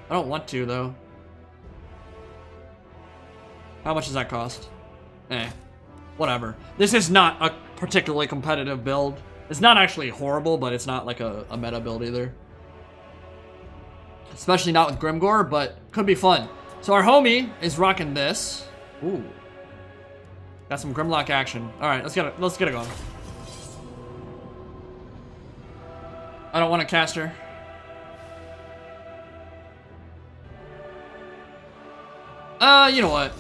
I don't want to, though. How much does that cost? Eh. Whatever. This is not a particularly competitive build. It's not actually horrible, but it's not like a meta build either. Especially not with Grimgor, but could be fun. So our homie is rocking this. Ooh. Got some Grimlock action. Alright, let's get it going. I don't want a caster. You know what?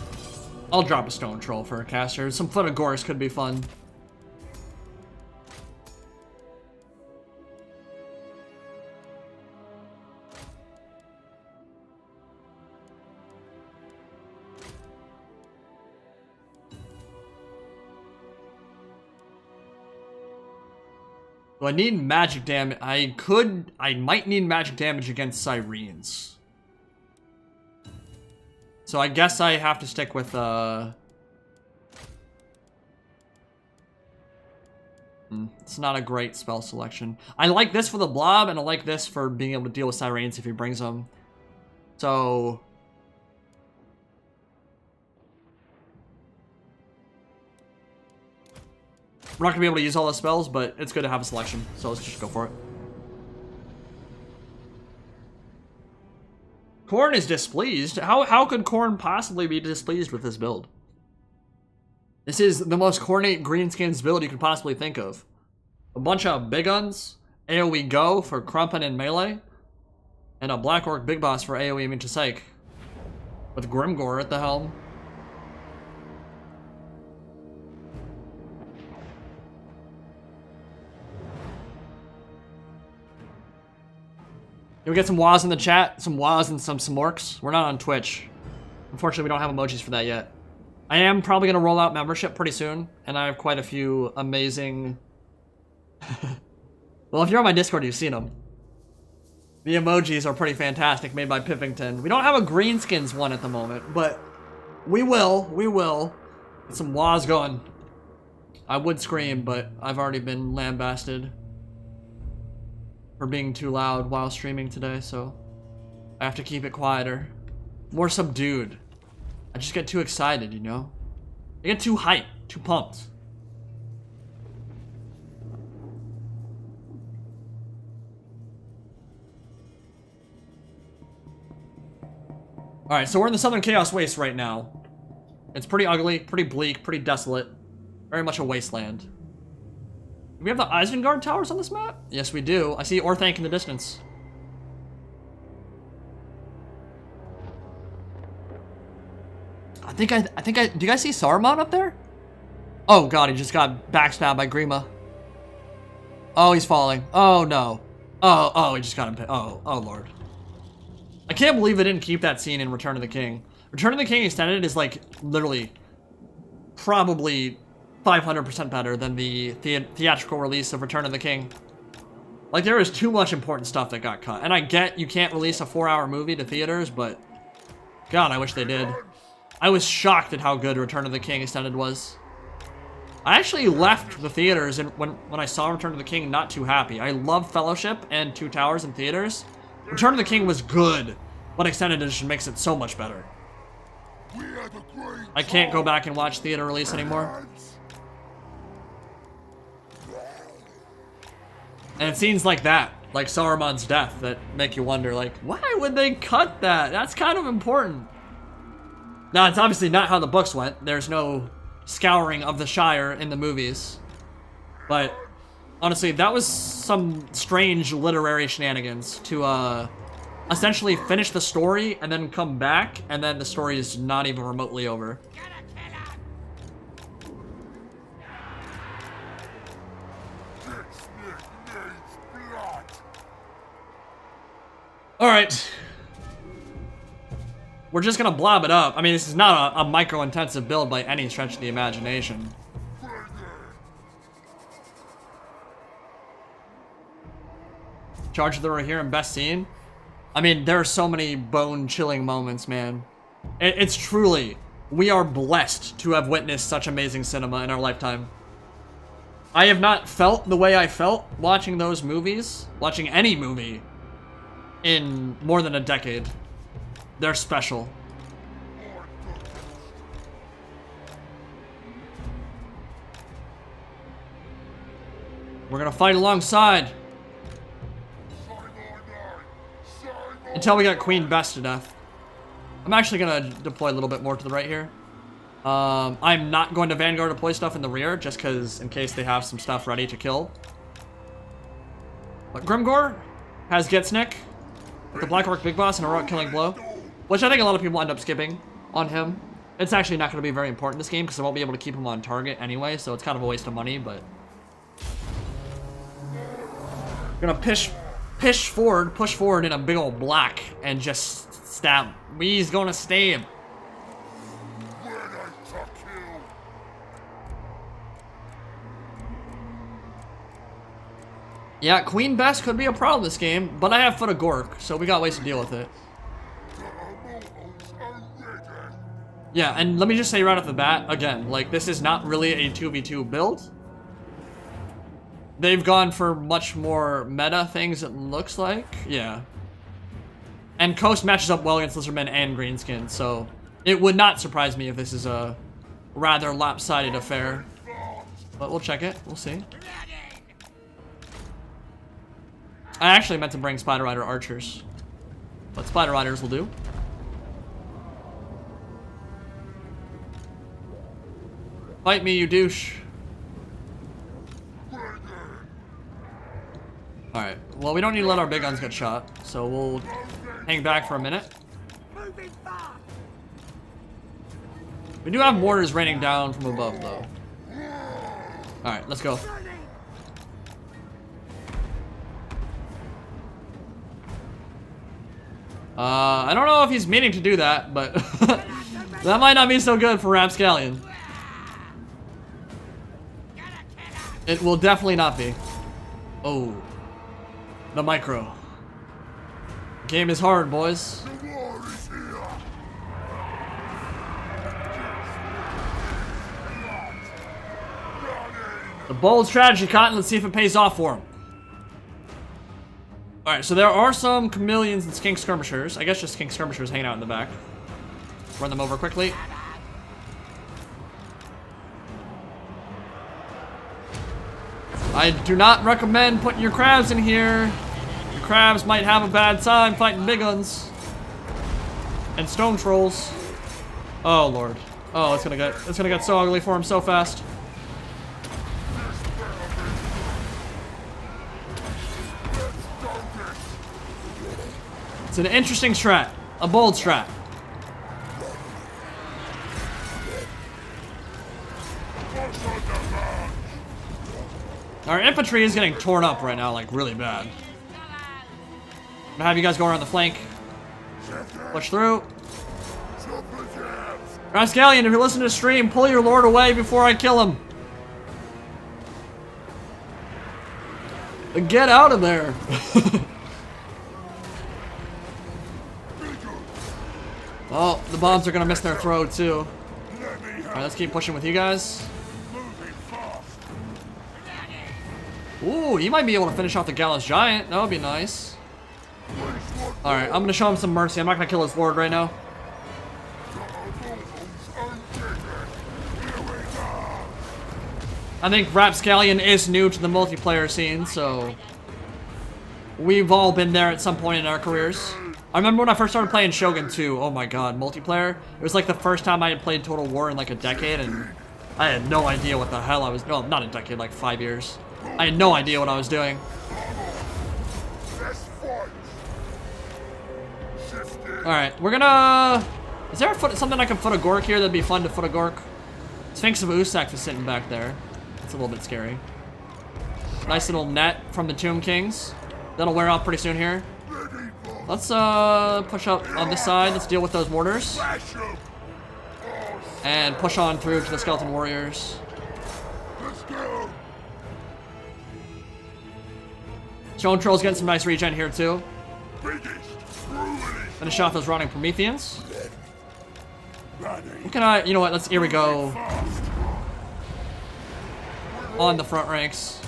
I'll drop a Stone Troll for a caster. Some Foot of Gorse could be fun. Do I need magic damage? I might need magic damage against Sirens. So I guess I have to stick with, it's not a great spell selection. I like this for the blob, and I like this for being able to deal with Sirens if he brings them. So... We're not going to be able to use all the spells, but it's good to have a selection. So let's just go for it. Korn is displeased. How could Korn possibly be displeased with this build? This is the most cornate Greenskins build you could possibly think of. A bunch of Big Guns, AoE Go for Crumpin and Melee, and a Black Orc Big Boss for AoE into Psych. With Grimgor at the helm. Can we get some wahs in the chat? Some wahs and some smorks? We're not on Twitch. Unfortunately, we don't have emojis for that yet. I am probably going to roll out membership pretty soon, and I have quite a few amazing... Well, if you're on my Discord, you've seen them. The emojis are pretty fantastic, made by Pippington. We don't have a greenskins one at the moment, but we will. Get some wahs going. I would scream, but I've already been lambasted for being too loud while streaming today, so I have to keep it quieter. More subdued. I just get too excited, you know? I get too hyped, too pumped. Alright, so we're in the Southern Chaos Waste right now. It's pretty ugly, pretty bleak, pretty desolate. Very much a wasteland. Do we have the Isengard towers on this map? Yes, we do. I see Orthanc in the distance. I think I, do you guys see Saruman up there? Oh god, he just got backstabbed by Grima. Oh, he's falling. Oh no. Oh, he just got him. Oh lord. I can't believe they didn't keep that scene in Return of the King. Return of the King Extended is like, literally, probably 500% better than the theatrical release of Return of the King. Like, there is too much important stuff that got cut. And I get you can't release a 4-hour movie to theaters, but god, I wish they did. I was shocked at how good Return of the King Extended was. I actually left the theaters and when I saw Return of the King not too happy. I love Fellowship and Two Towers in theaters. Return of the King was good, but Extended Edition makes it so much better. I can't go back and watch theater release anymore. And it scenes like that, like Saruman's death, that make you wonder, like, why would they cut that? That's kind of important. Now, it's obviously not how the books went. There's no scouring of the Shire in the movies. But, honestly, that was some strange literary shenanigans to, essentially finish the story and then come back, and then the story is not even remotely over. Alright. We're just gonna blob it up. I mean, this is not a micro-intensive build by any stretch of the imagination. Charge of the Rohirrim best scene? I mean, there are so many bone-chilling moments, man. It's truly, we are blessed to have witnessed such amazing cinema in our lifetime. I have not felt the way I felt watching those movies, watching any movie, in more than a decade. They're special. We're gonna fight alongside. Until we got Queen Best to death. I'm actually gonna deploy a little bit more to the right here. I'm not going to Vanguard deploy stuff in the rear, just because in case they have some stuff ready to kill. But Grimgor has Getsnick with the Black Orc Big Boss and a Heroic Killing Blow, which I think a lot of people end up skipping on him. It's actually not going to be very important in this game because I won't be able to keep him on target anyway, so it's kind of a waste of money, but... We're gonna push forward in a big old black and just stab. He's gonna stab. Yeah, Queen Best could be a problem this game, but I have Foot of Gork, so we got ways to deal with it. Yeah, and let me just say right off the bat, again, like, this is not really a 2v2 build. They've gone for much more meta things, it looks like. Yeah. And Coast matches up well against Lizardmen and Greenskin, so it would not surprise me if this is a rather lopsided affair. But we'll check it. We'll see. I actually meant to bring Spider Rider archers, but Spider Riders will do. Fight me, you douche. Alright, well, we don't need to let our big guns get shot, so we'll hang back for a minute. We do have mortars raining down from above, though. Alright, let's go. I don't know if he's meaning to do that, but that might not be so good for Rapscallion. It will definitely not be. Oh. The micro. Game is hard, boys. The bold strategy, Cotton. Let's see if it pays off for him. Alright, so there are some chameleons and skink skirmishers. I guess just skink skirmishers hanging out in the back. Run them over quickly. I do not recommend putting your crabs in here. Your crabs might have a bad time fighting big guns. And stone trolls. Oh lord. Oh, it's gonna get so ugly for him so fast. It's an interesting strat. A bold strat. Our infantry is getting torn up right now, like really bad. I'm gonna have you guys go around the flank. Push through. Rascallion, if you're listening to the stream, pull your lord away before I kill him. Get out of there. Oh, the bombs are gonna miss their throw too. Alright, let's keep pushing with you guys. Ooh, he might be able to finish off the Gallows Giant. That would be nice. Alright, I'm gonna show him some mercy. I'm not gonna kill his lord right now. I think Rapscallion is new to the multiplayer scene, so we've all been there at some point in our careers. I remember when I first started playing Shogun 2, oh my god, multiplayer. It was like the first time I had played Total War in like a decade, and I had no idea what the hell I was, no, not a decade, like 5 years. I had no idea what I was doing. Alright, we're gonna... Is there something I can foot a Gork here that'd be fun to foot a Gork? Sphinx of Usak is sitting back there. It's a little bit scary. Nice little net from the Tomb Kings. That'll wear off pretty soon here. Let's push up on this side. Let's deal with those mortars. And push on through to the Skeleton Warriors. Stone Troll's getting some nice regen here too. Finish off those rotting Prometheans. What can I, you know what, here we go. On the front ranks.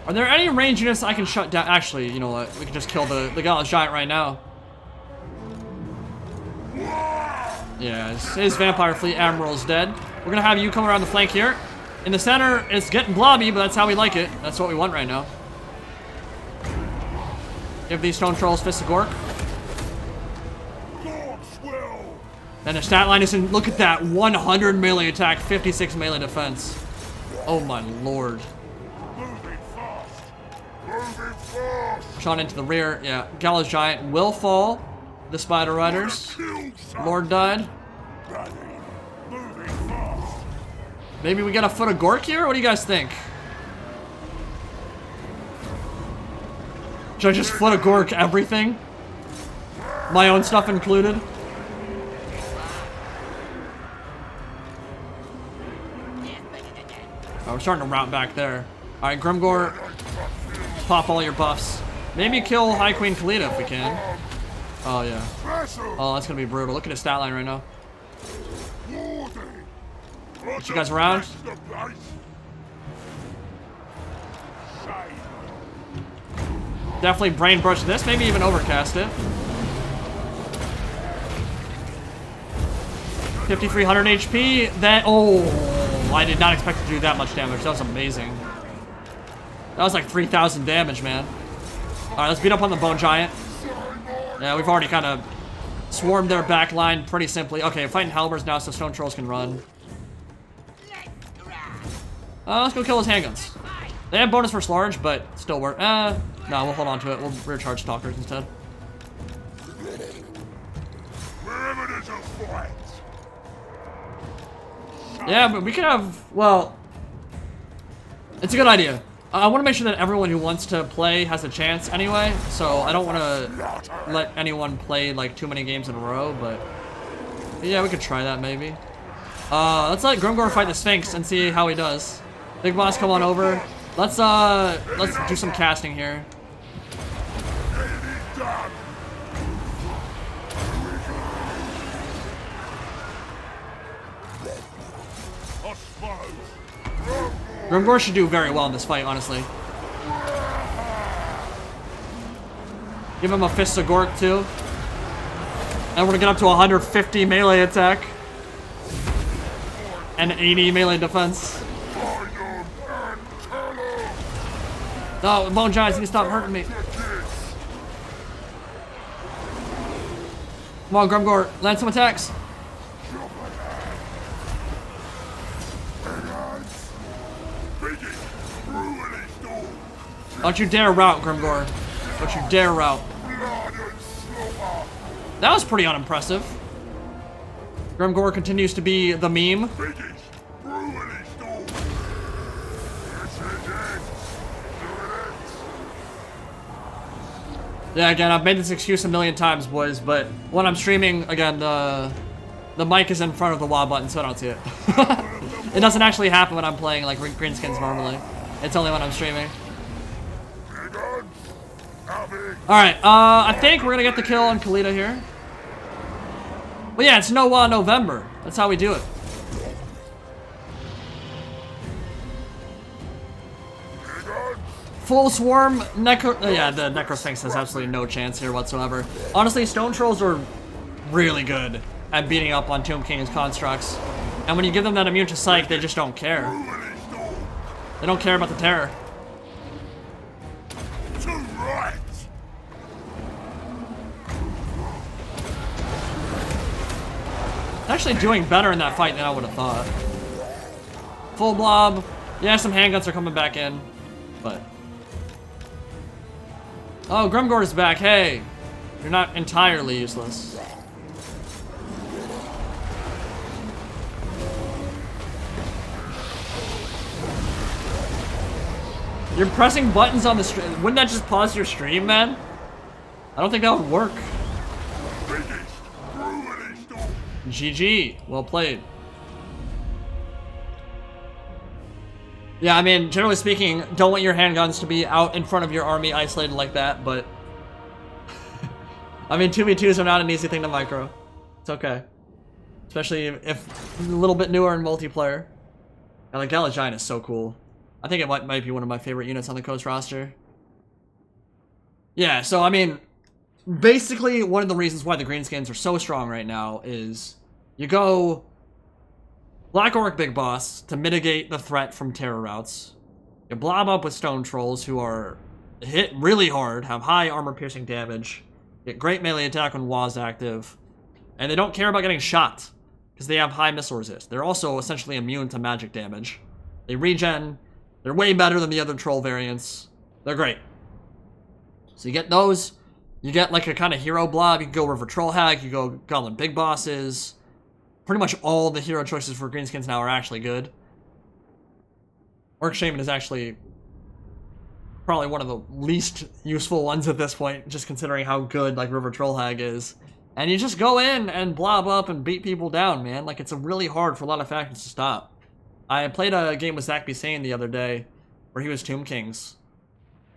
Are there any range units I can shut down? Actually, you know what? We can just kill the Gallows Giant right now. Yeah, his Vampire Fleet Admiral's dead. We're gonna have you come around the flank here. In the center, it's getting blobby, but that's how we like it. That's what we want right now. Give these Stone Trolls Fist of Gork. And the stat line isn't. Look at that, 100 melee attack, 56 melee defense. Oh my lord. Shot into the rear. Yeah, Gallows Giant will fall. The Spider Riders. Lord died. Maybe we get a foot of Gork here? What do you guys think? Should I just foot of Gork everything? My own stuff included? Oh, we're starting to route back there. Alright, Grimgor, pop all your buffs. Maybe kill High Queen Khalida if we can. Oh, yeah. Oh, that's gonna be brutal. Look at his stat line right now. Get you guys around. Definitely brain brush this, maybe even overcast it. 5,300 HP. That, oh, I did not expect to do that much damage. That was amazing. That was like 3,000 damage, man. Alright, let's beat up on the Bone Giant. Yeah, we've already kind of swarmed their back line pretty simply. Okay, fighting Halberds now so Stone Trolls can run. Let's go kill those handguns. They have bonus for large, but still work. No, we'll hold on to it. We'll rear charge Stalkers instead. Yeah, but we could have, well, it's a good idea. I want to make sure that everyone who wants to play has a chance anyway, so I don't want to let anyone play like too many games in a row, but yeah, we could try that maybe. Let's let Grimgor fight the Sphinx and see how he does. Big boss, come on over. Let's do some casting here. Grimgor should do very well in this fight, honestly. Give him a Fist of Gork, too. And we're gonna get up to 150 melee attack. And 80 melee defense. No, Bone Giants, you need to stop hurting me. Come on, Grimgor, land some attacks. Don't you dare rout, Grimgor. Don't you dare rout. That was pretty unimpressive. Grimgor continues to be the meme. Yeah, again, I've made this excuse a million times, boys, but when I'm streaming, again, the mic is in front of the WA button, so I don't see it. It doesn't actually happen when I'm playing, like, greenskins normally. It's only when I'm streaming. Alright, I think we're gonna get the kill on Kalita here. Well, yeah, it's No-Wa November. That's how we do it. Full Swarm, yeah, the Necrosphinx has absolutely no chance here whatsoever. Honestly, Stone Trolls are really good at beating up on Tomb King's constructs. And when you give them that immune to Psych, they just don't care. They don't care about the terror. Actually doing better in that fight than I would have thought. Full blob. Yeah, some handguns are coming back in, but... Oh, Grimgor is back. Hey, you're not entirely useless. You're pressing buttons on the stream. Wouldn't that just pause your stream, man? I don't think that would work. GG. Well played. Yeah, I mean, generally speaking, don't want your handguns to be out in front of your army isolated like that, but... I mean, 2v2s are not an easy thing to micro. It's okay. Especially if a little bit newer in multiplayer. And the Gala Giant is so cool. I think it might be one of my favorite units on the Coast roster. Yeah, so I mean, basically one of the reasons why the greenskins are so strong right now is you go Black Orc Big Boss to mitigate the threat from terror routes. You blob up with Stone Trolls who are hit really hard, have high armor piercing damage, get great melee attack when WA's active, and they don't care about getting shot because they have high missile resist. They're also essentially immune to magic damage. They regen. They're way better than the other troll variants. They're great. So you get those. You get like a kind of hero blob. You can go River Troll Hag. You go Goblin Big Bosses. Pretty much all the hero choices for greenskins now are actually good. Orc Shaman is actually probably one of the least useful ones at this point, just considering how good like River Troll Hag is. And you just go in and blob up and beat people down, man. Like, it's really hard for a lot of factions to stop. I played a game with Zach Bisane the other day where he was Tomb Kings.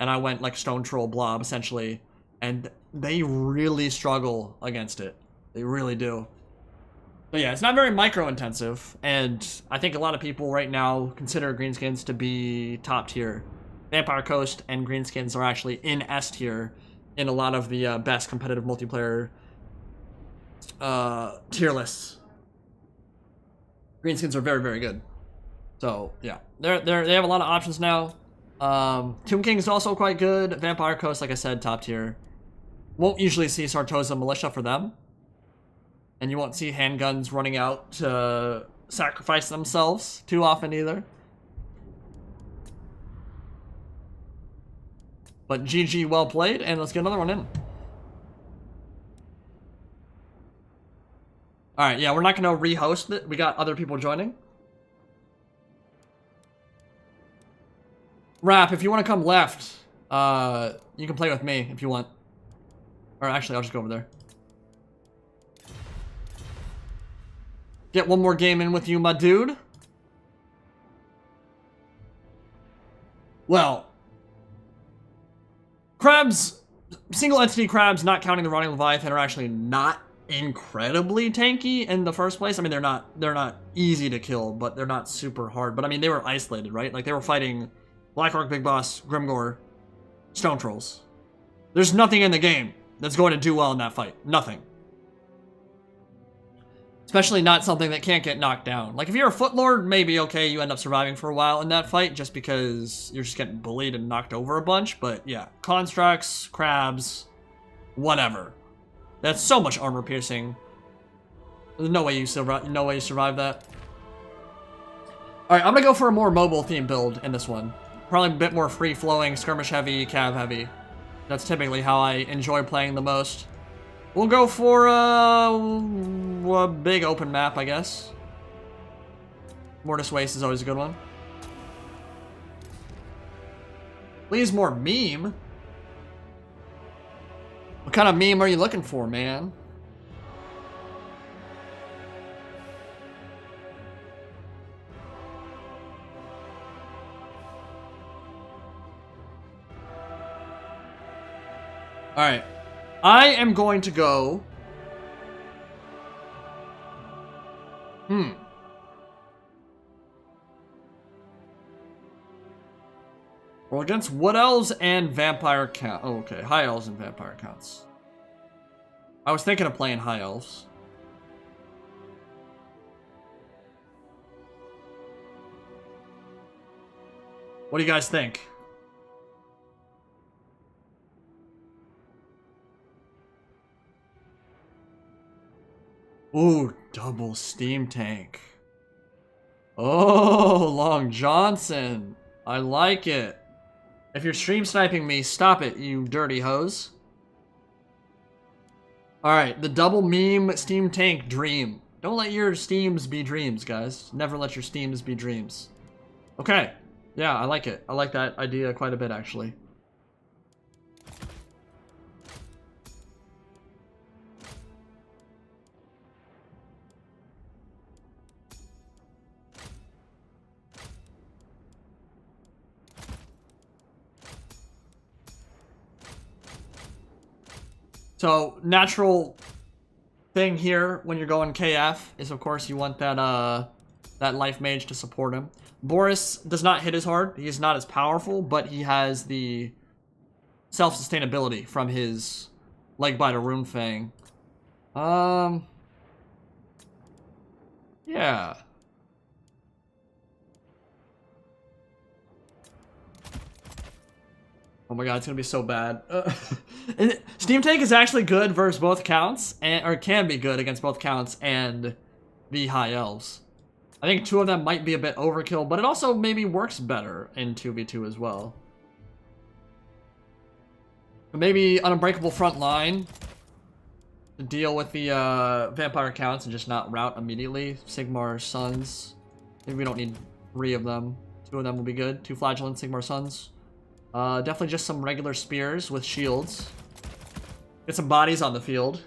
And I went like Stone Troll Blob, essentially. And they really struggle against it. They really do. But yeah, it's not very micro-intensive. And I think a lot of people right now consider greenskins to be top tier. Vampire Coast and greenskins are actually in S tier in a lot of the best competitive multiplayer tier lists. Greenskins are very, very good. So yeah, they have a lot of options now. Tomb King is also quite good. Vampire Coast, like I said, top tier. Won't usually see Sartosa Militia for them. And you won't see handguns running out to sacrifice themselves too often either. But GG, well played, and let's get another one in. Alright, yeah, we're not going to re-host it. We got other people joining. Rap, if you want to come left, you can play with me if you want. Or actually, I'll just go over there. Get one more game in with you, my dude. Well, crabs, single entity crabs, not counting the Rotting Leviathan, are actually not incredibly tanky in the first place. I mean, they're not easy to kill, but they're not super hard. But I mean, they were isolated, right? Like they were fighting Black Orc Big Boss, Grimgore, Stone Trolls. There's nothing in the game that's going to do well in that fight. Nothing. Especially not something that can't get knocked down. Like if you're a Footlord, maybe okay, you end up surviving for a while in that fight just because you're just getting bullied and knocked over a bunch. But yeah, constructs, crabs, whatever. That's so much armor piercing. There's no way you survive that. All right, I'm gonna go for a more mobile theme build in this one. Probably a bit more free flowing, skirmish heavy, cav heavy. That's typically how I enjoy playing the most. We'll go for a big open map, I guess. Mortis Waste is always a good one. Please, more meme. What kind of meme are you looking for, man? All right. I am going to go... Well, against Wood Elves and Vampire Count. Oh, okay. High Elves and Vampire Counts. I was thinking of playing High Elves. What do you guys think? Ooh, double steam tank. Oh, Long Johnson. I like it. If you're stream sniping me, stop it, you dirty hose. Alright, the double meme steam tank dream. Don't let your steams be dreams, guys. Never let your steams be dreams. Okay. Yeah, I like it. I like that idea quite a bit, actually. So, natural thing here when you're going KF is, of course, you want that that life mage to support him. Boris does not hit as hard. He's not as powerful, but he has the self-sustainability from his Legbiter Rune Fang. Yeah. Oh my god, it's gonna be so bad. Steam Tank is actually good versus both counts, or can be good against both counts and the High Elves. I think two of them might be a bit overkill, but it also maybe works better in 2v2 as well. Maybe an Unbreakable Front Line to deal with the Vampire Counts and just not rout immediately. Sigmar Sons. Maybe we don't need 3 of them. 2 of them will be good. 2 Flagellant Sigmar Sons. Definitely just some regular spears with shields. Get some bodies on the field.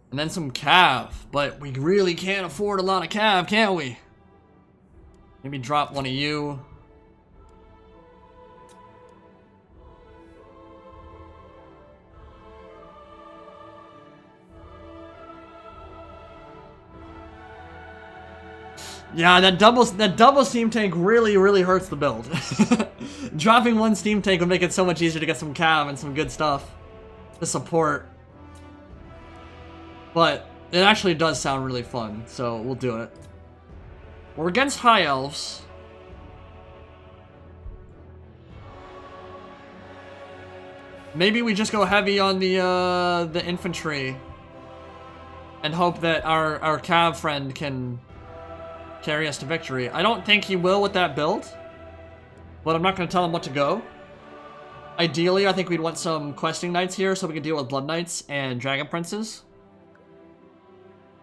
And then some cav, but we really can't afford a lot of cav, can we? Maybe drop one of you. Yeah, that double steam tank really hurts the build. Dropping one steam tank would make it so much easier to get some cav and some good stuff to support. But it actually does sound really fun, so we'll do it. We're against High Elves. Maybe we just go heavy on the infantry and hope that our cav friend can carry us to victory. I don't think he will with that build, but I'm not going to tell him what to go. Ideally, I think we'd want some questing knights here so we can deal with blood knights and dragon princes.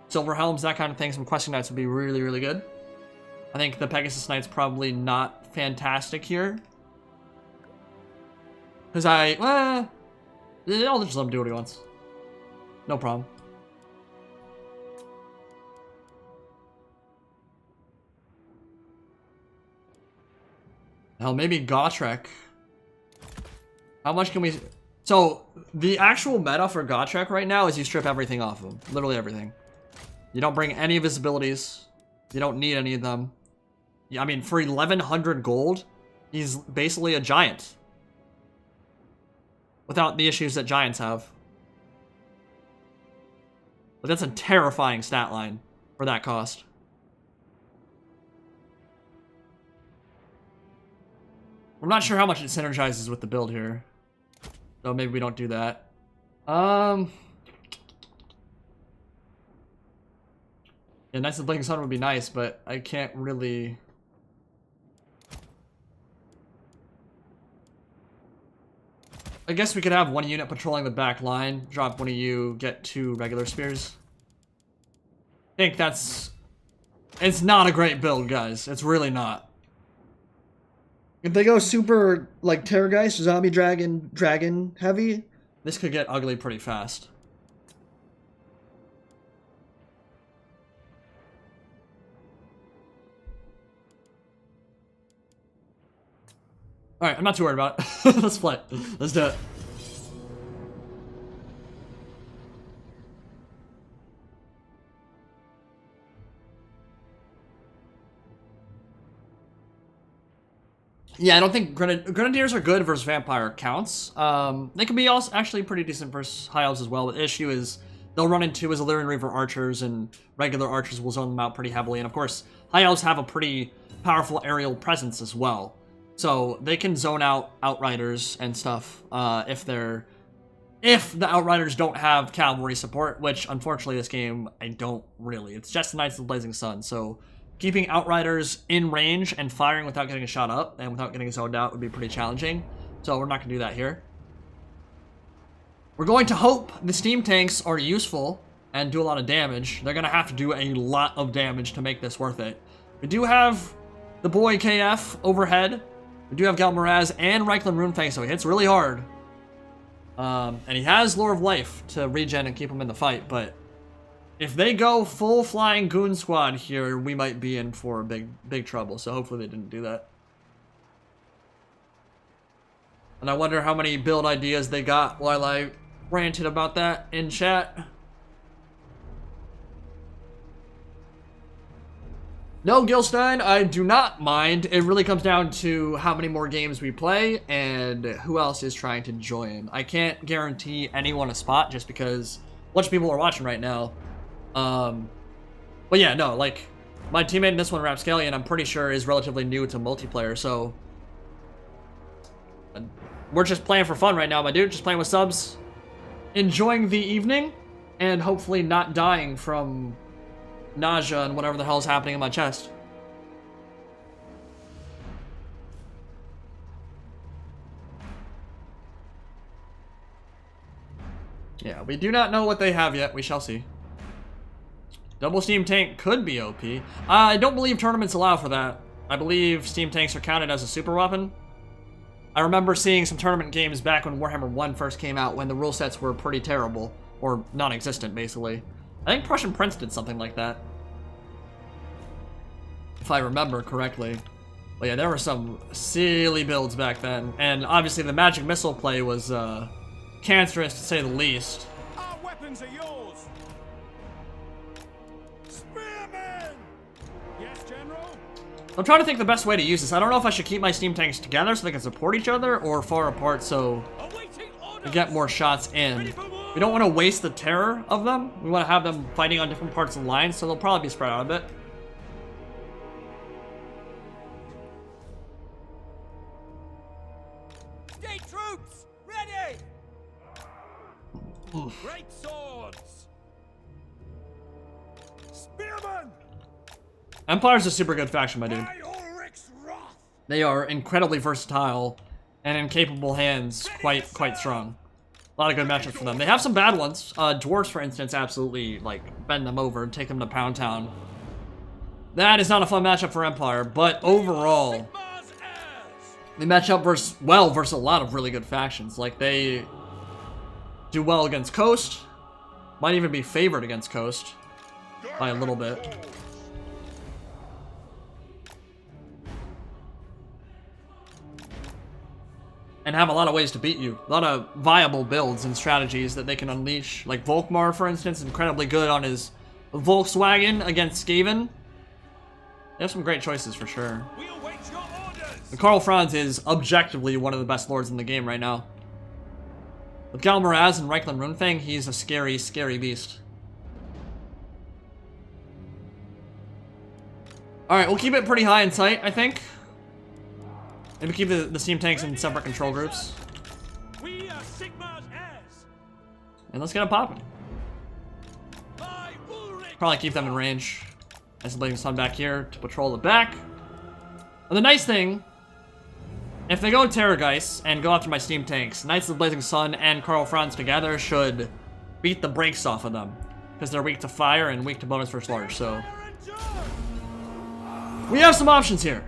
Silver Helms, that kind of thing. Some Questing Knights would be really, really good. I think the Pegasus Knight's probably not fantastic here. Because I'll just let him do what he wants. No problem. Hell, maybe Gotrek. How much can we... So, the actual meta for Gotrek right now is you strip everything off of him. Literally everything. You don't bring any of his abilities. You don't need any of them. I mean, for 1,100 gold, he's basically a giant. Without the issues that giants have. But that's a terrifying stat line for that cost. I'm not sure how much it synergizes with the build here. So maybe we don't do that. Yeah, Knights of the Blinking Sun would be nice, but I can't really... I guess we could have one unit patrolling the back line, drop one of you, get 2 regular spears. I think that's... It's not a great build, guys. It's really not. If they go super, like, Terrorgeist, Zombie Dragon heavy, this could get ugly pretty fast. Alright, I'm not too worried about it. Let's play it. Let's do it. Yeah, I don't think Grenadiers are good versus Vampire counts. They can be also actually pretty decent versus High Elves as well, but the issue is they'll run into as Illyrian Reaver archers, and regular archers will zone them out pretty heavily, and of course, High Elves have a pretty powerful aerial presence as well. So they can zone out Outriders and stuff if the Outriders don't have cavalry support, which unfortunately this game I don't really. It's just the Knights of the Blazing Sun, so keeping Outriders in range and firing without getting a shot up and without getting zoned out would be pretty challenging. So we're not going to do that here. We're going to hope the steam tanks are useful and do a lot of damage. They're going to have to do a lot of damage to make this worth it. We do have the boy KF overhead. We do have Galmaraz and Reichland Runefang, so he hits really hard. And he has Lure of Life to regen and keep him in the fight, but if they go full flying goon squad here, we might be in for big trouble, so hopefully they didn't do that. And I wonder how many build ideas they got while I ranted about that in chat. No, Gilstein, I do not mind. It really comes down to how many more games we play and who else is trying to join. I can't guarantee anyone a spot just because a bunch of people are watching right now. But yeah, no, like, my teammate in this one, Rapscallion, I'm pretty sure is relatively new to multiplayer, so we're just playing for fun right now, my dude, just playing with subs, enjoying the evening, and hopefully not dying from nausea and whatever the hell is happening in my chest. Yeah, we do not know what they have yet. We shall see. Double steam tank could be OP. I don't believe tournaments allow for that. I believe steam tanks are counted as a super weapon. I remember seeing some tournament games back when Warhammer 1 first came out when the rule sets were pretty terrible. Or non-existent, basically. I think Prussian Prince did something like that, if I remember correctly. But yeah, there were some silly builds back then. And obviously the magic missile play was cancerous to say the least. Our weapons are yours. Spearmen! Yes, General? I'm trying to think the best way to use this. I don't know if I should keep my steam tanks together so they can support each other or far apart so we get more shots in. We don't want to waste the terror of them. We want to have them fighting on different parts of the line, so they'll probably be spread out a bit. Gate troops, ready! Great swords! Spearmen! Empire's a super good faction, my dude. By Ulrich's wrath! They are incredibly versatile and in capable hands quite strong. A lot of good matchups for them. They have some bad ones. Dwarves, for instance, absolutely, like, bend them over and take them to Pound Town. That is not a fun matchup for Empire, but overall, they match up versus a lot of really good factions. Like, they do well against Coast. Might even be favored against Coast by a little bit. And have a lot of ways to beat you. A lot of viable builds and strategies that they can unleash. Like Volkmar, for instance, incredibly good on his Volkswagen against Skaven. They have some great choices for sure. And Karl Franz is objectively one of the best lords in the game right now. With Gal Moraz and Reikland Runefang, he's a scary, scary beast. Alright, we'll keep it pretty high in sight, I think. Maybe keep the steam tanks in separate control groups. We are Sigmar's heirs. And let's get it popping. Probably keep them in range. Nice Blazing Sun back here to patrol the back. And the nice thing, if they go Terrorgeist and go after my steam tanks, Knights of the Blazing Sun and Karl Franz together should beat the brakes off of them. Because they're weak to fire and weak to bonus first large, so we have some options here.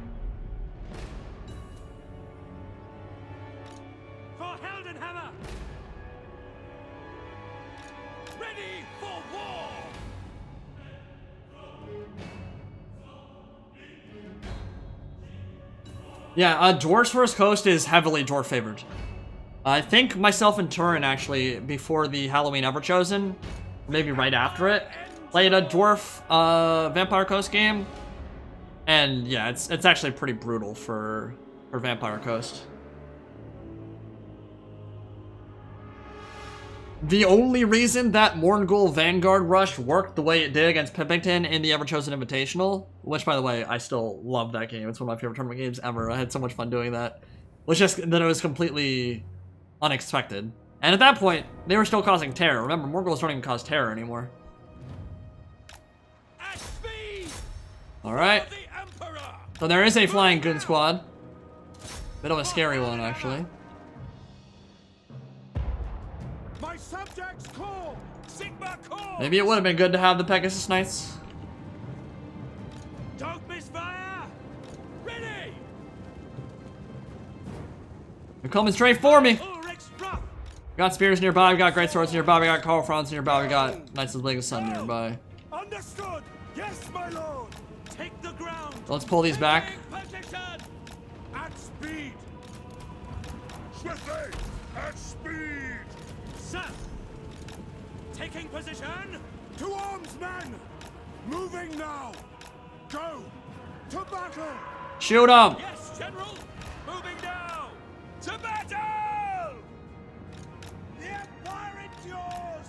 Yeah, Dwarfs vs. Coast is heavily Dwarf favored. I think myself and Turin actually, before the Halloween Everchosen, maybe right after it, played a Dwarf Vampire Coast game. And yeah, it's actually pretty brutal for Vampire Coast. The only reason that Morngul Vanguard Rush worked the way it did against Pippington in the Everchosen Invitational, which, by the way, I still love that game. It's one of my favorite tournament games ever. I had so much fun doing that. Was just that it was completely unexpected. And at that point, they were still causing terror. Remember, Morgul's don't even cause terror anymore. Alright. So there is a flying Goon Squad. Bit of a scary one, actually. Maybe it would have been good to have the Pegasus Knights. Don't misfire! Ready! They're coming straight for me. We got spears nearby, we got great swords nearby, we got Karl Franz nearby, we got Knights of the Blazing Sun nearby. Understood! Yes, my lord! Take the ground! So let's pull these back. At speed! Swiftly! At speed! Sir! Taking position! To arms, men! Moving now! Go! To battle! Shoot them! Yes, General! Moving now! To battle! The Empire endures!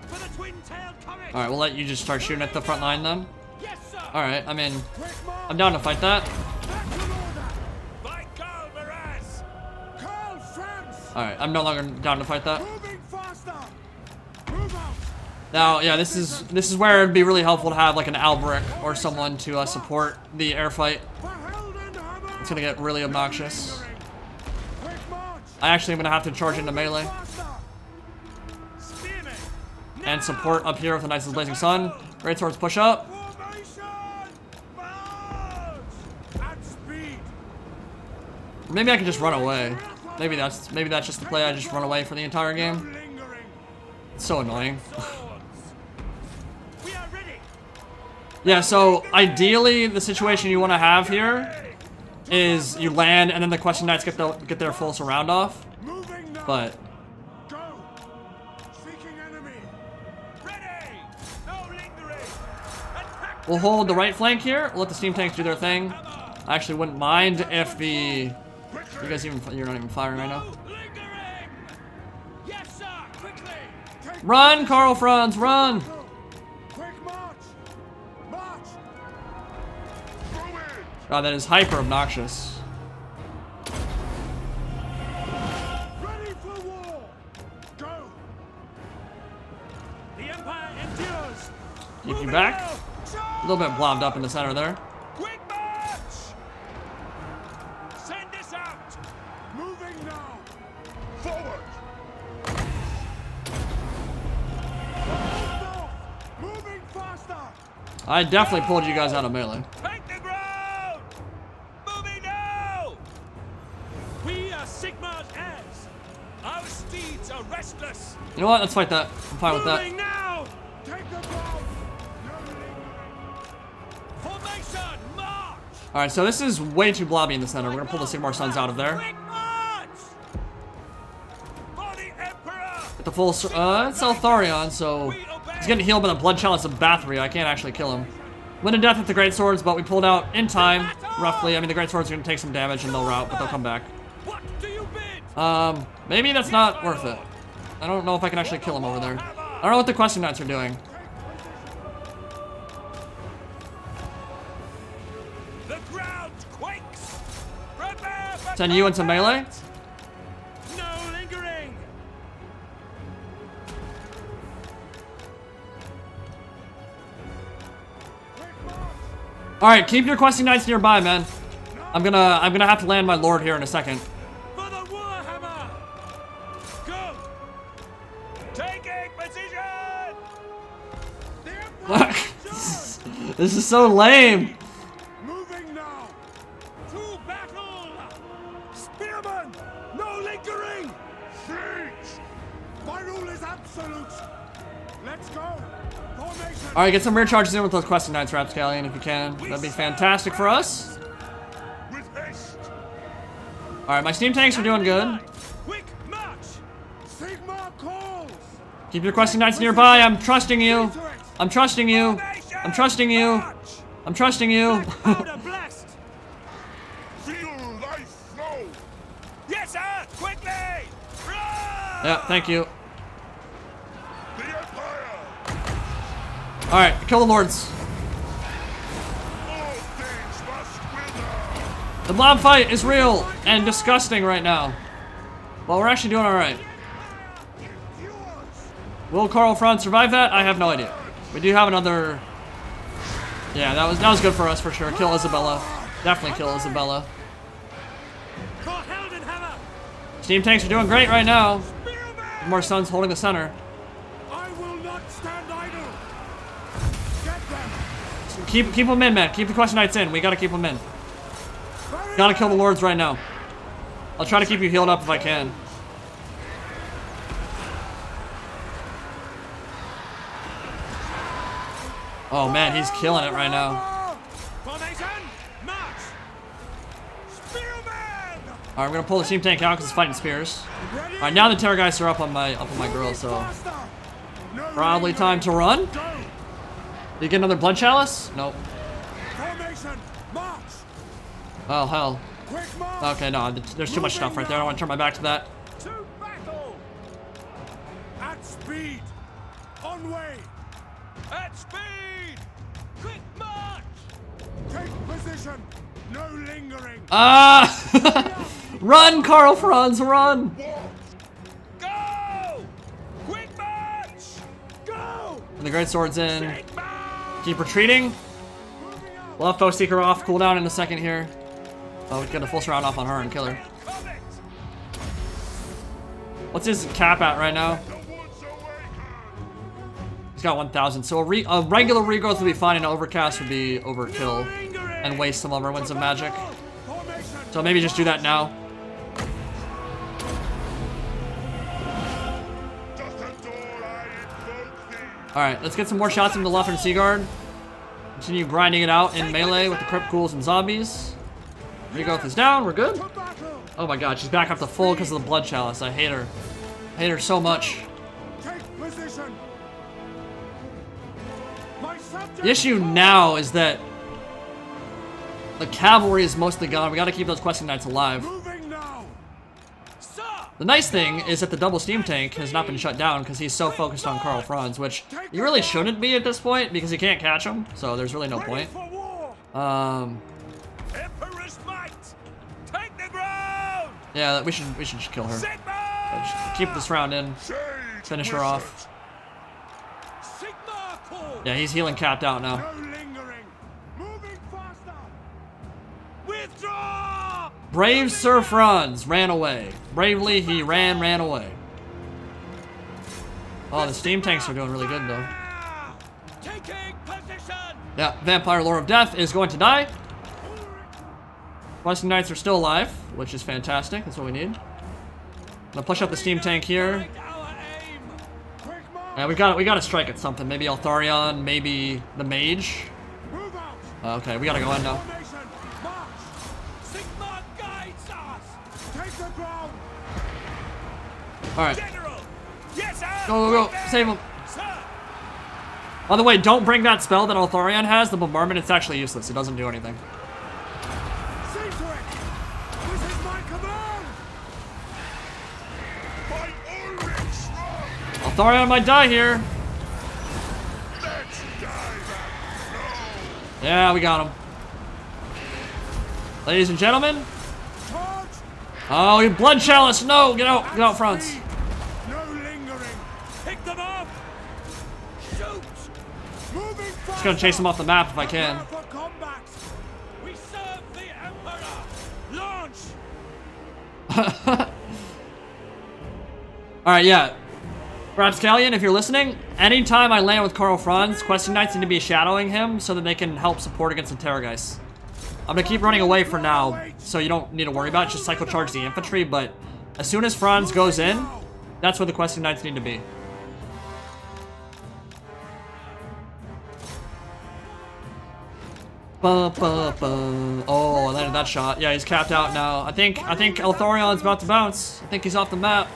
For the twin-tailed comet! Alright, we'll let you just start shooting at the front line then. Yes, sir! Alright, I'm down to fight that. By Karl Maraz! Karl Franz! Alright, I'm no longer down to fight that. Moving faster! Move out! Now, yeah, this is where it'd be really helpful to have like an Alberic or someone to support the air fight. It's gonna get really obnoxious. I actually am gonna have to charge into melee and support up here with the Knights of the Blazing Sun. Great swords push up. Maybe I can just run away. Maybe that's just the play. I just run away for the entire game. It's so annoying. Yeah, so ideally the situation you want to have here is you land and then the Question Knights get their full surround off. But we'll hold the right flank here. We'll let the steam tanks do their thing. I actually wouldn't mind if the you're not even firing right now. Run, Karl Franz, run! God, that is hyper obnoxious. Ready for war. Go. The Empire endures. Keep you back. A little bit blobbed up in the center there. Quick march. Send us out. Moving now. Forward. I definitely pulled you guys out of melee. Take the ground! Moving now! We are Sigmar's heirs. Our steeds are restless. You know what? Let's fight that. I'm fine with that. Moving now! Take the ground! Formation, march! Alright, so this is way too blobby in the center. We're gonna pull the Sigmar Sons out of there. Quick march! For the Emperor! Get the full, it's Eltharion, so he's getting healed by the Blood Chalice of Bathory. I can't actually kill him. Win to death with the Great Swords, but we pulled out in time, roughly. I mean, the Great Swords are gonna take some damage and they'll rout, but they'll come back. What do you bid? Maybe that's not worth it. I don't know if I can actually kill him over there. I don't know what the Questing Knights are doing. The ground quakes! Prepare for Send you into melee. no lingering! Alright, keep your Questing Knights nearby, man. I'm gonna have to land my lord here in a second. For the Warhammer! Go! Taking position! This is so lame. Moving now! To battle! Spearmen! No lingering! Tzeentch! My rule is absolute! Let's go! Formation! Alright, get some rear charges in with those Questing Knights, Rapscallion, if you can. That'd be fantastic for us. With haste! Alright, my steam tanks are doing good. Quick march! Sigmar calls! Keep your Questing Knights nearby. I'm trusting you. I'm trusting you. I'm trusting you. I'm trusting you. Powder blast! Feel life flow. Yes, sir! Quickly! Run! Yeah, thank you. The Empire. Alright, kill the lords. All things must wither. The blob fight is real and disgusting right now. Well, we're actually doing alright. Will Karl Franz survive that? I have no idea. We do have another... Yeah, that was good for us for sure. Kill Isabella. Definitely kill Isabella. For Heldenhammer! Steam tanks are doing great right now. Spearman! More Sons holding the center. I will not stand idle! Get them! Keep them in, man. Keep the Questing Knights in. We gotta keep them in. Gotta kill the lords right now. I'll try to keep you healed up if I can. Oh man, he's killing it right now. Formation! March! Spearman! Alright, we're gonna pull the steam tank out because it's fighting spears. Alright, now the Terrorgeists are up on my grill, so probably time to run. Go! Did you get another Blood Chalice? Nope. Formation! March! Oh hell. Quick march! Okay, no, there's too much stuff right there. I don't want to turn my back to that. To battle! At speed! On way! At speed! Quick march! Take position! No lingering! Run, Karl Franz, run! Go! Quick march! Go! And the Great Sword's in. Sigmar! Keep retreating. We'll have Foe Seeker off cooldown in a second here. Oh, we get a full surround off on her and kill her. What's his cap at right now? He's got 1,000. So a regular regrowth would be fine, and an overcast would be overkill and waste some of our Winds of Magic. So maybe just do that now. Alright, let's get some more shots into Luthor and Seaguard. Continue grinding it out in melee with the Crypt Ghouls and Zombies. Regrowth is down, we're good. Oh my god, she's back up to full because of the Blood Chalice. I hate her. I hate her so much. Take position! The issue now is that the cavalry is mostly gone. We gotta keep those Questing Knights alive. Moving now! Sir! The nice thing is that the double steam tank has not been shut down because he's so focused on Karl Franz, which he really shouldn't be at this point because he can't catch him, so there's really no point. For war! Emperor's might! Take the ground! Yeah, we should just kill her. Sigmar! Just keep this round in. Finish her off. Sigmar call! Yeah, he's healing capped out now. No lingering! Moving faster! Withdraw! Brave Sir Franz ran away. Bravely, he ran away. Oh, the steam tanks are doing really good though. Taking position! Yeah, Vampire Lord of Death is going to die. Questing Knights are still alive, which is fantastic. That's what we need. I'm gonna push up the steam tank here. Yeah, we gotta strike at something. Maybe Altharion, maybe the mage. Okay, we gotta go in now. Alright. Go, go, go. Save him. By the way, don't bring that spell that Altharion has, the bombardment. It's actually useless. It doesn't do anything. Altharion might die here. Yeah, we got him. Ladies and gentlemen. Oh, you blood chalice! No, get out, Franz. No lingering. Pick them up. Shoot. Moving fast. Just gonna chase him off the map if I can. We serve the Emperor. Launch. All right, yeah. Rapscallion, if you're listening, anytime I land with Karl Franz, Questing Knights need to be shadowing him so that they can help support against the Terrorgeist. I'm gonna keep running away for now, so you don't need to worry about it. Just cycle charge the infantry, but as soon as Franz goes in, that's where the Questing Knights need to be. Oh, I landed that shot. Yeah, he's capped out now. I think Altharion's about to bounce. I think he's off the map.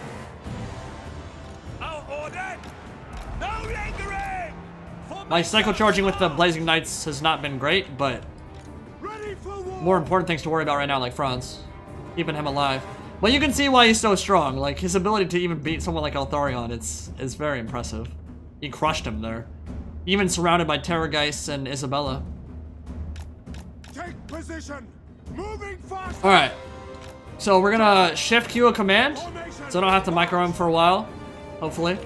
My cycle charging with the Blazing Knights has not been great, but more important things to worry about right now, like Franz. Keeping him alive. Well, you can see why he's so strong. Like, his ability to even beat someone like Altharion, it's very impressive. He crushed him there. Even surrounded by Terrorgeists and Isabella. Take position. Moving fast. Alright. So we're gonna shift Q a command, so I don't have to micro him for a while. Hopefully.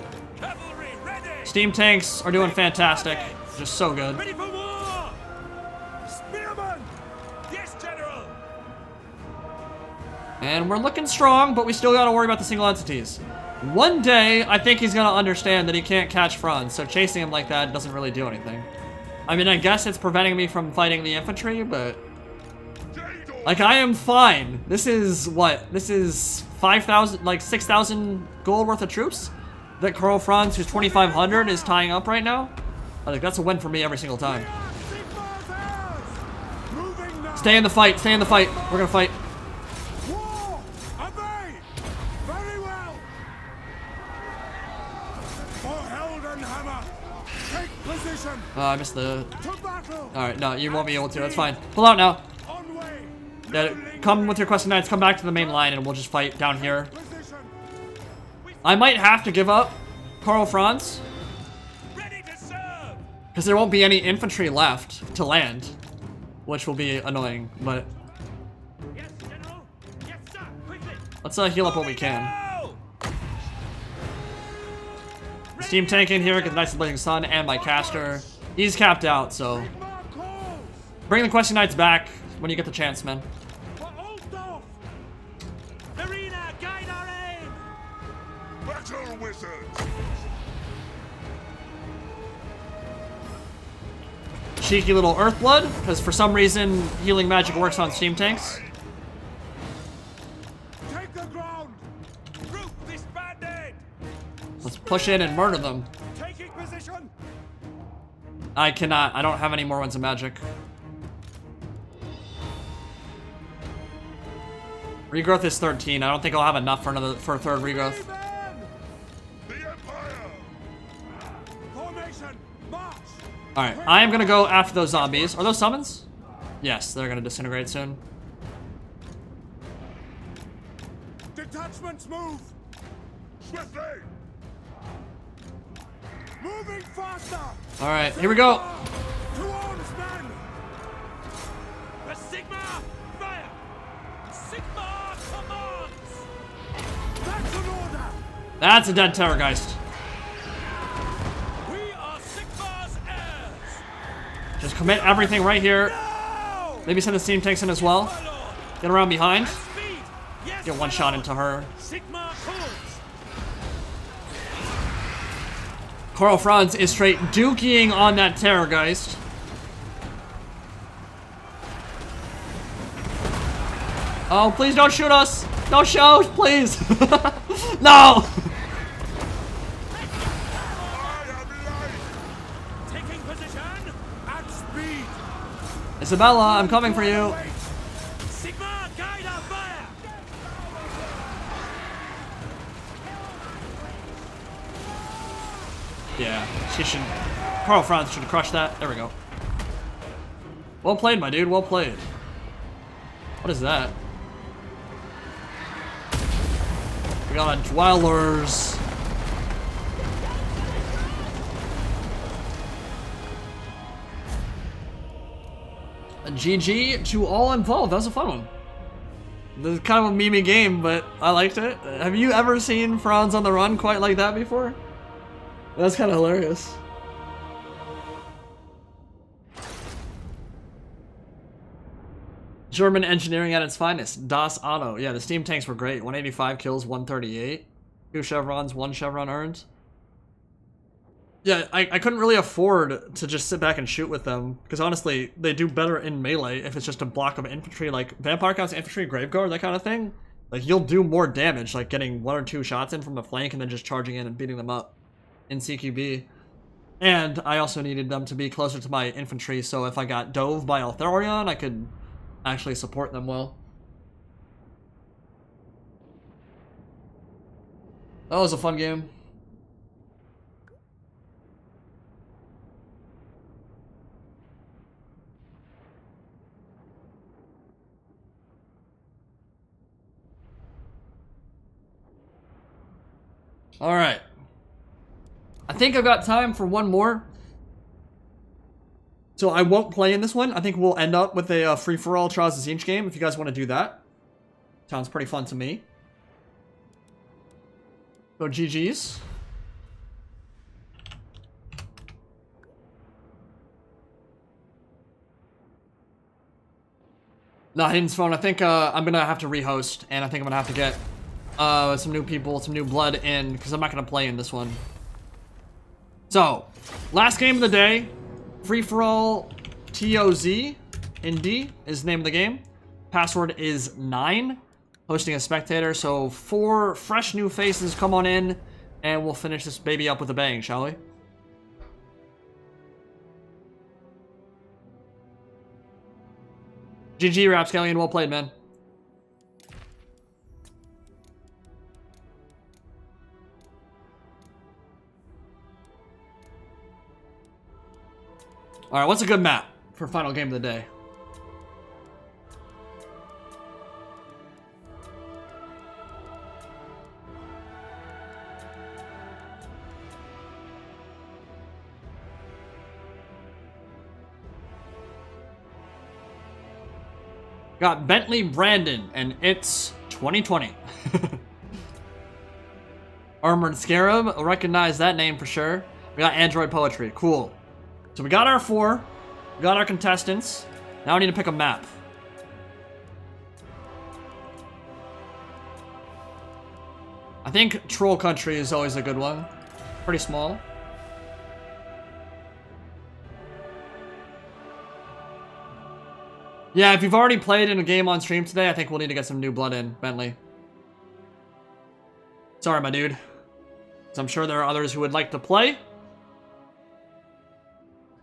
Steam tanks are doing fantastic. Just so good. Ready for war! Spearman! Yes, General! And we're looking strong, but we still gotta worry about the single entities. One day, I think he's gonna understand that he can't catch Franz, so chasing him like that doesn't really do anything. I mean, I guess it's preventing me from fighting the infantry, but... like, I am fine. This is, what? This is 5,000, like 6,000 gold worth of troops? That Karl Franz, who's 2,500, is tying up right now. I think that's a win for me every single time. Stay in the fight. Stay in the fight. We're gonna fight. Very well. Take position. I missed the... Alright, no, you won't be able to. That's fine. Pull out now. Yeah, come with your Questing Knights. Come back to the main line and we'll just fight down here. I might have to give up Karl Franz. Because there won't be any infantry left to land. Which will be annoying, but... Yes, General. Yes, sir. Quickly. let's heal up what we can. Steam tank in here, get the Knights of the Blazing Sun and my caster. He's capped out, so... bring the Questing Knights back when you get the chance, man. Battle wizards. Cheeky little Earthblood, because for some reason healing magic works on steam tanks. Take the ground. Group disbanded. Let's push in and murder them. Taking position. I cannot. I don't have any more ones of magic. Regrowth is 13. I don't think I'll have enough for a third regrowth. Alright, I am gonna go after those zombies. Are those summons? Yes, they're gonna disintegrate soon. Detachments move. Swiftly. Moving faster. Alright, here we go. To arms, men. The Sigma fire. Sigma commands. That's an order. That's a dead Terrorgeist. Just commit everything right here. Maybe send the steam tanks in as well. Get around behind. Get one shot into her. Karl Franz is straight dookie-ing on that Terrorgeist. Oh, please don't shoot us! Don't shoot, please! No! Taking position. At speed! Isabella, I'm coming for you. Sigma, guide our fire. Yeah, she should. Carl Franz should crush that. There we go. Well played, my dude. Well played. What is that? We got a Dwellers. A GG to all involved. That was a fun one. This is kind of a meme game, but I liked it. Have you ever seen Franz on the run quite like that before? That's kind of hilarious. German engineering at its finest. Das Auto. Yeah, the steam tanks were great. 185 kills, 138. 2 chevrons, 1 chevron earned. Yeah, I couldn't really afford to just sit back and shoot with them, because honestly, they do better in melee if it's just a block of infantry, like Vampire Counts Infantry, Graveguard, that kind of thing. Like, you'll do more damage, like getting 1 or 2 shots in from the flank and then just charging in and beating them up in CQB. And I also needed them to be closer to my infantry, so if I got dove by Altharion, I could actually support them well. That was a fun game. All right. I think I've got time for one more. So I won't play in this one. I think we'll end up with a free-for-all Trials of Tzeentch game if you guys want to do that. Sounds pretty fun to me. So GG's. No, Hayden's phone. I think I'm going to have to rehost, and I think I'm going to have to get some new people, some new blood in, because I'm not going to play in this one. So, last game of the day. Free-for-all TOZ in D is the name of the game. Password is 9. Hosting a spectator. So 4 fresh new faces, come on in, and we'll finish this baby up with a bang, shall we? GG, Rapscallion. Well played, man. Alright, what's a good map for final game of the day? Got Bentley Brandon, and it's 2020. Armored Scarab, I'll recognize that name for sure. We got Android Poetry, cool. So we got our 4, we got our contestants. Now we need to pick a map. I think Troll Country is always a good one. Pretty small. Yeah, if you've already played in a game on stream today, I think we'll need to get some new blood in, Bentley. Sorry, my dude. 'Cause I'm sure there are others who would like to play.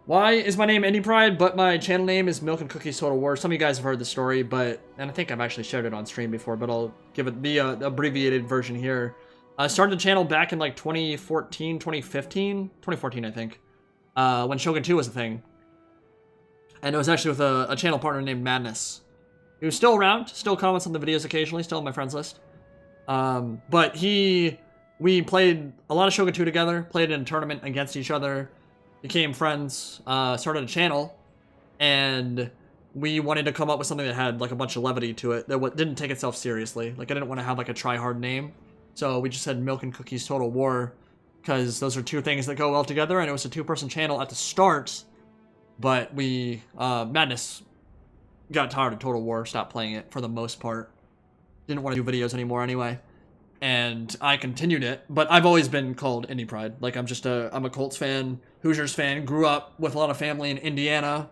Why is my name Indie Pride, but my channel name is Milk and Cookies Total War? Some of you guys have heard the story, and I think I've actually shared it on stream before, but I'll give it the abbreviated version here. I started the channel back in like 2014, 2015, 2014, I think, when Shogun 2 was a thing. And it was actually with a channel partner named Madness. He was still around, still comments on the videos occasionally, still on my friends list. But we played a lot of Shogun 2 together, played in a tournament against each other, became friends, started a channel, and we wanted to come up with something that had like a bunch of levity to it, that didn't take itself seriously. Like I didn't want to have like a try-hard name, so we just said Milk and Cookies Total War, because those are two things that go well together, and it was a 2-person channel at the start, but we, Madness got tired of Total War, stopped playing it for the most part. Didn't want to do videos anymore anyway. And I continued it, but I've always been called Indie Pride. Like I'm a Colts fan, Hoosiers fan, grew up with a lot of family in Indiana.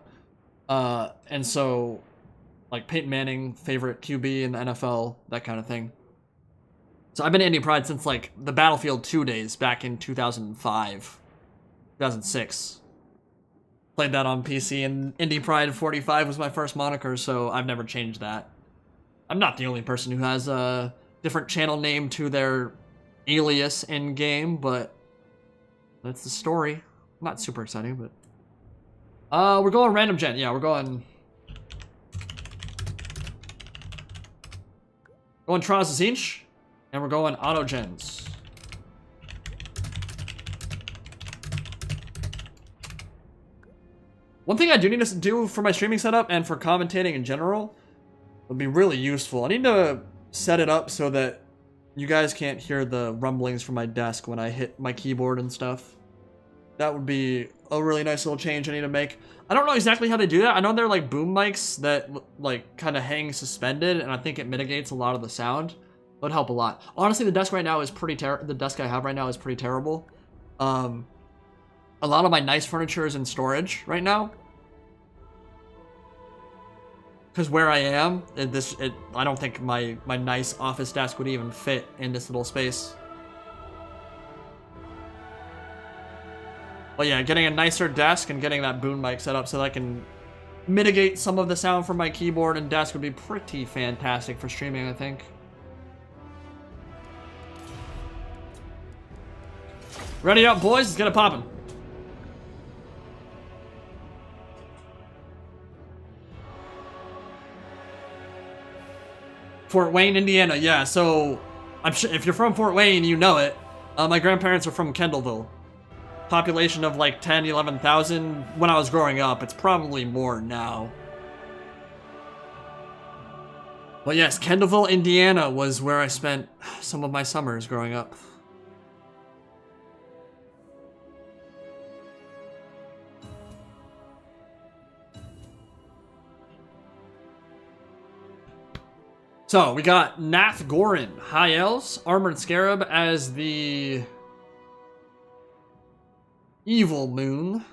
And so, like Peyton Manning, favorite QB in the NFL, that kind of thing. So I've been Indy Pride since like the Battlefield 2 days back in 2005, 2006. Played that on PC, and Indy Pride 45 was my first moniker, so I've never changed that. I'm not the only person who has a different channel name to their alias in game, but that's the story. Not super exciting, but we're going random gen. Yeah, we're going Trials of Tzeentch, and we're going auto gens. One thing I do need to do for my streaming setup and for commentating in general would be really useful. I need to set it up so that you guys can't hear the rumblings from my desk when I hit my keyboard and stuff. That would be a really nice little change I need to make. I don't know exactly how they do that. I know they're like boom mics that like kind of hang suspended, and I think it mitigates a lot of the sound. It would help a lot. Honestly, the desk right now is pretty the desk I have right now is pretty terrible. A lot of my nice furniture is in storage right now. Because where I am, I don't think my nice office desk would even fit in this little space. But yeah, getting a nicer desk and getting that boom mic set up so that I can mitigate some of the sound from my keyboard and desk would be pretty fantastic for streaming, I think. Ready up, boys? Let's get it poppin'. Fort Wayne, Indiana. Yeah, so I'm sure if you're from Fort Wayne, you know it. My grandparents are from Kendallville. Population of like 10, 11,000 when I was growing up. It's probably more now. But yes, Kendallville, Indiana was where I spent some of my summers growing up. So, we got Nath Gorin, High Elves, Armored Scarab as the Evil Moon.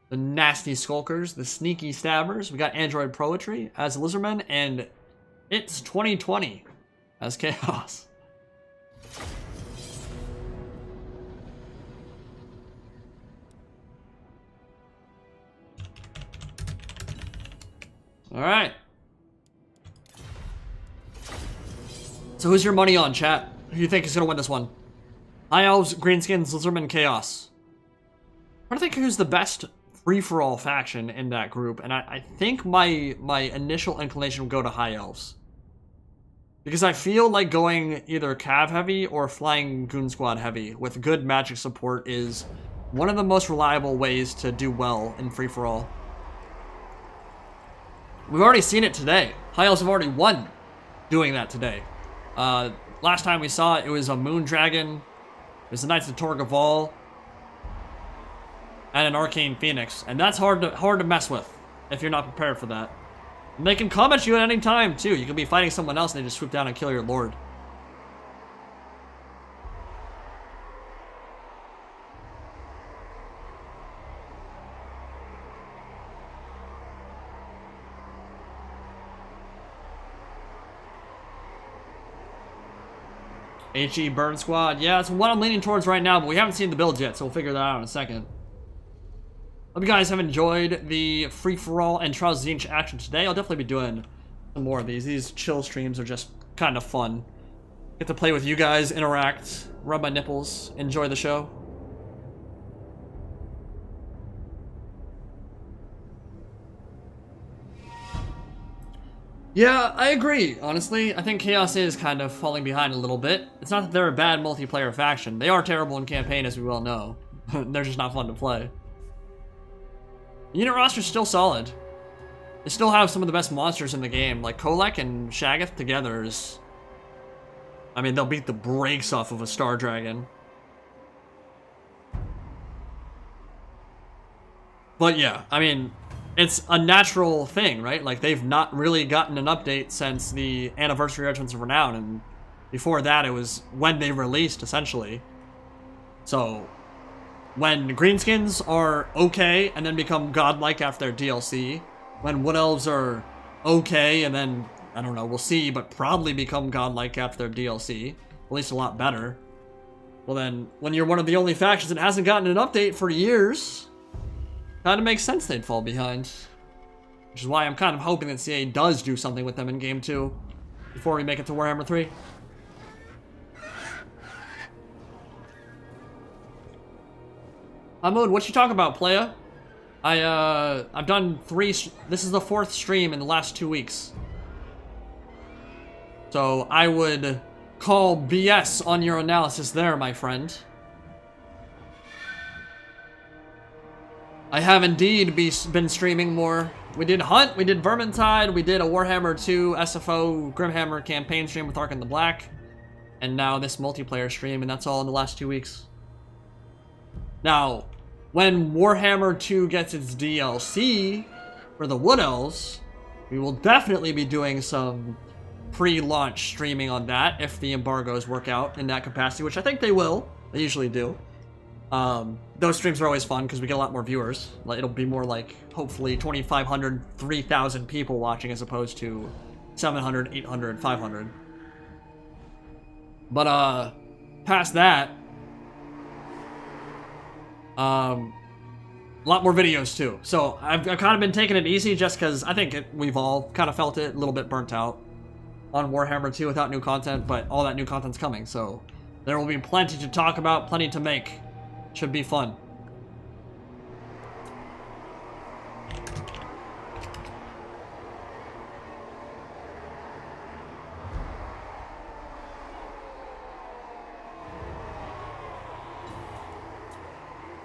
The Nasty Skulkers, the Sneaky Stabbers. We got Android Poetry as Lizardmen, and It's 2020 as Chaos. Alright. So who's your money on, chat? Who do you think is going to win this one? High Elves, Greenskins, Lizardmen, Chaos. I'm trying to think who's the best free-for-all faction in that group, and I think my initial inclination would go to High Elves. Because I feel like going either Cav heavy or flying Goon Squad heavy with good magic support is one of the most reliable ways to do well in free-for-all. We've already seen it today. High Elves have already won doing that today. Last time we saw it, it was a Moon Dragon, it was the Knights of Torgaval, and an Arcane Phoenix, and that's hard to mess with if you're not prepared for that. And they can come at you at any time too. You could be fighting someone else and they just swoop down and kill your lord. HE Burn Squad. Yeah, it's what I'm leaning towards right now, but we haven't seen the build yet, so we'll figure that out in a second. Hope you guys have enjoyed the free-for-all and Trials of Tzeentch action today. I'll definitely be doing some more of these. These chill streams are just kind of fun. Get to play with you guys, interact, rub my nipples, enjoy the show. Yeah, I agree, honestly. I think Chaos is kind of falling behind a little bit. It's not that they're a bad multiplayer faction. They are terrible in campaign, as we well know. They're just not fun to play. Unit roster's still solid. They still have some of the best monsters in the game. Like Kolek and Shaggoth together is... I mean, they'll beat the brakes off of a Star Dragon. But yeah, I mean... it's a natural thing, right? Like, they've not really gotten an update since the Anniversary Regiments of Renown, and before that, it was when they released, essentially. So, when Greenskins are okay, and then become godlike after their DLC, when Wood Elves are okay, and then, I don't know, we'll see, but probably become godlike after their DLC. At least a lot better. Well then, when you're one of the only factions that hasn't gotten an update for years, kind of makes sense they'd fall behind. Which is why I'm kind of hoping that CA does do something with them in Game 2 before we make it to Warhammer 3. Mahmoud, what you talking about, playa? I've done 3, this is the 4th stream in the last 2 weeks. So I would call BS on your analysis there, my friend. I have indeed been streaming more. We did Hunt, we did Vermintide, we did a Warhammer 2 SFO Grimhammer campaign stream with Ark in the Black, and now this multiplayer stream, and that's all in the last 2 weeks. Now, when Warhammer 2 gets its DLC for the Wood Elves, we will definitely be doing some pre-launch streaming on that if the embargoes work out in that capacity, which I think they will. They usually do. Those streams are always fun because we get a lot more viewers. Like, it'll be more like, hopefully, 2,500, 3,000 people watching as opposed to 700, 800, 500. But, past that, a lot more videos too. So I've kind of been taking it easy just because I think we've all kind of felt it a little bit burnt out on Warhammer 2 without new content, but all that new content's coming, so there will be plenty to talk about, plenty to make. Should be fun.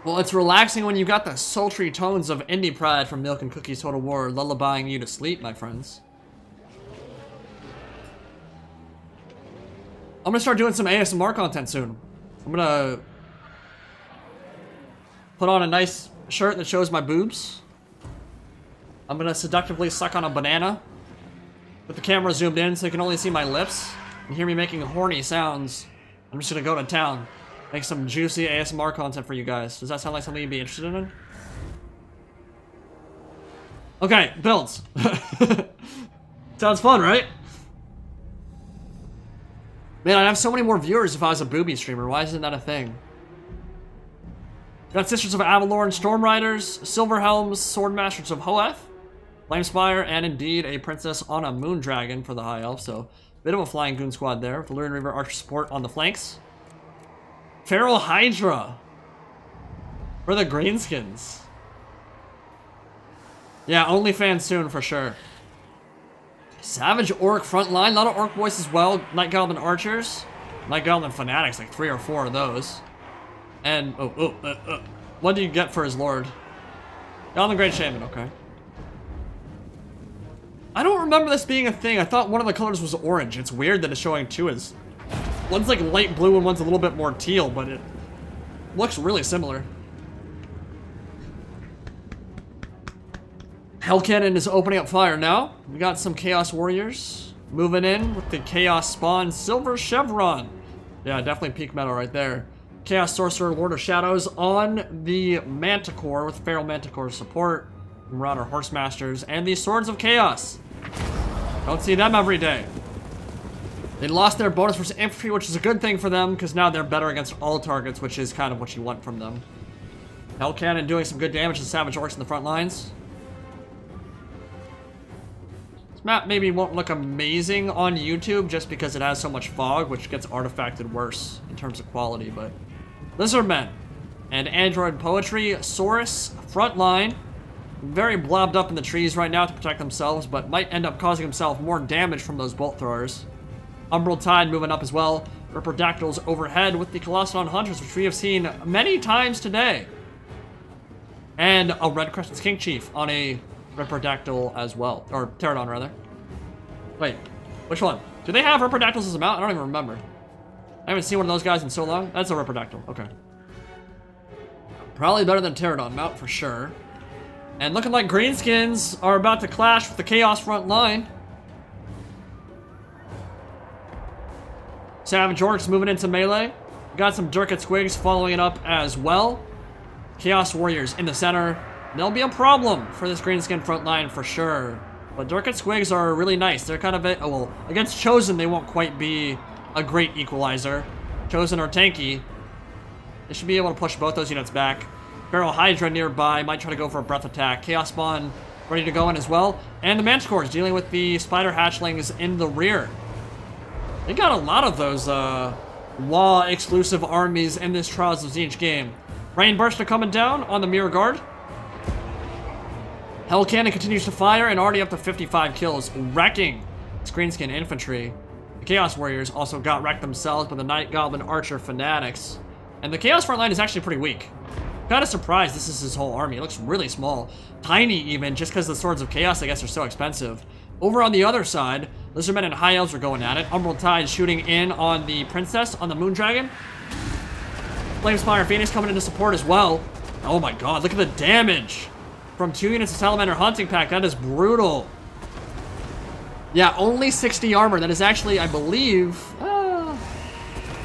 Well, it's relaxing when you got the sultry tones of indie pride from Milk and Cookies Total War lullabying you to sleep, my friends. I'm gonna start doing some ASMR content soon. I'm gonna put on a nice shirt that shows my boobs. I'm gonna seductively suck on a banana with the camera zoomed in so you can only see my lips and hear me making horny sounds. I'm just gonna go to town. Make some juicy ASMR content for you guys. Does that sound like something you'd be interested in? Okay, builds. Sounds fun, right? Man, I'd have so many more viewers if I was a booby streamer. Why isn't that a thing? Got Sisters of Avalorn, Storm Riders, Silverhelms, Swordmasters of Hoeth, Flamespire, and indeed a Princess on a Moondragon for the High Elf. So, bit of a flying goon squad there with the Lurin Reaver Archer support on the flanks. Feral Hydra for the Greenskins. Yeah, OnlyFans soon for sure. Savage Orc frontline, a lot of Orc boys as well. Night Goblin Archers, Night Goblin Fanatics, like 3 or 4 of those. And, what do you get for his lord? Goblin Great Shaman, okay. I don't remember this being a thing. I thought one of the colors was orange. It's weird that it's showing 2 as... One's like light blue and one's a little bit more teal, but it looks really similar. Hell Cannon is opening up fire now. We got some Chaos Warriors moving in with the Chaos Spawn Silver Chevron. Yeah, definitely peak metal right there. Chaos Sorcerer, Lord of Shadows on the Manticore with Feral Manticore support. Marauder Horsemasters and the Swords of Chaos. Don't see them every day. They lost their bonus versus infantry, which is a good thing for them, because now they're better against all targets, which is kind of what you want from them. Hell Cannon doing some good damage to Savage Orcs in the front lines. This map maybe won't look amazing on YouTube, just because it has so much fog, which gets artifacted worse in terms of quality, but... Lizardmen and Android Poetry, Saurus, front line. Very blobbed up in the trees right now to protect themselves, but might end up causing himself more damage from those bolt throwers. Umbral Tide moving up as well. Riperdactyls overhead with the Colossadon Hunters, which we have seen many times today. And a Red Crescent's King Chief on a Riperdactyl as well. Or Pterodon, rather. Wait, which one? Do they have Riperdactyls as a mount? I don't even remember. I haven't seen one of those guys in so long. That's a Riperdactyl, okay. Probably better than Pterodon mount for sure. And looking like Greenskins are about to clash with the Chaos front line. Savage Orcs moving into melee. Got some Durkat Squigs following it up as well. Chaos Warriors in the center. they'll be a problem for this greenskin front line for sure. But Dirk and Squigs are really nice. They're kind of well, against Chosen, they won't quite be a great equalizer. Chosen are tanky. They should be able to push both those units back. Feral Hydra nearby, might try to go for a breath attack. Chaos Spawn ready to go in as well. And the Manticores dealing with the Spider Hatchlings in the rear. They got a lot of those WoW exclusive armies in this Trials of Tzeentch game. Rain Burst are coming down on the Mirror Guard. Hell Cannon continues to fire and already up to 55 kills, wrecking Greenskin infantry. The Chaos Warriors also got wrecked themselves by the Night Goblin Archer Fanatics. And the Chaos front line is actually pretty weak. Kind of surprised this is his whole army. It looks really small. Tiny even, just because the Swords of Chaos, I guess, are so expensive. Over on the other side, Lizardmen and High Elves are going at it. Umbral Tide shooting in on the Princess, on the Moondragon. Flamespire Phoenix coming into support as well. Oh my god, look at the damage from 2 units of Salamander Hunting Pack. That is brutal. Yeah, only 60 armor. That is actually, I believe, I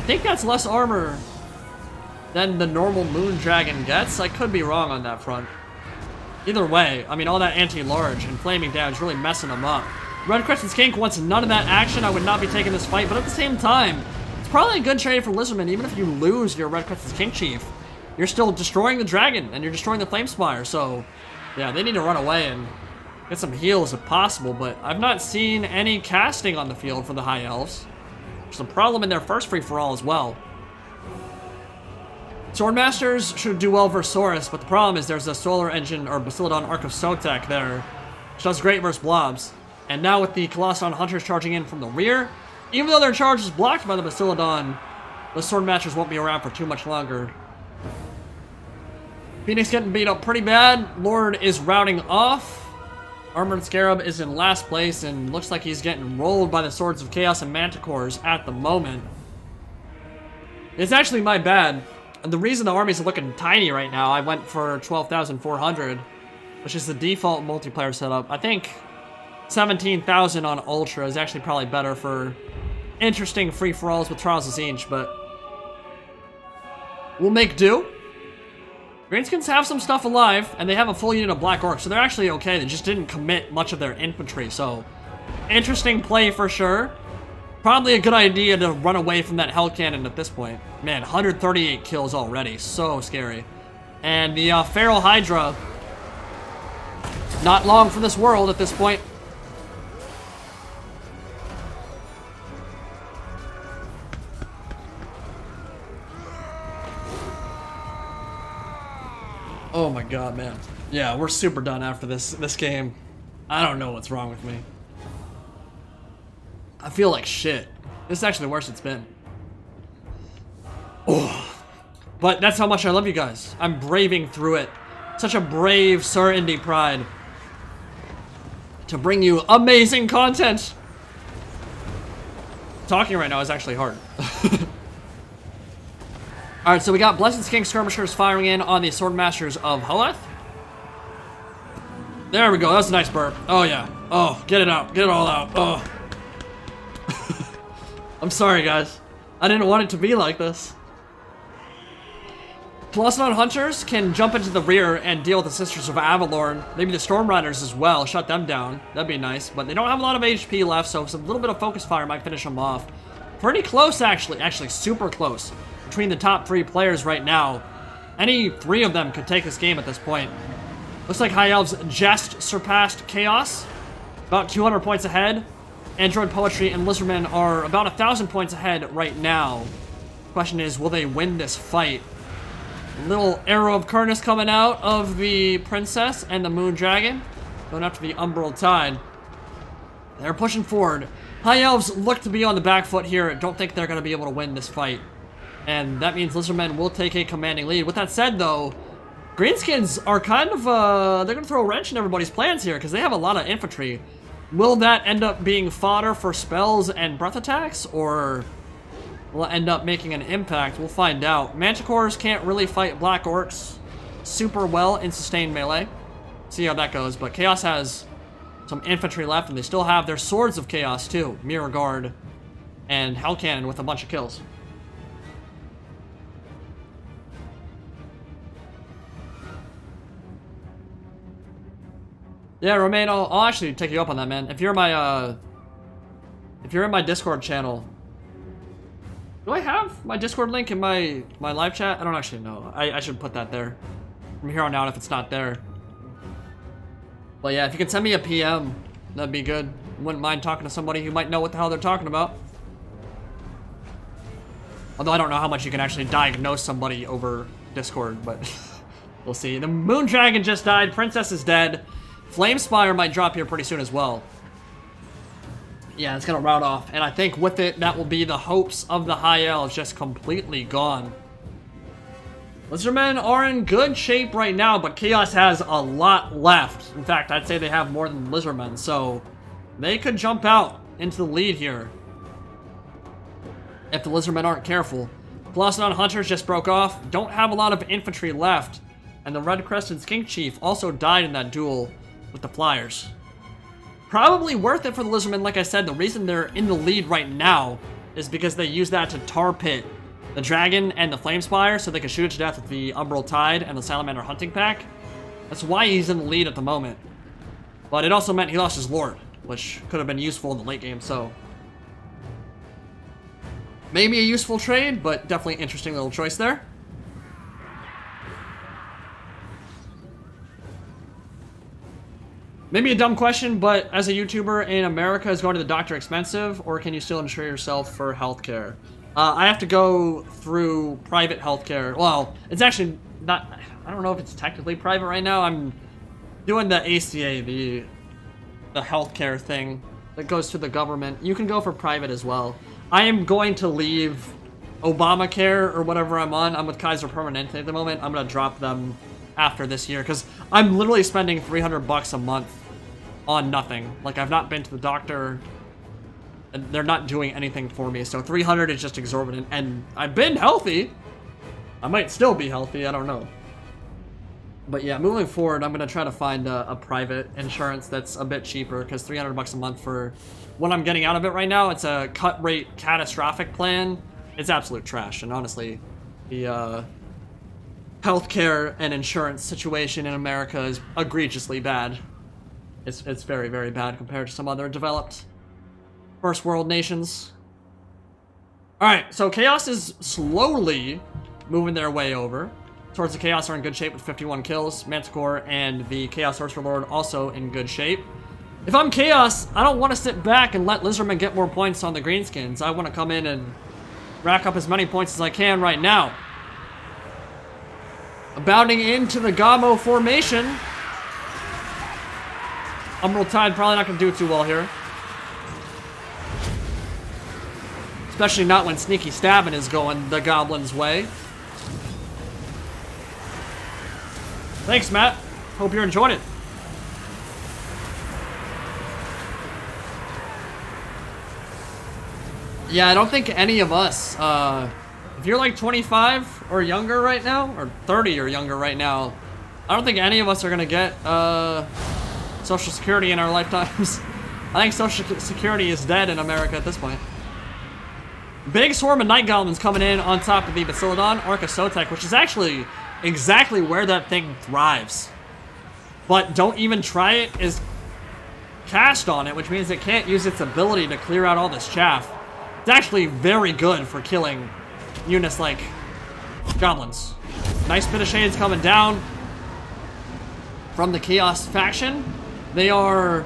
think that's less armor than the normal Moondragon gets. I could be wrong on that front. Either way, I mean, all that anti-large and flaming damage really messing them up. Red Crescent's Kink wants none of that action. I would not be taking this fight, but at the same time, it's probably a good trade for Lizardman. Even if you lose your Red Crescent's Kink Chief, you're still destroying the dragon, and you're destroying the Flamespire, so yeah, they need to run away and get some heals if possible, but I've not seen any casting on the field for the High Elves. There's a problem in their first free-for-all as well. Swordmasters should do well versus Saurus, but the problem is there's a Solar Engine or Basilodon Arc of Sotek there, which does great versus blobs. And now with the Colossadon Hunters charging in from the rear, even though their charge is blocked by the Basilodon, the Swordmasters won't be around for too much longer. Phoenix getting beat up pretty bad. Lord is routing off. Armored Scarab is in last place and looks like he's getting rolled by the Swords of Chaos and Manticores at the moment. It's actually my bad. And the reason the armies are looking tiny right now, I went for 12,400, which is the default multiplayer setup. I think 17,000 on Ultra is actually probably better for interesting free-for-alls with Trials of Tzeentch, but we'll make do. Greenskins have some stuff alive, and they have a full unit of Black Orcs, so they're actually okay. They just didn't commit much of their infantry, so interesting play for sure. Probably a good idea to run away from that Hell Cannon at this point. Man, 138 kills already. So scary. And the Feral Hydra, not long for this world at this point. Oh my god, man. Yeah, we're super done after this game. I don't know what's wrong with me. I feel like shit. This is actually the worst it's been. Oh. But that's how much I love you guys. I'm braving through it. Such a brave Sir Indie Pride to bring you amazing content. Talking right now is actually hard. Alright, so we got Blessed King Skirmishers firing in on the Swordmasters of Hoeth. There we go. That's a nice burp. Oh, yeah. Oh, get it out. Get it all out. Oh. I'm sorry, guys. I didn't want it to be like this. Colossadon Hunters can jump into the rear and deal with the Sisters of Avalorn. Maybe the Storm Riders as well. Shut them down. That'd be nice. But they don't have a lot of HP left, so a little bit of focus fire might finish them off. Pretty close, actually. Actually, super close. Between the top 3 players right now. Any 3 of them could take this game at this point. Looks like High Elves just surpassed Chaos. About 200 points ahead. Android Poetry and Lizardmen are about 1,000 points ahead right now. Question is, will they win this fight? Little Arrow of Kurnus coming out of the Princess and the Moondragon. Going after the Umbral Tide. They're pushing forward. High Elves look to be on the back foot here. Don't think they're going to be able to win this fight. And that means Lizardmen will take a commanding lead. With that said, though, Greenskins are kind of, they're going to throw a wrench in everybody's plans here because they have a lot of infantry. Will that end up being fodder for spells and breath attacks, or will it end up making an impact? We'll find out. Manticores can't really fight Black Orcs super well in sustained melee. See how that goes, but Chaos has some infantry left, and they still have their Swords of Chaos, too. Mirror Guard and Hell Cannon with a bunch of kills. Yeah, Romain, I'll actually take you up on that, man. If you're in my Discord channel, do I have my Discord link in my live chat? I don't actually know. I should put that there from here on out if it's not there. But yeah, if you can send me a PM, that'd be good. Wouldn't mind talking to somebody who might know what the hell they're talking about. Although I don't know how much you can actually diagnose somebody over Discord, but we'll see. The Moon Dragon just died. Princess is dead. Flamespire might drop here pretty soon as well. Yeah, it's gonna rout off, and I think with it, that will be the hopes of the High Elves just completely gone. Lizardmen are in good shape right now, but Chaos has a lot left. In fact, I'd say they have more than Lizardmen, so they could jump out into the lead here if the Lizardmen aren't careful. Velocodon Hunters just broke off, don't have a lot of infantry left, and the Red-Crested Skink Chief also died in that duel with the Flyers. Probably worth it for the Lizardmen, like I said. The reason they're in the lead right now is because they use that to tar pit the Dragon and the Flamespire so they can shoot it to death with the Umbral Tide and the Salamander Hunting Pack. That's why he's in the lead at the moment. But it also meant he lost his Lord, which could have been useful in the late game, so maybe a useful trade, but definitely interesting little choice there. Maybe a dumb question, but as a YouTuber in America, is going to the doctor expensive, or can you still insure yourself for healthcare? I have to go through private healthcare. Well, it's actually not, I don't know if it's technically private right now. I'm doing the ACA, the healthcare thing that goes to the government. You can go for private as well. I am going to leave Obamacare or whatever I'm on. I'm with Kaiser Permanente at the moment. I'm going to drop them after this year because I'm literally spending $300 a month on nothing. Like, I've not been to the doctor and they're not doing anything for me, so $300 is just exorbitant. And I've been healthy. I might still be healthy, I don't know. But yeah, moving forward, I'm gonna try to find a private insurance that's a bit cheaper, because $300 a month for what I'm getting out of it right now, it's a cut rate catastrophic plan. It's absolute trash, and honestly, the healthcare and insurance situation in America is egregiously bad. It's very, very bad compared to some other developed first world nations. Alright, so Chaos is slowly moving their way over. Towards the Chaos are in good shape with 51 kills. Manticore and the Chaos Sorcerer Lord also in good shape. If I'm Chaos, I don't want to sit back and let Lizardmen get more points on the Greenskins. I want to come in and rack up as many points as I can right now. Bounding into the Gamo formation. Umbral Tide probably not going to do too well here. Especially not when Sneaky Stabbing is going the Goblin's way. Thanks, Matt. Hope you're enjoying it. Yeah, I don't think any of us, if you're like 25 or younger right now, or 30 or younger right now, I don't think any of us are gonna get Social Security in our lifetimes. I think Social Security is dead in America at this point. Big swarm of Night Goblins coming in on top of the Basilodon, Orca Sotek, which is actually exactly where that thing thrives. But don't even try it is cast on it, which means it can't use its ability to clear out all this chaff. It's actually very good for killing units like goblins. Nice bit of shades coming down from the Chaos faction. They are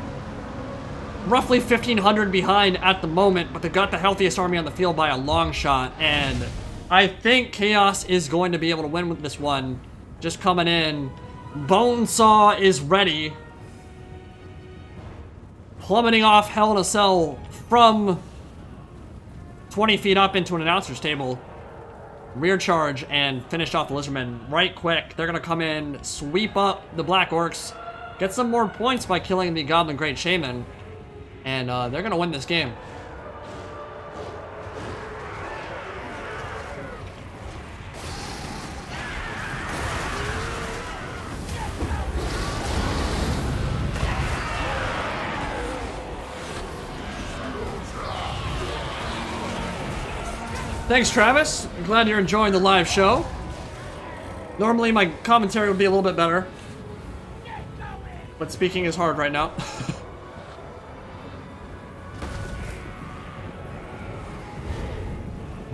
roughly 1,500 behind at the moment, but they've got the healthiest army on the field by a long shot, and I think Chaos is going to be able to win with this one. Just coming in. Bonesaw is ready. Plummeting off Hell in a Cell from 20 feet up into an announcer's table. Rear charge and finish off the Lizardmen right quick. They're going to come in, sweep up the Black Orcs, get some more points by killing the Goblin Great Shaman, and they're going to win this game. Thanks, Travis. I'm glad you're enjoying the live show. Normally, my commentary would be a little bit better. But speaking is hard right now.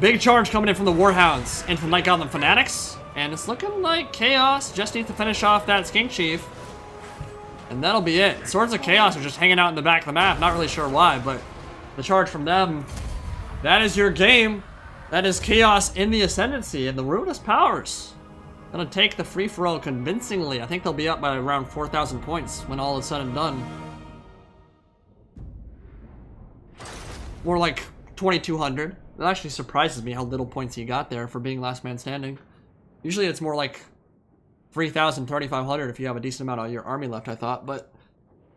Big charge coming in from the Warhounds and from Night Goblin Fanatics. And it's looking like Chaos just needs to finish off that Skink Chief. And that'll be it. Swords of Chaos are just hanging out in the back of the map. Not really sure why, but the charge from them. That is your game. That is Chaos in the Ascendancy and the Ruinous Powers. Gonna take the free-for-all convincingly. I think they'll be up by around 4,000 points when all is said and done. More like 2,200. It actually surprises me how little points he got there for being last man standing. Usually it's more like 3,000, 3,500 if you have a decent amount of your army left, I thought. But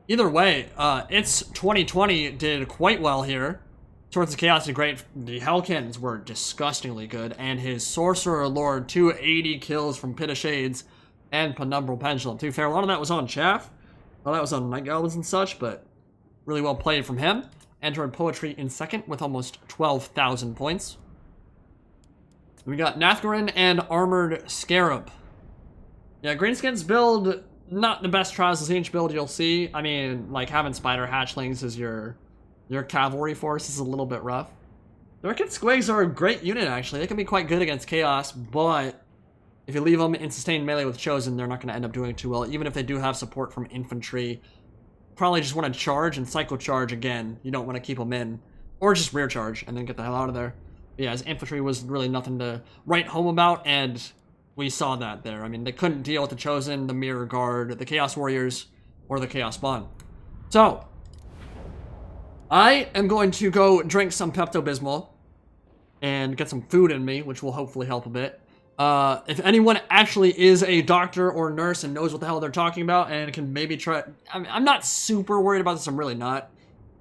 either way, it's 2020 did quite well here. Swords of Chaos did great. The Hellcannons were disgustingly good. And his Sorcerer Lord, 280 kills from Pit of Shades and Penumbral Pendulum. To be fair, a lot of that was on Chaff. Well, that was on Night Goblins and such, but really well played from him. Android Poetry in second with almost 12,000 points. We got Nathgarin and Armored Scarab. Yeah, Greenskins build, not the best Trials of Tzeentch build you'll see. I mean, like having Spider Hatchlings as your cavalry force is a little bit rough. The Wicked Squigs are a great unit, actually. They can be quite good against Chaos, but if you leave them in sustained melee with Chosen, they're not going to end up doing too well. Even if they do have support from infantry, probably just want to charge and cycle charge again. You don't want to keep them in. Or just rear charge and then get the hell out of there. But yeah, his infantry was really nothing to write home about, and we saw that there. I mean, they couldn't deal with the Chosen, the Mirror Guard, the Chaos Warriors, or the Chaos Spawn. So, I am going to go drink some Pepto-Bismol and get some food in me, which will hopefully help a bit. If anyone actually is a doctor or nurse and knows what the hell they're talking about and can maybe try... I'm not super worried about this, I'm really not.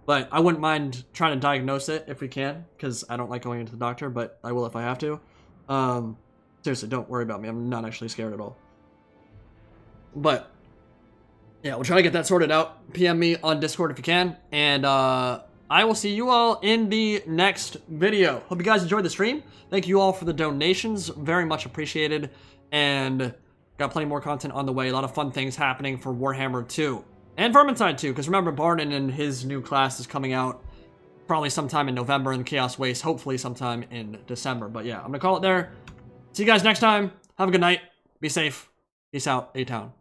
But I wouldn't mind trying to diagnose it if we can, because I don't like going into the doctor, but I will if I have to. Seriously, don't worry about me. I'm not actually scared at all. But yeah, we'll try to get that sorted out. PM me on Discord if you can. And I will see you all in the next video. Hope you guys enjoyed the stream. Thank you all for the donations. Very much appreciated. And got plenty more content on the way. A lot of fun things happening for Warhammer 2. And Vermintide 2. Because remember, Barden and his new class is coming out probably sometime in November. And Chaos Waste hopefully sometime in December. But yeah, I'm going to call it there. See you guys next time. Have a good night. Be safe. Peace out, A-Town.